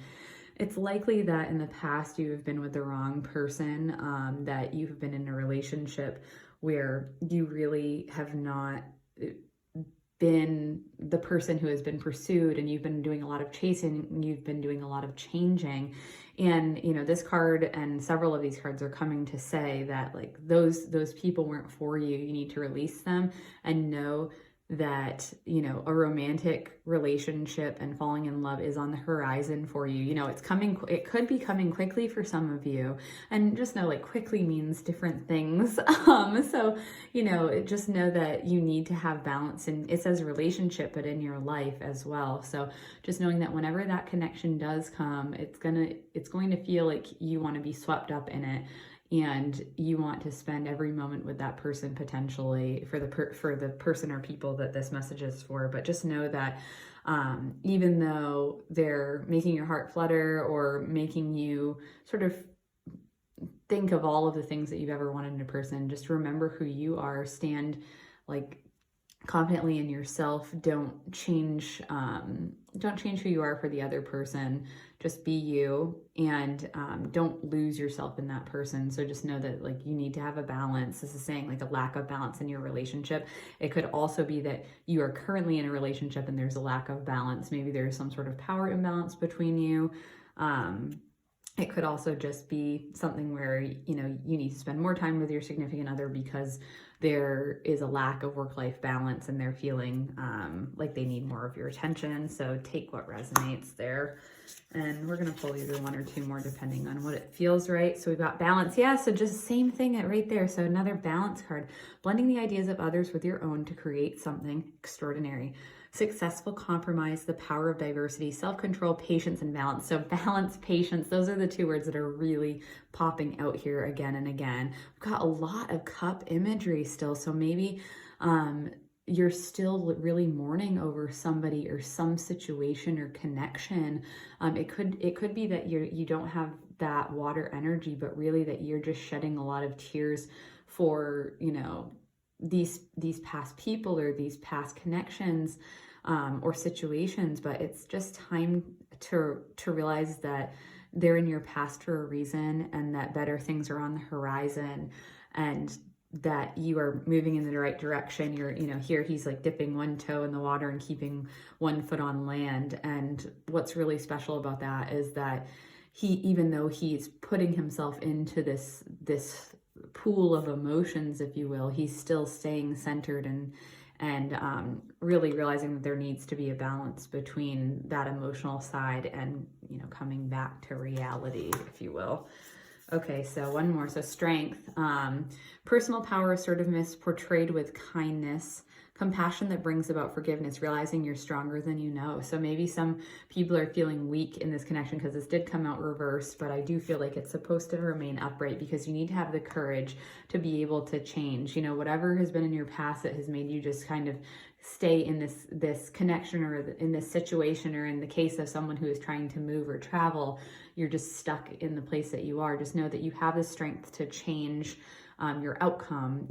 it's likely that in the past you have been with the wrong person, that you have been in a relationship where you really have not been the person who has been pursued, and you've been doing a lot of chasing, and you've been doing a lot of changing. And, you know, this card and several of these cards are coming to say that, like, those people weren't for you. You need to release them and know that, you know, a romantic relationship and falling in love is on the horizon for you. You know, it's coming, it could be coming quickly for some of you, and just know, like, quickly means different things. So, you know, just know that you need to have balance, and it says relationship, but in your life as well. So just knowing that whenever that connection does come, it's going to feel like you want to be swept up in it. And you want to spend every moment with that person, potentially, for the person or people that this message is for. But just know that even though they're making your heart flutter or making you sort of think of all of the things that you've ever wanted in a person, just remember who you are. Stand, like, confidently in yourself. Don't change who you are for the other person. Just be you, and don't lose yourself in that person. So just know that, like, you need to have a balance. This is saying, like, a lack of balance in your relationship. It could also be that you are currently in a relationship and there's a lack of balance. Maybe there's some sort of power imbalance between you. It could also just be something where, you know, you need to spend more time with your significant other because there is a lack of work-life balance and they're feeling like they need more of your attention. So take what resonates there. And we're going to pull either one or two more depending on what it feels right. So we've got balance. Yeah, so just same thing right there. So another balance card, blending the ideas of others with your own to create something extraordinary. Successful compromise, the power of diversity, self-control, patience, and balance. So balance, patience, those are the two words that are really popping out here again and again. We've got a lot of cup imagery still. So maybe you're still really mourning over somebody or some situation or connection. It could be that you don't have that water energy, but really that you're just shedding a lot of tears for, you know, these past people or these past connections or situations. But it's just time to realize that they're in your past for a reason, and that better things are on the horizon, and that you are moving in the right direction. You're, you know, here he's like dipping one toe in the water and keeping one foot on land. And what's really special about that is that even though he's putting himself into this pool of emotions, if you will, he's still staying centered and really realizing that there needs to be a balance between that emotional side and, you know, coming back to reality, if you will. Okay, so one more. So strength, personal power, assertiveness portrayed with kindness, compassion that brings about forgiveness, realizing you're stronger than you know. So maybe some people are feeling weak in this connection because this did come out reversed, but I do feel like it's supposed to remain upright because you need to have the courage to be able to change. You know, whatever has been in your past that has made you just kind of stay in this connection or in this situation, or in the case of someone who is trying to move or travel, you're just stuck in the place that you are. Just know that you have the strength to change your outcome.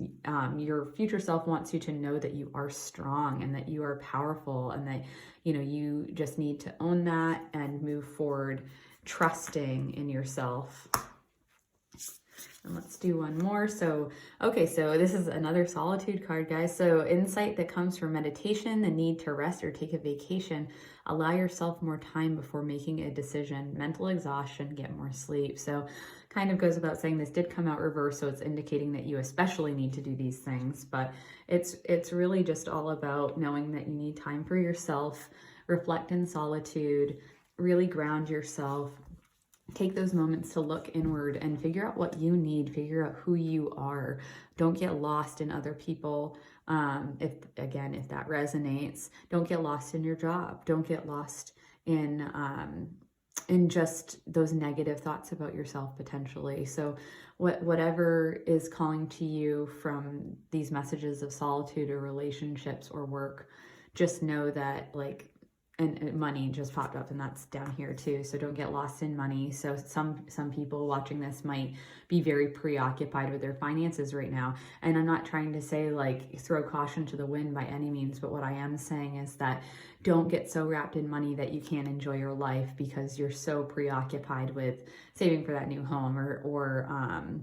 Your future self wants you to know that you are strong and that you are powerful, and that, you know, you just need to own that and move forward, trusting in yourself. And let's do one more. So, okay, so this is another solitude card, guys. So insight that comes from meditation, the need to rest or take a vacation. Allow yourself more time before making a decision. Mental exhaustion, get more sleep. So kind of goes without saying, this did come out reverse, so it's indicating that you especially need to do these things. But it's really just all about knowing that you need time for yourself, reflect in solitude, really ground yourself. Take those moments to look inward and figure out what you need, figure out who you are. Don't get lost in other people. If that resonates, don't get lost in your job. Don't get lost in just those negative thoughts about yourself potentially. So whatever is calling to you from these messages of solitude or relationships or work, just know that and money just popped up, and that's down here too. So don't get lost in money. So some people watching this might be very preoccupied with their finances right now. And I'm not trying to say throw caution to the wind by any means, but what I am saying is that don't get so wrapped in money that you can't enjoy your life because you're so preoccupied with saving for that new home or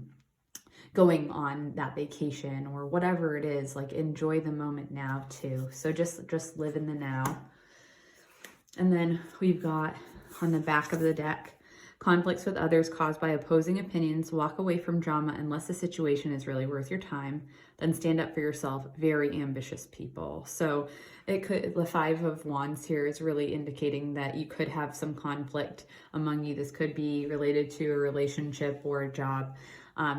going on that vacation or whatever it is. Enjoy the moment now too. So just live in the now. And then we've got on the back of the deck, conflicts with others caused by opposing opinions. Walk away from drama unless the situation is really worth your time. Then stand up for yourself. Very ambitious people. So the 5 of Wands here is really indicating that you could have some conflict among you. This could be related to a relationship or a job,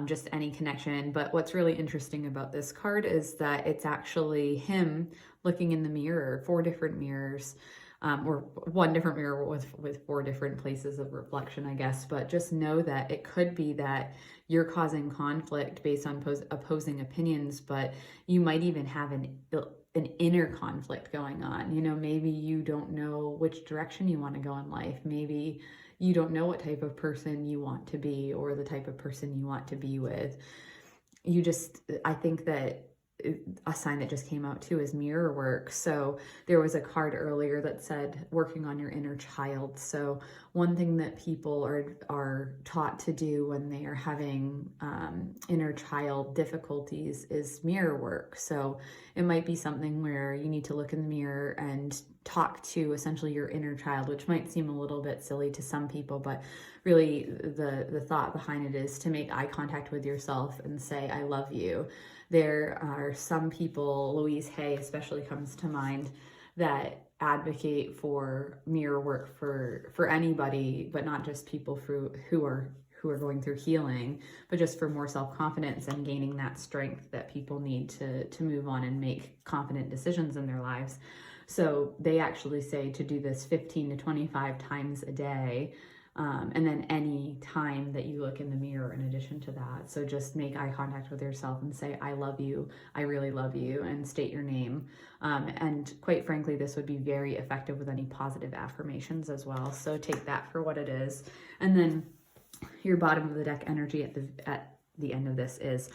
just any connection. But what's really interesting about this card is that it's actually him looking in the mirror, 4 different mirrors. Or one different mirror with 4 different places of reflection, I guess. But just know that it could be that you're causing conflict based on opposing opinions, but you might even have an inner conflict going on. Maybe you don't know which direction you want to go in life. Maybe you don't know what type of person you want to be or the type of person you want to be with. I think that a sign that just came out too is mirror work. So there was a card earlier that said working on your inner child. So one thing that people are taught to do when they are having inner child difficulties is mirror work. So it might be something where you need to look in the mirror and talk to essentially your inner child, which might seem a little bit silly to some people, but really the thought behind it is to make eye contact with yourself and say, I love you. There are some people, Louise Hay especially comes to mind, that advocate for mirror work for anybody, but not just people who are going through healing, but just for more self-confidence and gaining that strength that people need to move on and make confident decisions in their lives. So they actually say to do this 15 to 25 times a day. And then any time that you look in the mirror in addition to that. So just make eye contact with yourself and say, I love you, I really love you, and state your name. And quite frankly, this would be very effective with any positive affirmations as well. So take that for what it is. And then your bottom of the deck energy at the end of this is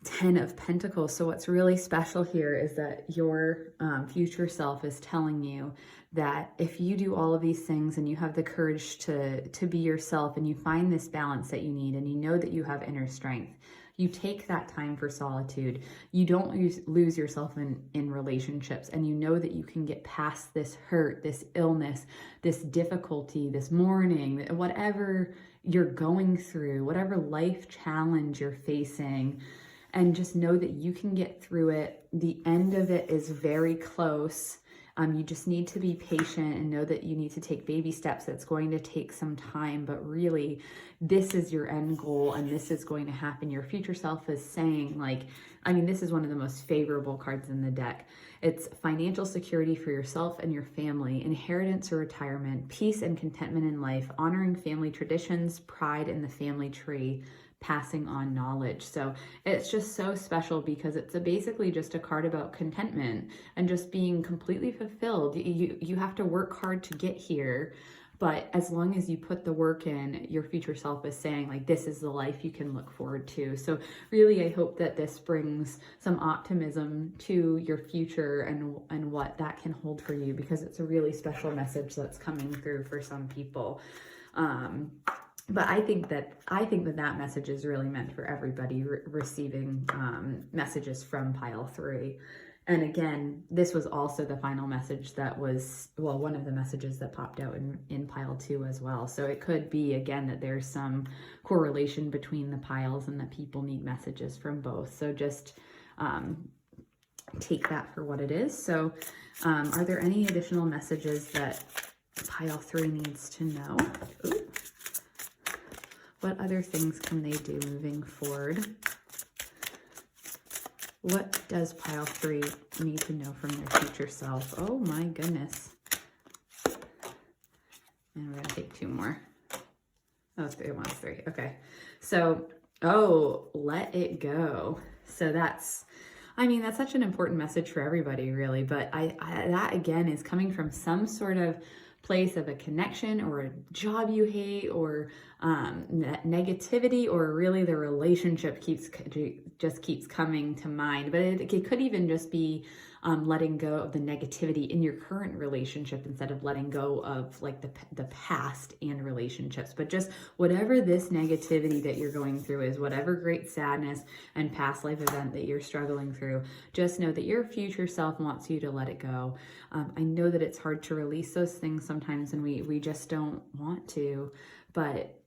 10 of Pentacles. So what's really special here is that your future self is telling you that if you do all of these things and you have the courage to be yourself and you find this balance that you need and you know that you have inner strength, you take that time for solitude, you don't lose yourself in relationships, and you know that you can get past this hurt, this illness, this difficulty, this mourning, whatever you're going through, whatever life challenge you're facing, and just know that you can get through it. The end of it is very close. You just need to be patient and know that you need to take baby steps. It's going to take some time, but really this is your end goal and this is going to happen. Your future self is saying, this is one of the most favorable cards in the deck. It's financial security for yourself and your family, inheritance or retirement, peace and contentment in life, honoring family traditions, pride in the family tree, passing on knowledge. So it's just so special because it's basically just a card about contentment and just being completely fulfilled. You have to work hard to get here, but as long as you put the work in, your future self is saying this is the life you can look forward to. So really, I hope that this brings some optimism to your future and what that can hold for you, because it's a really special message that's coming through for some people. but I think that message is really meant for everybody receiving messages from pile 3. And again, this was also the final message that was, well, one of the messages that popped out in pile 2 as well. So it could be, again, that there's some correlation between the piles and that people need messages from both. So just take that for what it is. So are there any additional messages that pile 3 needs to know? Ooh. What other things can they do moving forward? What does pile 3 need to know from their future self? Oh my goodness. And we're going to take 2 more. Oh, 3 wants 3. Okay. So, oh, let it go. So that's such an important message for everybody, really. But that again is coming from some sort of place of a connection or a job you hate or negativity, or really the relationship just keeps coming to mind. But it could even just be letting go of the negativity in your current relationship instead of letting go of like the past and relationships. But just whatever this negativity that you're going through is, whatever great sadness and past life event that you're struggling through, just know that your future self wants you to let it go. I know that it's hard to release those things sometimes, and we just don't want to, but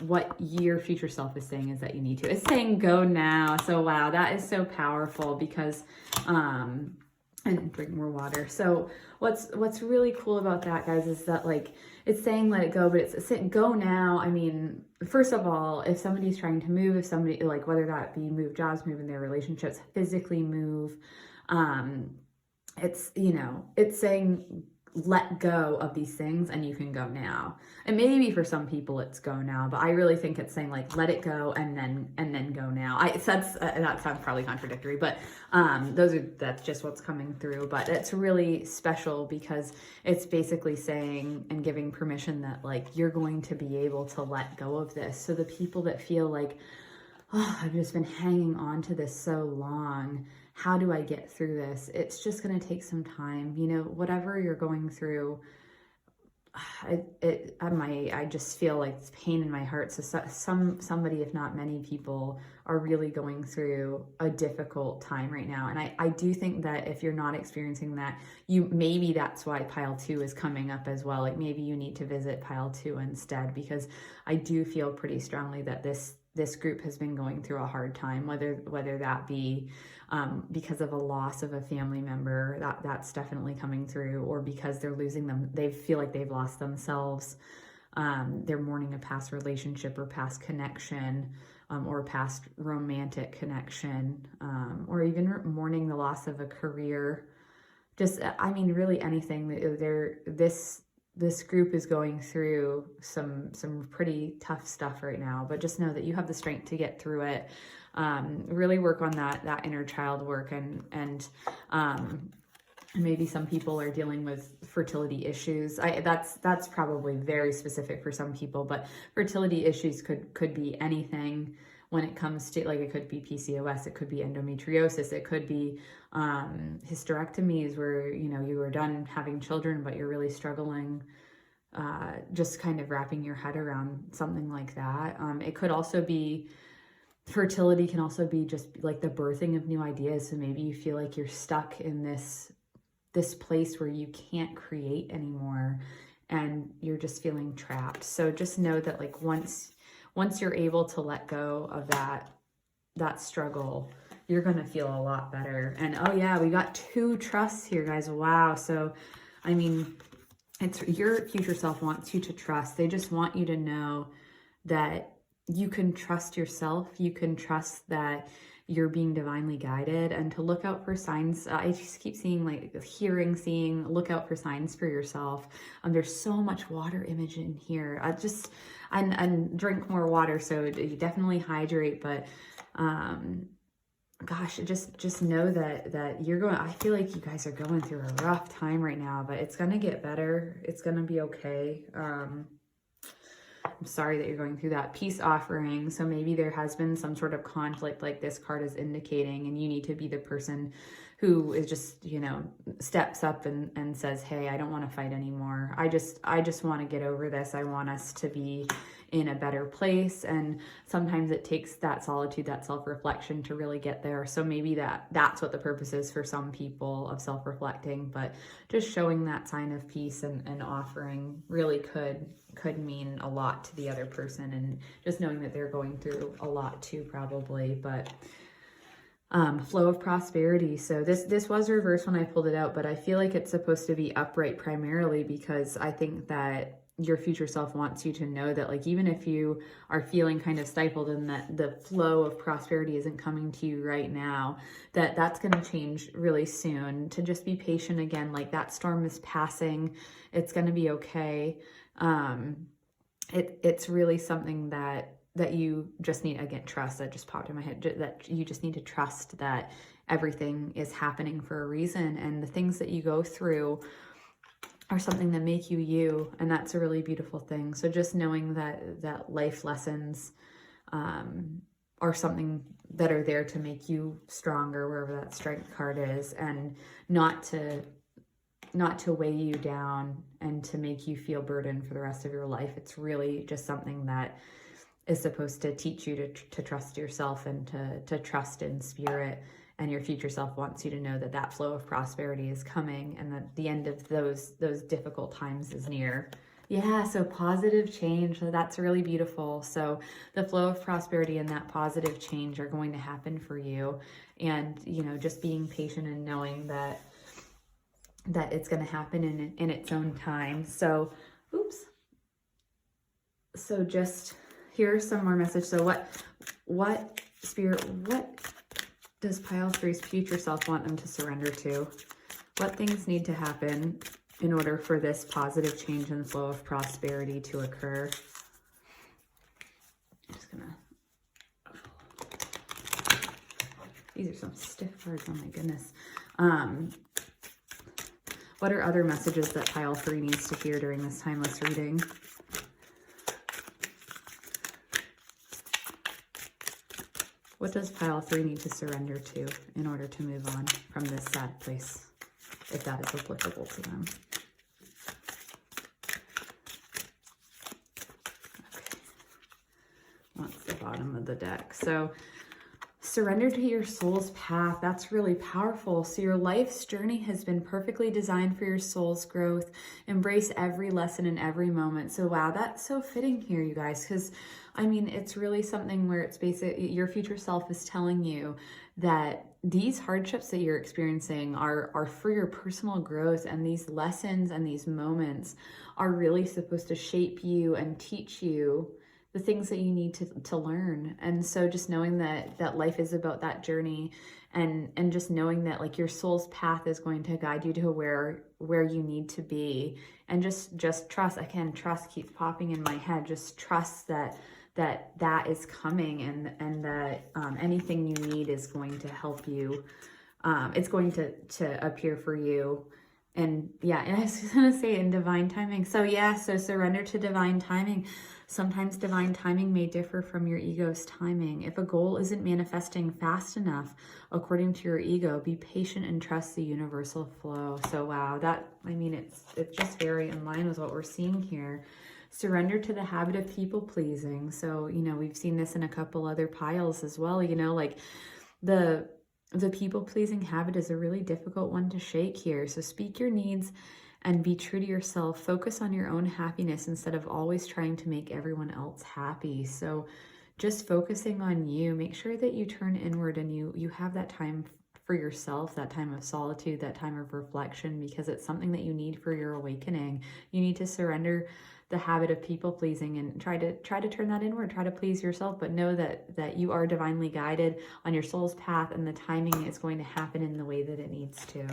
what your future self is saying is that you need to. It's saying go now. So wow, that is so powerful, because and drink more water. So what's really cool about that, guys, is that like it's saying let it go, but it's saying go now. I mean, first of all, if somebody's trying to move, if somebody, like, whether that be move jobs, move in their relationships, physically move, it's, you know, it's saying let go of these things and you can go now. And maybe for some people it's go now, but I really think it's saying like let it go and then go now. That sounds probably contradictory, but that's just what's coming through. But it's really special because it's basically saying and giving permission that like you're going to be able to let go of this. So the people that feel like, oh, I've just been hanging on to this so long, how do I get through this? It's just going to take some time. You know, whatever you're going through, I just feel like it's pain in my heart. So somebody, if not many people, are really going through a difficult time right now. And I do think that if you're not experiencing that, maybe that's why pile 2 is coming up as well. Like maybe you need to visit pile 2 instead, because I do feel pretty strongly that this group has been going through a hard time, whether that be because of a loss of a family member, that's definitely coming through, or because they're losing them, they feel like they've lost themselves, they're mourning a past relationship or past connection, or past romantic connection, or even mourning the loss of a career. Just, I mean, really anything. This group is going through some pretty tough stuff right now, but just know that you have the strength to get through it. Really work on that inner child work, and maybe some people are dealing with fertility issues. That's probably very specific for some people, but fertility issues could be anything when it comes to, like, it could be PCOS, it could be endometriosis, it could be hysterectomies where, you know, you are done having children, but you're really struggling, just kind of wrapping your head around something like that. It could also be, fertility can also be just like the birthing of new ideas. So maybe you feel like you're stuck in this place where you can't create anymore and you're just feeling trapped. So just know that like once you're able to let go of that struggle, you're going to feel a lot better. And oh yeah, we got 2 trusts here, guys. Wow. So, I mean, it's your future self wants you to trust. They just want you to know that you can trust yourself. You can trust that you're being divinely guided, and to look out for signs. I just keep seeing, like, seeing, look out for signs for yourself. There's so much water image in here. And drink more water. So you definitely hydrate, but, gosh, just know that you're going, I feel like you guys are going through a rough time right now, but it's going to get better. It's going to be okay. I'm sorry that you're going through that. Peace offering. So maybe there has been some sort of conflict like this card is indicating, and you need to be the person who is just, you know, steps up and says, hey, I don't want to fight anymore. I just want to get over this. I want us to be in a better place. And sometimes it takes that solitude, that self-reflection to really get there. So maybe that's what the purpose is for some people of self-reflecting, but just showing that sign of peace and offering really could mean a lot to the other person, and just knowing that they're going through a lot too, probably. But flow of prosperity. So this was reversed when I pulled it out, but I feel like it's supposed to be upright primarily, because I think that your future self wants you to know that, like, even if you are feeling kind of stifled and that the flow of prosperity isn't coming to you right now, that's going to change really soon. To just be patient again, like that storm is passing. It's going to be okay. It's really something that you just need, again, trust. That just popped in my head, that you just need to trust that everything is happening for a reason, and the things that you go through are something that make you you, and that's a really beautiful thing. So just knowing that life lessons are something that are there to make you stronger, wherever that strength card is, and not to weigh you down and to make you feel burdened for the rest of your life. It's really just something that is supposed to teach you to trust yourself and to trust in spirit. And your future self wants you to know that flow of prosperity is coming, and that the end of those difficult times is near. Yeah, so positive change. So that's really beautiful. So the flow of prosperity and that positive change are going to happen for you. And, you know, just being patient and knowing that it's going to happen in its own time. So, So just, here's some more message. So what does Pile 3's future self want them to surrender to? What things need to happen in order for this positive change in the flow of prosperity to occur? I'm just gonna... These are some stiff cards, oh my goodness. What are other messages that Pile 3 needs to hear during this timeless reading? What does Pile 3 need to surrender to in order to move on from this sad place, if that is applicable to them? Okay. That's the bottom of the deck. So surrender to your soul's path. That's really powerful. So your life's journey has been perfectly designed for your soul's growth. Embrace every lesson in every moment. So wow, that's so fitting here, you guys, because I mean, it's really something where it's basically your future self is telling you that these hardships that you're experiencing are for your personal growth, and these lessons and these moments are really supposed to shape you and teach you the things that you need to learn. And so just knowing that life is about that journey, and just knowing that, like, your soul's path is going to guide you to where you need to be, and just trust. Again, trust keeps popping in my head. Just trust that is coming, and that anything you need is going to help you. It's going to appear for you. And yeah, and I was going to say, in divine timing. So yeah, so surrender to divine timing. Sometimes divine timing may differ from your ego's timing. If a goal isn't manifesting fast enough according to your ego, be patient and trust the universal flow. So wow, I mean, it's just very in line with what we're seeing here. Surrender to the habit of people pleasing. So, you know, we've seen this in a couple other piles as well. You know, like the people pleasing habit is a really difficult one to shake here. So speak your needs and be true to yourself. Focus on your own happiness instead of always trying to make everyone else happy. So just focusing on you. Make sure that you turn inward and you have that time for yourself, that time of solitude, that time of reflection, because it's something that you need for your awakening. You need to surrender the habit of people pleasing and try to turn that inward, try to please yourself, but know that you are divinely guided on your soul's path, and the timing is going to happen in the way that it needs to.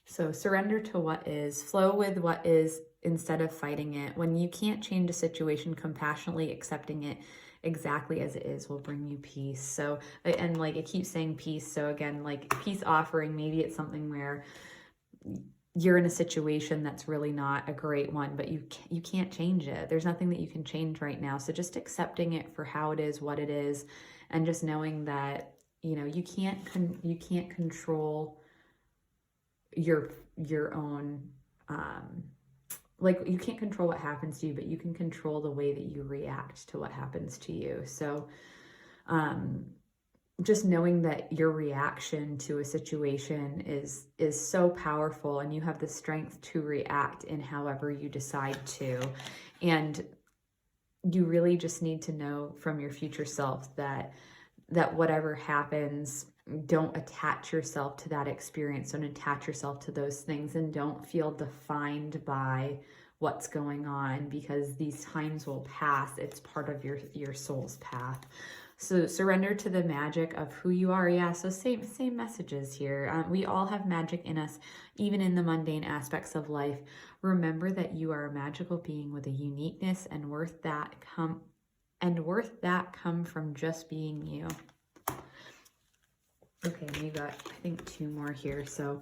So surrender to what is, flow with what is instead of fighting it. When you can't change a situation, compassionately accepting it exactly as it is will bring you peace. So, and like it keeps saying peace. So again, like peace offering, maybe it's something where you're in a situation that's really not a great one, but you can't change it. There's nothing that you can change right now. So just accepting it for how it is, what it is, and just knowing that, you know, you can't control your own, like, you can't control what happens to you, but you can control the way that you react to what happens to you. So just knowing that your reaction to a situation is so powerful, and you have the strength to react in however you decide to. And you really just need to know from your future self that whatever happens, don't attach yourself to that experience. Don't attach yourself to those things, and don't feel defined by what's going on, because these times will pass. It's part of your soul's path. So surrender to the magic of who you are. Yeah, so same messages here. We all have magic in us, even in the mundane aspects of life. Remember that you are a magical being with a uniqueness and worth that come from just being you. Okay, we got, I think, 2 more here. So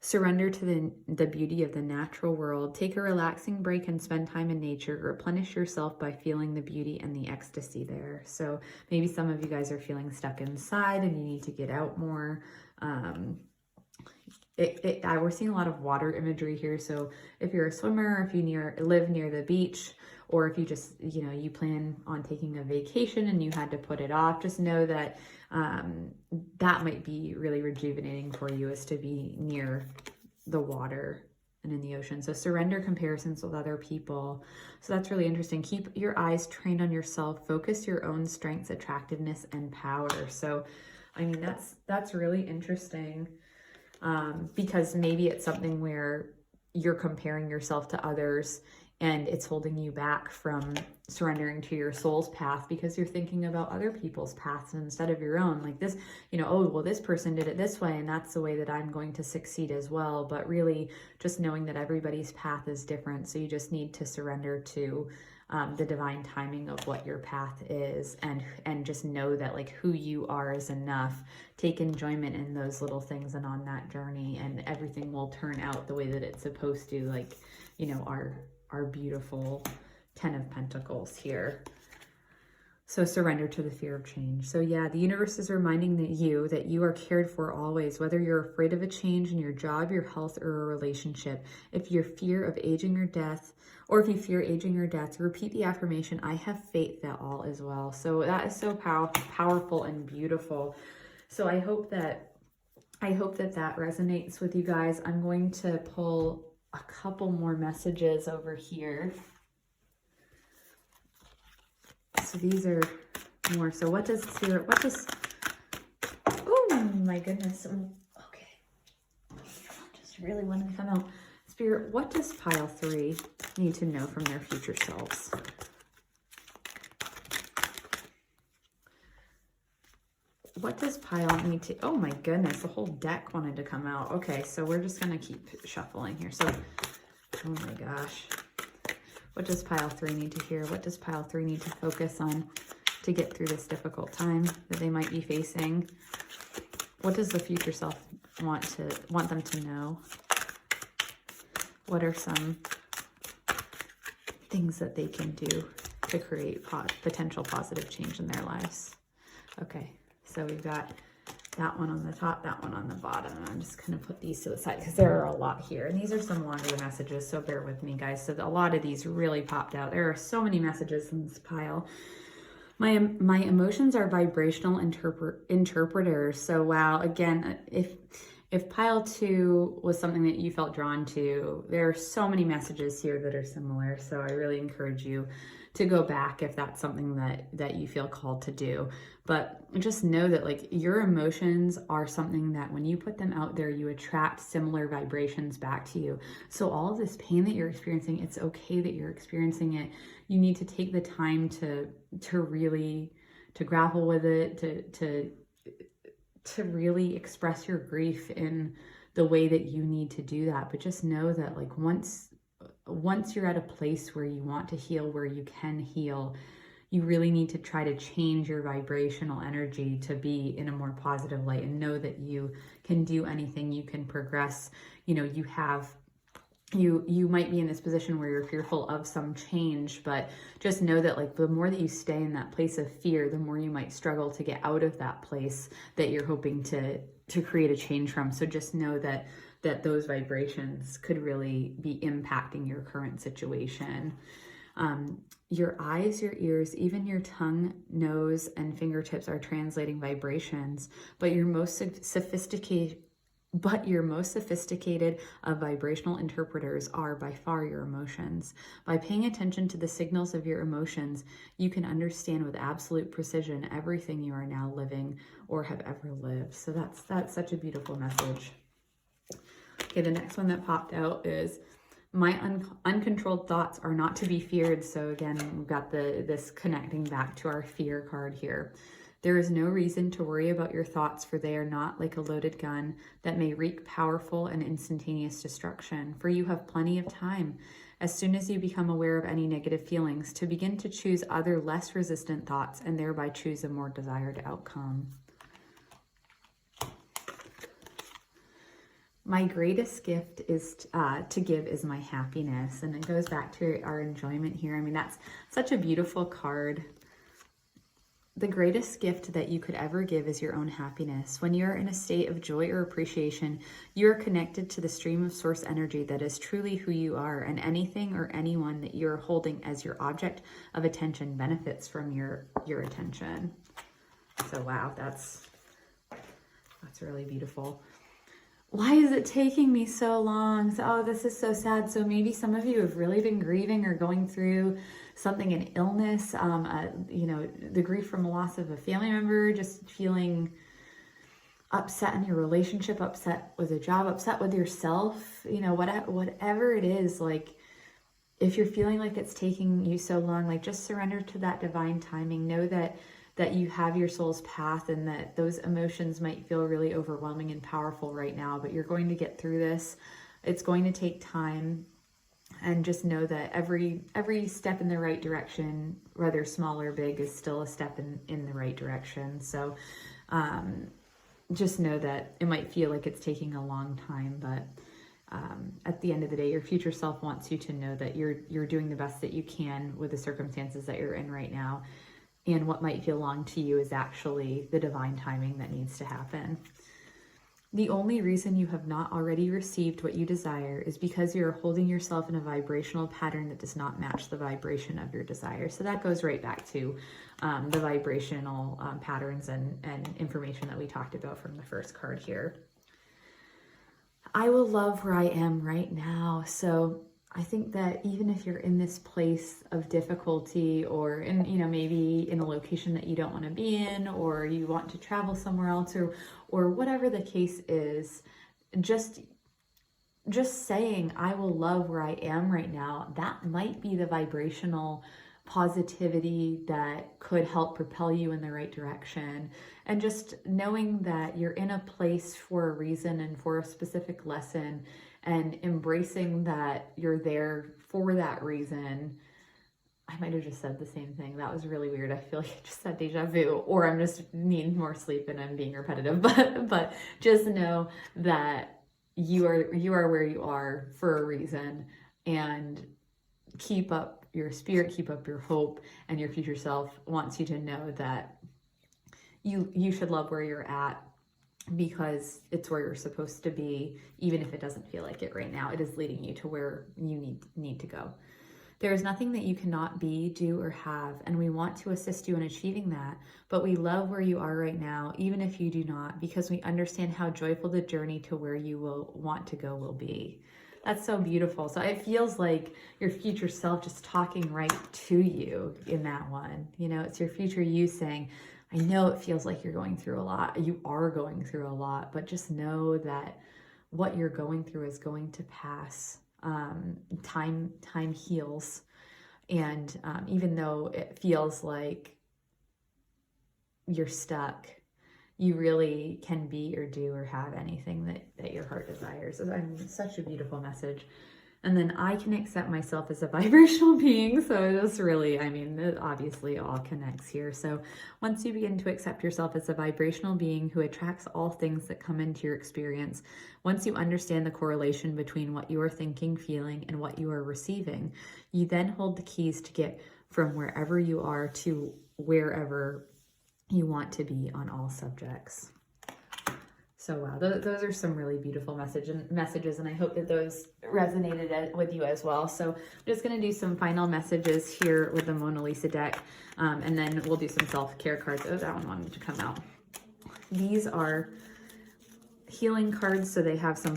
surrender to the beauty of the natural world. Take a relaxing break and spend time in nature. Replenish yourself by feeling the beauty and the ecstasy there. So maybe some of you guys are feeling stuck inside and you need to get out more. We're seeing a lot of water imagery here. So if you're a swimmer, if you live near the beach, or if you just, you know, you plan on taking a vacation and you had to put it off, just know that that might be really rejuvenating for you, is to be near the water and in the ocean. So surrender comparisons with other people. So that's really interesting. Keep your eyes trained on yourself. Focus your own strengths, attractiveness, and power. So, I mean, that's really interesting, because maybe it's something where you're comparing yourself to others, and it's holding you back from surrendering to your soul's path, because you're thinking about other people's paths instead of your own. Like this, you know, oh, well, this person did it this way, and that's the way that I'm going to succeed as well. But really just knowing that everybody's path is different. So you just need to surrender to the divine timing of what your path is, and just know that, like, who you are is enough. Take enjoyment in those little things and on that journey, and everything will turn out the way that it's supposed to. Like, you know, our beautiful 10 of Pentacles here. So surrender to the fear of change. So yeah, the universe is reminding you that you are cared for always, whether you're afraid of a change in your job, your health, or a relationship. If you fear aging or death, repeat the affirmation, I have faith that all is well. So that is so powerful and beautiful. So I hope that that resonates with you guys. I'm going to pull a couple more messages over here. So these are more. So what does Spirit, oh my goodness. Okay. Just really wanted to come out. Spirit, what does Pile 3 need to know from their future selves? What does Pile need to, oh my goodness, the whole deck wanted to come out. Okay, so we're just going to keep shuffling here. So, oh my gosh. What does Pile 3 need to hear? What does Pile 3 need to focus on to get through this difficult time that they might be facing? What does the future self want them to know? What are some things that they can do to create potential positive change in their lives? Okay, so we've got that one on the top, that one on the bottom. And I'm just going to put these to the side because there are a lot here. And these are some longer messages, so bear with me, guys. So a lot of these really popped out. There are so many messages in this pile. My emotions are vibrational interpreters. So wow, again, if pile 2 was something that you felt drawn to, there are so many messages here that are similar. So I really encourage you to go back if that's something that you feel called to do. But just know that, like, your emotions are something that when you put them out there, you attract similar vibrations back to you. So all of this pain that you're experiencing, it's okay that you're experiencing it. You need to take the time to really grapple with it, to really express your grief in the way that you need to do that. But just know that, like, once you're at a place where you want to heal, where you can heal, you really need to try to change your vibrational energy to be in a more positive light, and know that you can do anything, you can progress. You know, you have you might be in this position where you're fearful of some change, but just know that like the more that you stay in that place of fear, the more you might struggle to get out of that place that you're hoping to create a change from. So just know that those vibrations could really be impacting your current situation. Your eyes, your ears, even your tongue, nose, and fingertips are translating vibrations, but your most sophisticated of vibrational interpreters are by far your emotions. By paying attention to the signals of your emotions, you can understand with absolute precision everything you are now living or have ever lived. So that's such a beautiful message. Okay, the next one that popped out is my uncontrolled thoughts are not to be feared. So again, we've got this connecting back to our fear card here. There is no reason to worry about your thoughts, for they are not like a loaded gun that may wreak powerful and instantaneous destruction. For you have plenty of time, as soon as you become aware of any negative feelings, to begin to choose other less resistant thoughts and thereby choose a more desired outcome. My greatest gift is to give is my happiness. And it goes back to our enjoyment here. I mean, that's such a beautiful card. The greatest gift that you could ever give is your own happiness. When you're in a state of joy or appreciation, you're connected to the stream of source energy that is truly who you are, and anything or anyone that you're holding as your object of attention benefits from your attention. So wow, that's really beautiful. Why is it taking me so long? So, oh, this is so sad. So maybe some of you have really been grieving or going through something, an illness, you know, the grief from the loss of a family member, just feeling upset in your relationship, upset with a job, upset with yourself, you know, whatever it is. Like, if you're feeling like it's taking you so long, like just surrender to that divine timing. Know that you have your soul's path, and that those emotions might feel really overwhelming and powerful right now, but you're going to get through this. It's going to take time, and just know that every step in the right direction, whether small or big, is still a step in the right direction. So just know that it might feel like it's taking a long time, but at the end of the day, your future self wants you to know that you're doing the best that you can with the circumstances that you're in right now. And what might feel long to you is actually the divine timing that needs to happen. The only reason you have not already received what you desire is because you're holding yourself in a vibrational pattern that does not match the vibration of your desire. So that goes right back to the vibrational patterns and information that we talked about from the first card here. I will love where I am right now. So I think that even if you're in this place of difficulty, or in, you know, maybe in a location that you don't want to be in, or you want to travel somewhere else, or whatever the case is, just saying, I will love where I am right now, that might be the vibrational positivity that could help propel you in the right direction. And just knowing that you're in a place for a reason and for a specific lesson, and embracing that you're there for that reason. I might have just said the same thing. That was really weird. I feel like I just said deja vu, or I'm just needing more sleep and I'm being repetitive. But just know that you are where you are for a reason, and keep up your spirit, keep up your hope, and your future self wants you to know that you should love where you're at, because it's where you're supposed to be. Even if it doesn't feel like it right now, it is leading you to where you need to go. There is nothing that you cannot be, do, or have, and we want to assist you in achieving that, but we love where you are right now, even if you do not, because we understand how joyful the journey to where you will want to go will be. That's so beautiful. So it feels like your future self just talking right to you in that one. You know, it's your future you saying, I know it feels like you're going through a lot. You are going through a lot, but just know that what you're going through is going to pass. Time heals. And even though it feels like you're stuck, you really can be or do or have anything that your heart desires. Such a beautiful message. And then I can accept myself as a vibrational being. So it's really, I mean, it obviously all connects here. So once you begin to accept yourself as a vibrational being who attracts all things that come into your experience, once you understand the correlation between what you are thinking, feeling, and what you are receiving, you then hold the keys to get from wherever you are to wherever you want to be on all subjects. So wow, those are some really beautiful messages, and I hope that those resonated with you as well. So I'm just going to do some final messages here with the Mona Lisa deck, and then we'll do some self-care cards. Oh, that one wanted to come out. These are healing cards, so they have some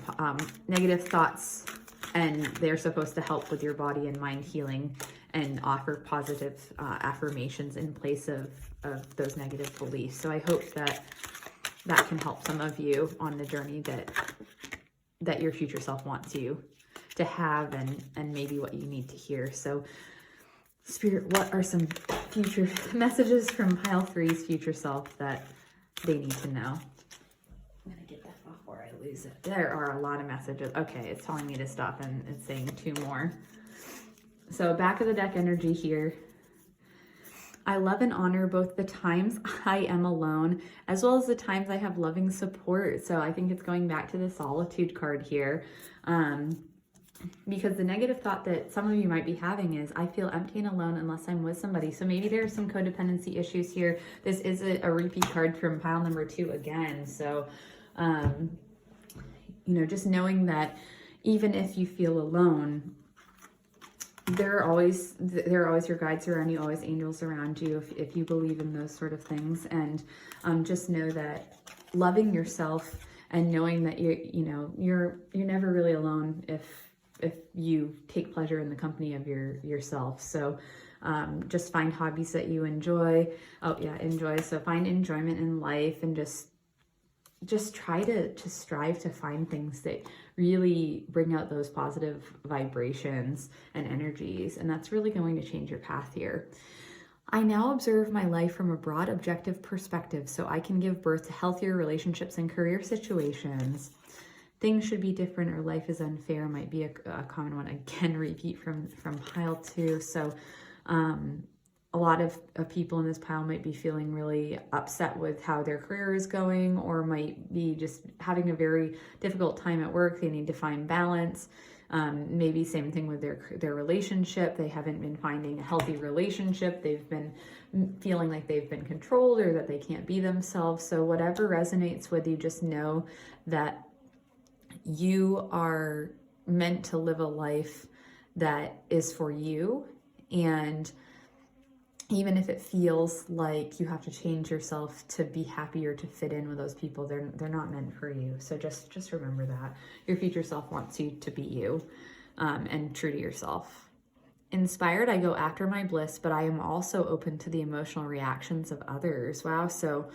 negative thoughts, and they're supposed to help with your body and mind healing and offer positive affirmations in place of those negative beliefs. So I hope that can help some of you on the journey that your future self wants you to have, and maybe what you need to hear. So Spirit, what are some future messages from Pile 3's future self that they need to know? I'm gonna get that before I lose it. There are a lot of messages. Okay, it's telling me to stop, and it's saying 2 more. So back of the deck energy here. I love and honor both the times I am alone as well as the times I have loving support. So I think it's going back to the solitude card here, because the negative thought that some of you might be having is, I feel empty and alone unless I'm with somebody. So maybe there's some codependency issues here. This is a repeat card from pile number 2 again. So, just knowing that even if you feel alone, there are always your guides around you, always angels around you, if you believe in those sort of things. And just know that loving yourself and knowing that you're never really alone if you take pleasure in the company of yourself. So just find hobbies that you enjoy. Enjoy. So find enjoyment in life, and just try to strive to find things that really bring out those positive vibrations and energies. And that's really going to change your path here. I now observe my life from a broad objective perspective so I can give birth to healthier relationships and career situations. Things should be different or life is unfair might be a common one. Again, repeat from pile 2. So a lot of people in this pile might be feeling really upset with how their career is going, or might be just having a very difficult time at work. They need to find balance. Maybe same thing with their relationship. They haven't been finding a healthy relationship. They've been feeling like they've been controlled or that they can't be themselves. So whatever resonates with you, just know that you are meant to live a life that is for you. And even if it feels like you have to change yourself to be happy or to fit in with those people, they're not meant for you. So just remember that. Your future self wants you to be you, and true to yourself. Inspired, I go after my bliss, but I am also open to the emotional reactions of others. Wow. So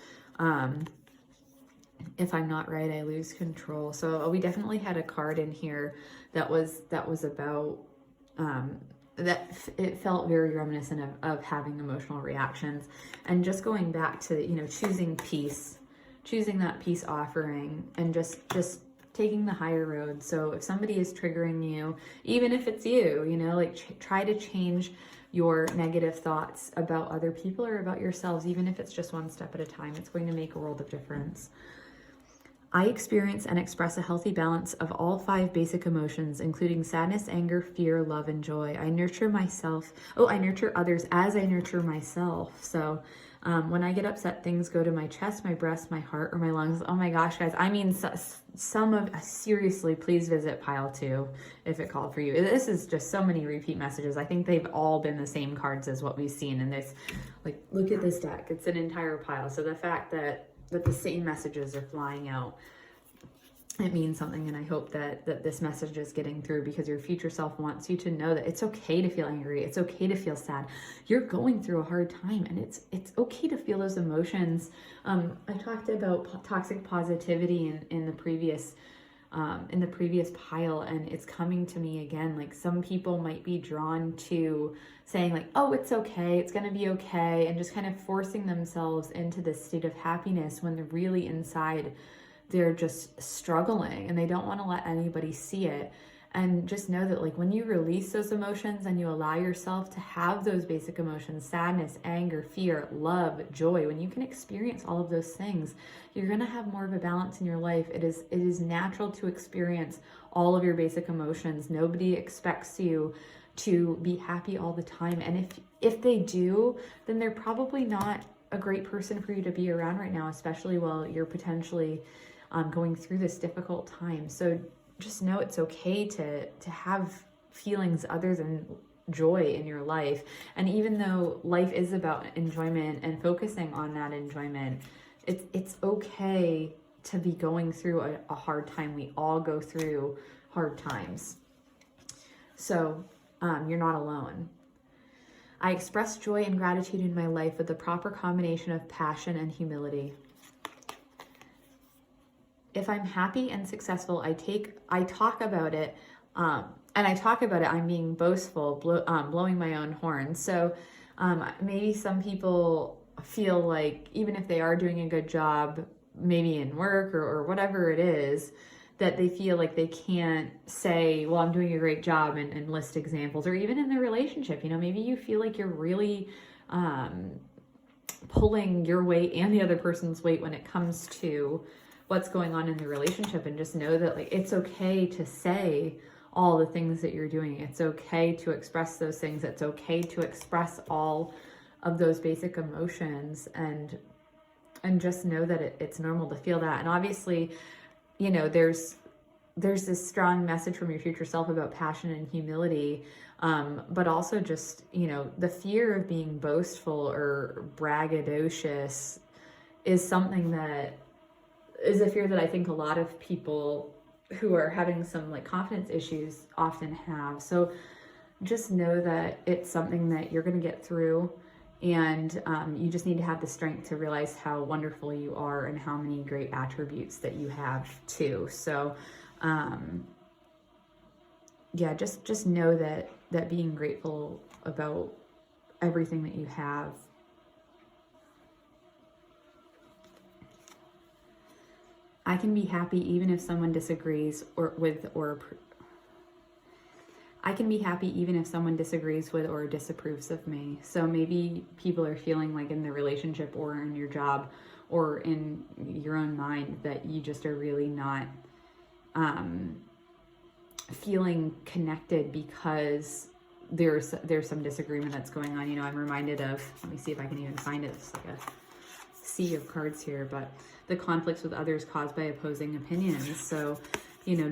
if I'm not right, I lose control. So we definitely had a card in here that was about that it felt very reminiscent of having emotional reactions, and just going back to choosing peace, choosing that peace offering, and just taking the higher road. So if somebody is triggering you, even if it's you, try to change your negative thoughts about other people or about yourselves, even if it's just one step at a time. It's going to make a world of difference. I experience and express a healthy balance of all 5 basic emotions, including sadness, anger, fear, love, and joy. I nurture others as I nurture myself. So when I get upset, things go to my chest, my breast, my heart, or my lungs. Oh my gosh, guys. I mean, seriously, please visit pile 2 if it called for you. This is just so many repeat messages. I think they've all been the same cards as what we've seen in this. Like, look at this deck. It's an entire pile. So the fact that the same messages are flying out, it means something. And I hope that this message is getting through, because your future self wants you to know that it's okay to feel angry. It's okay to feel sad. You're going through a hard time, and it's okay to feel those emotions. I talked about toxic positivity in the previous pile, and it's coming to me again. Like, some people might be drawn to saying like, oh, it's okay, it's gonna be okay, and just kind of forcing themselves into this state of happiness when they're really inside they're just struggling and they don't want to let anybody see it. And just know that like when you release those emotions and you allow yourself to have those basic emotions, sadness, anger, fear, love, joy, when you can experience all of those things, you're going to have more of a balance in your life. It is natural to experience all of your basic emotions. Nobody expects you to be happy all the time. And if they do, then they're probably not a great person for you to be around right now, especially while you're potentially going through this difficult time. So just know it's okay to have feelings other than joy in your life. And even though life is about enjoyment and focusing on that enjoyment, it's okay to be going through a hard time. We all go through hard times. So you're not alone. I express joy and gratitude in my life with the proper combination of passion and humility. If I'm happy and successful, I talk about it, and I talk about it, I'm being boastful, blowing my own horn. So maybe some people feel like even if they are doing a good job, maybe in work or whatever it is, that they feel like they can't say, well, I'm doing a great job and list examples. Or even in the relationship, maybe you feel like you're really pulling your weight and the other person's weight when it comes to what's going on in the relationship. And just know that like it's okay to say all the things that you're doing. It's okay to express those things. It's okay to express all of those basic emotions, and just know that it's normal to feel that. And obviously, there's this strong message from your future self about passion and humility, but also just, the fear of being boastful or braggadocious is something that is a fear that I think a lot of people who are having some like confidence issues often have. So just know that it's something that you're going to get through, and you just need to have the strength to realize how wonderful you are and how many great attributes that you have too. So yeah, just know that being grateful about everything that you have. I can be happy even if someone disagrees I can be happy even if someone disagrees with or disapproves of me. So maybe people are feeling like in the relationship or in your job or in your own mind that you just are really not feeling connected because there's some disagreement that's going on. I'm reminded of, let me see if I can even find it. It's like a sea of cards here, but the conflicts with others caused by opposing opinions. So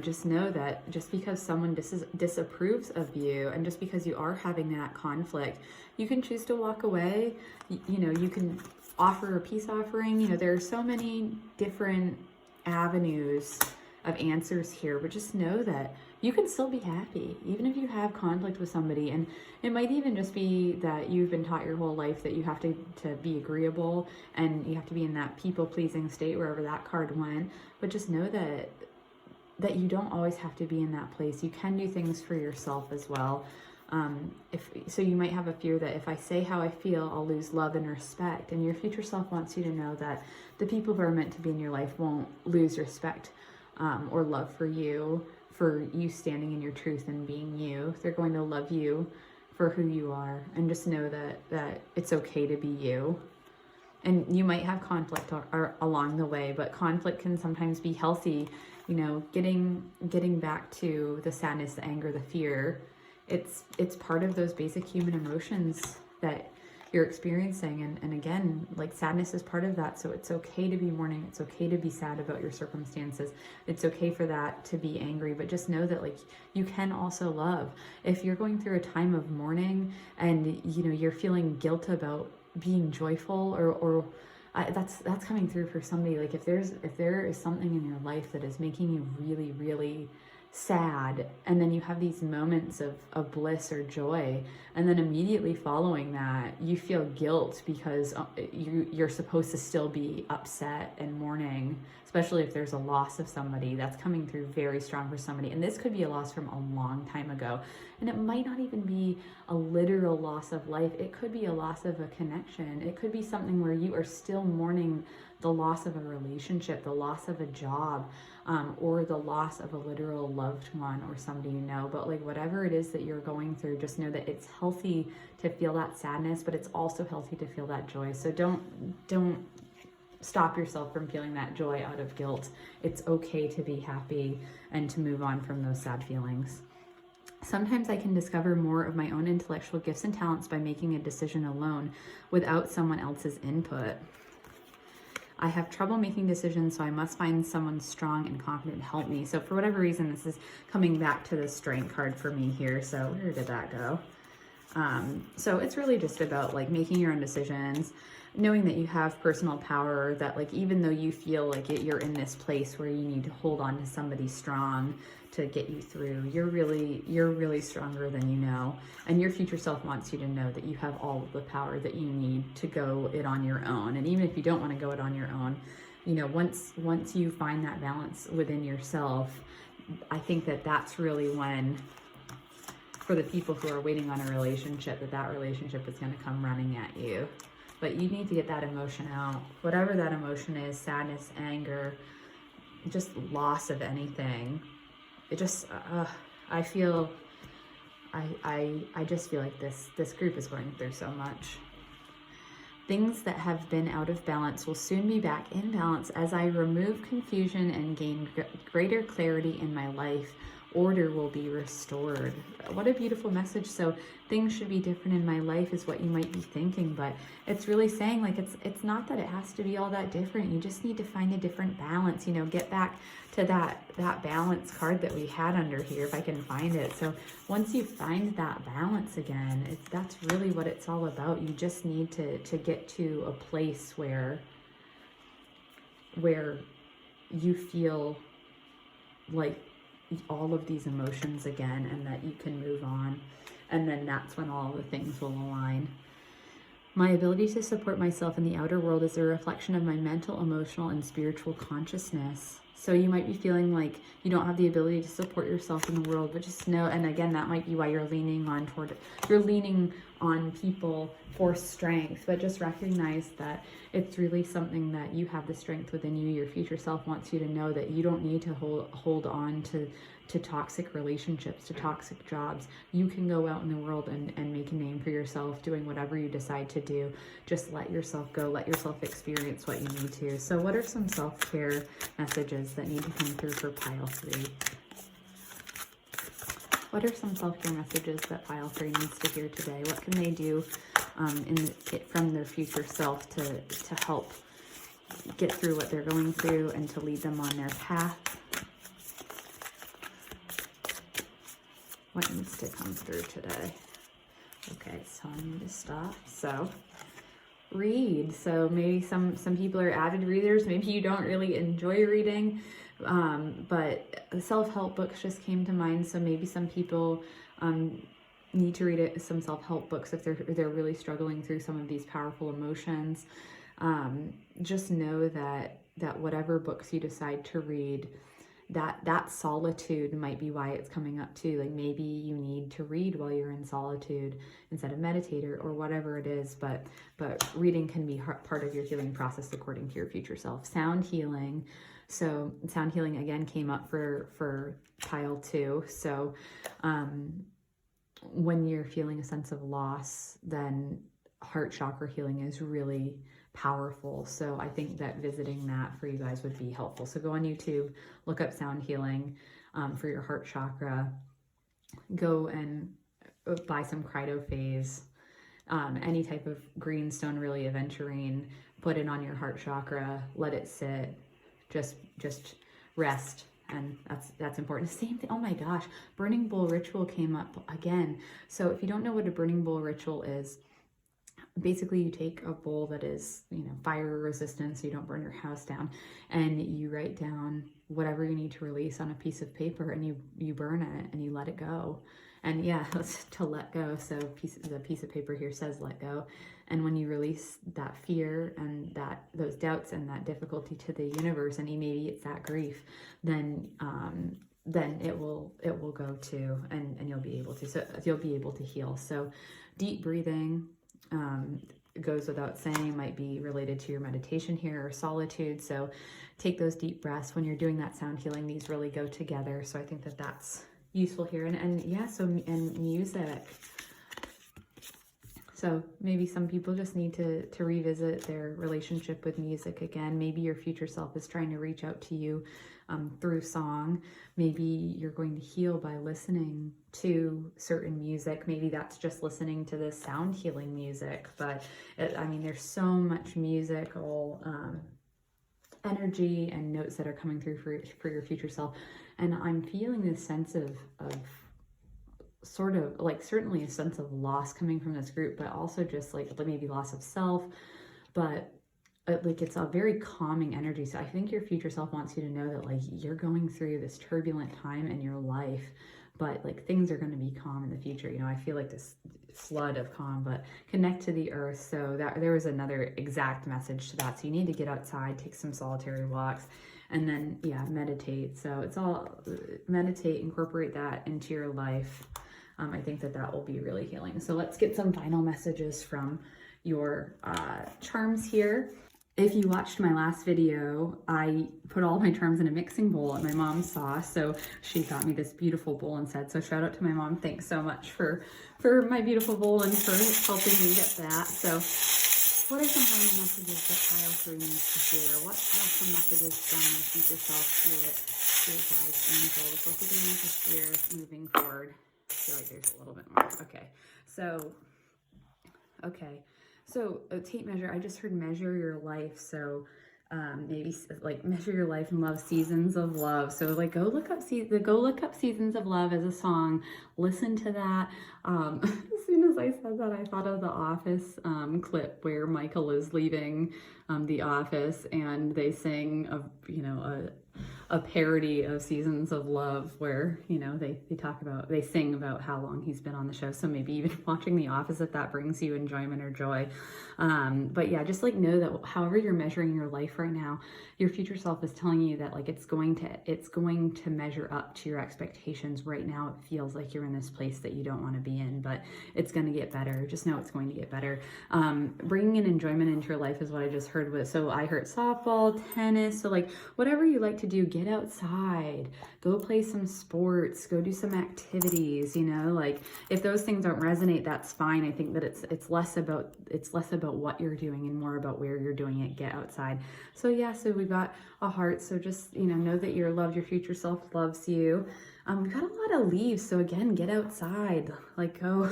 just know that just because someone disapproves of you, and just because you are having that conflict, you can choose to walk away. You can offer a peace offering. There are so many different avenues of answers here, but just know that you can still be happy even if you have conflict with somebody. And it might even just be that you've been taught your whole life that you have to be agreeable and you have to be in that people-pleasing state, wherever that card went. But just know that you don't always have to be in that place. You can do things for yourself as well. So you might have a fear that if I say how I feel, I'll lose love and respect. And your future self wants you to know that the people who are meant to be in your life won't lose respect or love for you standing in your truth and being you. They're going to love you for who you are. And just know that it's okay to be you. And you might have conflict along the way, but conflict can sometimes be healthy. Getting back to the sadness, the anger, the fear, it's part of those basic human emotions that you're experiencing. And again, like sadness is part of that. So it's okay to be mourning. It's okay to be sad about your circumstances. It's okay for that to be angry, but just know that like you can also love. If you're going through a time of mourning and you're feeling guilt about being joyful or that's coming through for somebody. Like if there is something in your life that is making you really, really sad, and then you have these moments of bliss or joy, and then immediately following that you feel guilt because you're supposed to still be upset and mourning, especially if there's a loss of somebody. That's coming through very strong for somebody, and this could be a loss from a long time ago, and it might not even be a literal loss of life. It could be a loss of a connection. It could be something where you are still mourning the loss of a relationship, the loss of a job, or the loss of a literal loved one or somebody you know. But like whatever it is that you're going through, just know that it's healthy to feel that sadness, but it's also healthy to feel that joy. So don't stop yourself from feeling that joy out of guilt. It's okay to be happy and to move on from those sad feelings. Sometimes I can discover more of my own intellectual gifts and talents by making a decision alone without someone else's input. I have trouble making decisions, so I must find someone strong and confident to help me. So for whatever reason, this is coming back to the strength card for me here. So where did that go? So it's really just about like making your own decisions, knowing that you have personal power, that like even though you feel like you're in this place where you need to hold on to somebody strong to get you through, you're really stronger than you know, and your future self wants you to know that you have all of the power that you need to go it on your own. And even if you don't want to go it on your own, you know, once you find that balance within yourself, I think that that's really when, for the people who are waiting on a relationship, that relationship is going to come running at you. But you need to get that emotion out, whatever that emotion is, sadness, anger, just loss of anything. It just, I just feel like this group is going through so much. Things that have been out of balance will soon be back in balance as I remove confusion and gain greater clarity in my life. Order will be restored. What a beautiful message. So things should be different in my life is what you might be thinking, but it's really saying like it's not that it has to be all that different. You just need to find a different balance, you know, get back to that balance card that we had under here, if I can find it. So once you find that balance again, that's really what it's all about. You just need to get to a place where you feel like all of these emotions again, and that you can move on, and then that's when all the things will align. My ability to support myself in the outer world is a reflection of my mental, emotional, and spiritual consciousness. So you might be feeling like you don't have the ability to support yourself in the world, but just know, and again, that might be why you're leaning on people for strength, but just recognize that it's really something that you have the strength within you. Your future self wants you to know that you don't need to hold on to toxic relationships, to toxic jobs. You can go out in the world and make a name for yourself doing whatever you decide to do. Just let yourself go, let yourself experience what you need to. So what are some self-care messages that need to come through for Pyle 3? What are some self-care messages that Pyle 3 needs to hear today? What can they do from their future self to help get through what they're going through and to lead them on their path? What needs to come through today? Okay, so I need to stop. So read. So maybe some people are avid readers. Maybe you don't really enjoy reading, but self-help books just came to mind. So maybe some people need to read some self-help books if they're really struggling through some of these powerful emotions. Just know that whatever books you decide to read, that solitude might be why it's coming up too. Like maybe you need to read while you're in solitude instead of meditate or whatever it is, but reading can be part of your healing process according to your future self. Sound healing. So sound healing again came up for Pyle 2. So when you're feeling a sense of loss, then heart chakra healing is really powerful. So I think that visiting that for you guys would be helpful. So go on YouTube, look up sound healing for your heart chakra. Go and buy some Cridophase, any type of green stone, really aventurine, put it on your heart chakra, let it sit, just rest. And that's important. Same thing. Oh my gosh, burning bowl ritual came up again. So if you don't know what a burning bowl ritual is, basically you take a bowl that is, fire resistant, so you don't burn your house down, and you write down whatever you need to release on a piece of paper, and you burn it and you let it go. And yeah, that's to let go. So the piece of paper here says let go. And when you release that fear and those doubts and that difficulty to the universe, and maybe it's that grief, then it will go too, and you'll be able to. So you'll be able to heal. So deep breathing goes without saying, might be related to your meditation here or solitude. So take those deep breaths when you're doing that sound healing. These really go together. So I think that that's useful here. And yeah, so, and music. So maybe some people just need to revisit their relationship with music again. Maybe your future self is trying to reach out to you through song. Maybe you're going to heal by listening to certain music. Maybe that's just listening to this sound healing music. But I mean, there's so much musical energy and notes that are coming through for your future self. And I'm feeling this sense of sort of like certainly a sense of loss coming from this group, but also just like maybe loss of self, but like it's a very calming energy. So I think your future self wants you to know that like you're going through this turbulent time in your life, but like things are going to be calm in the future. You know, I feel like this flood of calm, but connect to the earth. So that there was another exact message to that. So you need to get outside, take some solitary walks, and then yeah, meditate. So it's all meditate, incorporate that into your life. I think that will be really healing. So let's get some final messages from your charms here. If you watched my last video, I put all my charms in a mixing bowl at my mom's saw. So she got me this beautiful bowl instead. So shout out to my mom. Thanks so much for my beautiful bowl and for helping me get that. So what are some final messages that Pyle threw me to share? What are some messages from my future self, spirit guides, angels? What do they need to share moving forward? I feel like there's a little bit more. Okay. So tape measure, I just heard measure your life. So maybe like measure your life and love, seasons of love. So like go look up Seasons of Love as a song. Listen to that. As soon as I said that, I thought of the Office clip where Michael is leaving the office and they sing a parody of Seasons of Love where, you know, they sing about how long he's been on the show. So maybe even watching The Office, if that brings you enjoyment or joy. But yeah, just like know that however you're measuring your life right now, your future self is telling you that like it's going to measure up to your expectations. Right now it feels like you're in this place that you don't want to be in, but it's going to get better. Just know it's going to get better. Bringing in enjoyment into your life is what I just heard with. So I heard softball, tennis. So like whatever you like to do, get outside, go play some sports, go do some activities, you know, like if those things don't resonate, that's fine. I think that it's less about what you're doing and more about where you're doing it. Get outside. So yeah, so we've got a heart. So just, you know that you're loved, your future self loves you. We've got a lot of leaves. So again, get outside, like go.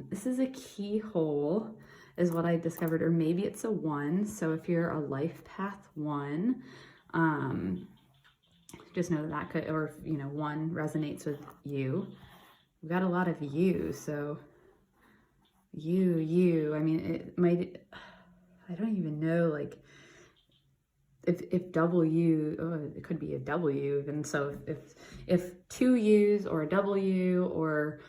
This is a keyhole is what I discovered, or maybe it's a 1. So if you're a life path 1, just know that could, or if, 1 resonates with you. We've got a lot of you. So you, I mean, it might, I don't even know, like, if W, it could be a W even. So if 2 U's or a W or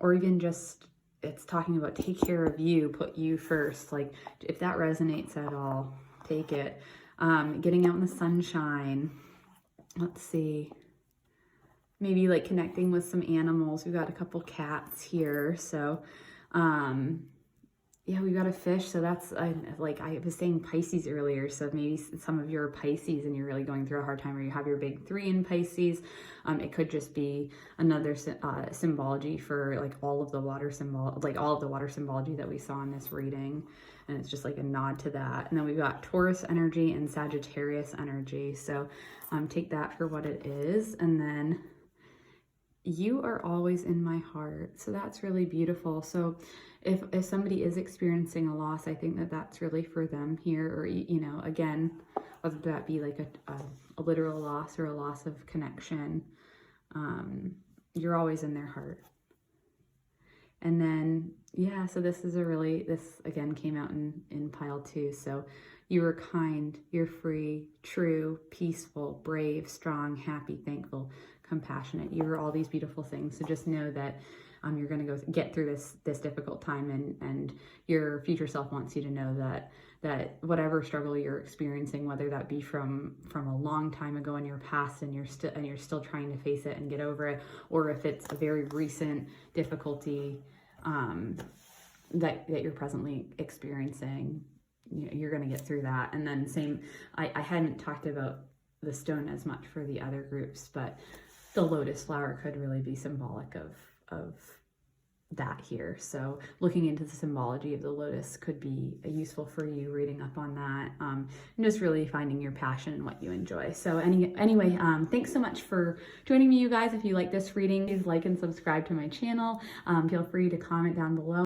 even just, it's talking about take care of you, put you first. Like if that resonates at all, take it. Getting out in the sunshine. Let's see. Maybe like connecting with some animals. We've got a couple cats here. So, yeah, we got a fish. So that's like I was saying Pisces earlier. So maybe some of you are Pisces and you're really going through a hard time, or you have your big 3 in Pisces. It could just be another symbology for like all of the water symbology that we saw in this reading. And it's just like a nod to that. And then we've got Taurus energy and Sagittarius energy. So take that for what it is. And then you are always in my heart. So that's really beautiful. So if somebody is experiencing a loss, I think that that's really for them here, or, again, whether that be like a literal loss or a loss of connection, you're always in their heart. And then, yeah, so this again came out in Pyle 2. So you are kind, you're free, true, peaceful, brave, strong, happy, thankful, compassionate. You are all these beautiful things. So just know that you're going to get through this difficult time, and your future self wants you to know that whatever struggle you're experiencing, whether that be from a long time ago in your past and you're still trying to face it and get over it, or if it's a very recent difficulty, that you're presently experiencing. You're going to get through that. And then same, I hadn't talked about the stone as much for the other groups, but the lotus flower could really be symbolic of that here. So looking into the symbology of the lotus could be useful for you, reading up on that, and just really finding your passion and what you enjoy. So anyway, thanks so much for joining me, you guys. If you like this reading, please like and subscribe to my channel. Feel free to comment down below.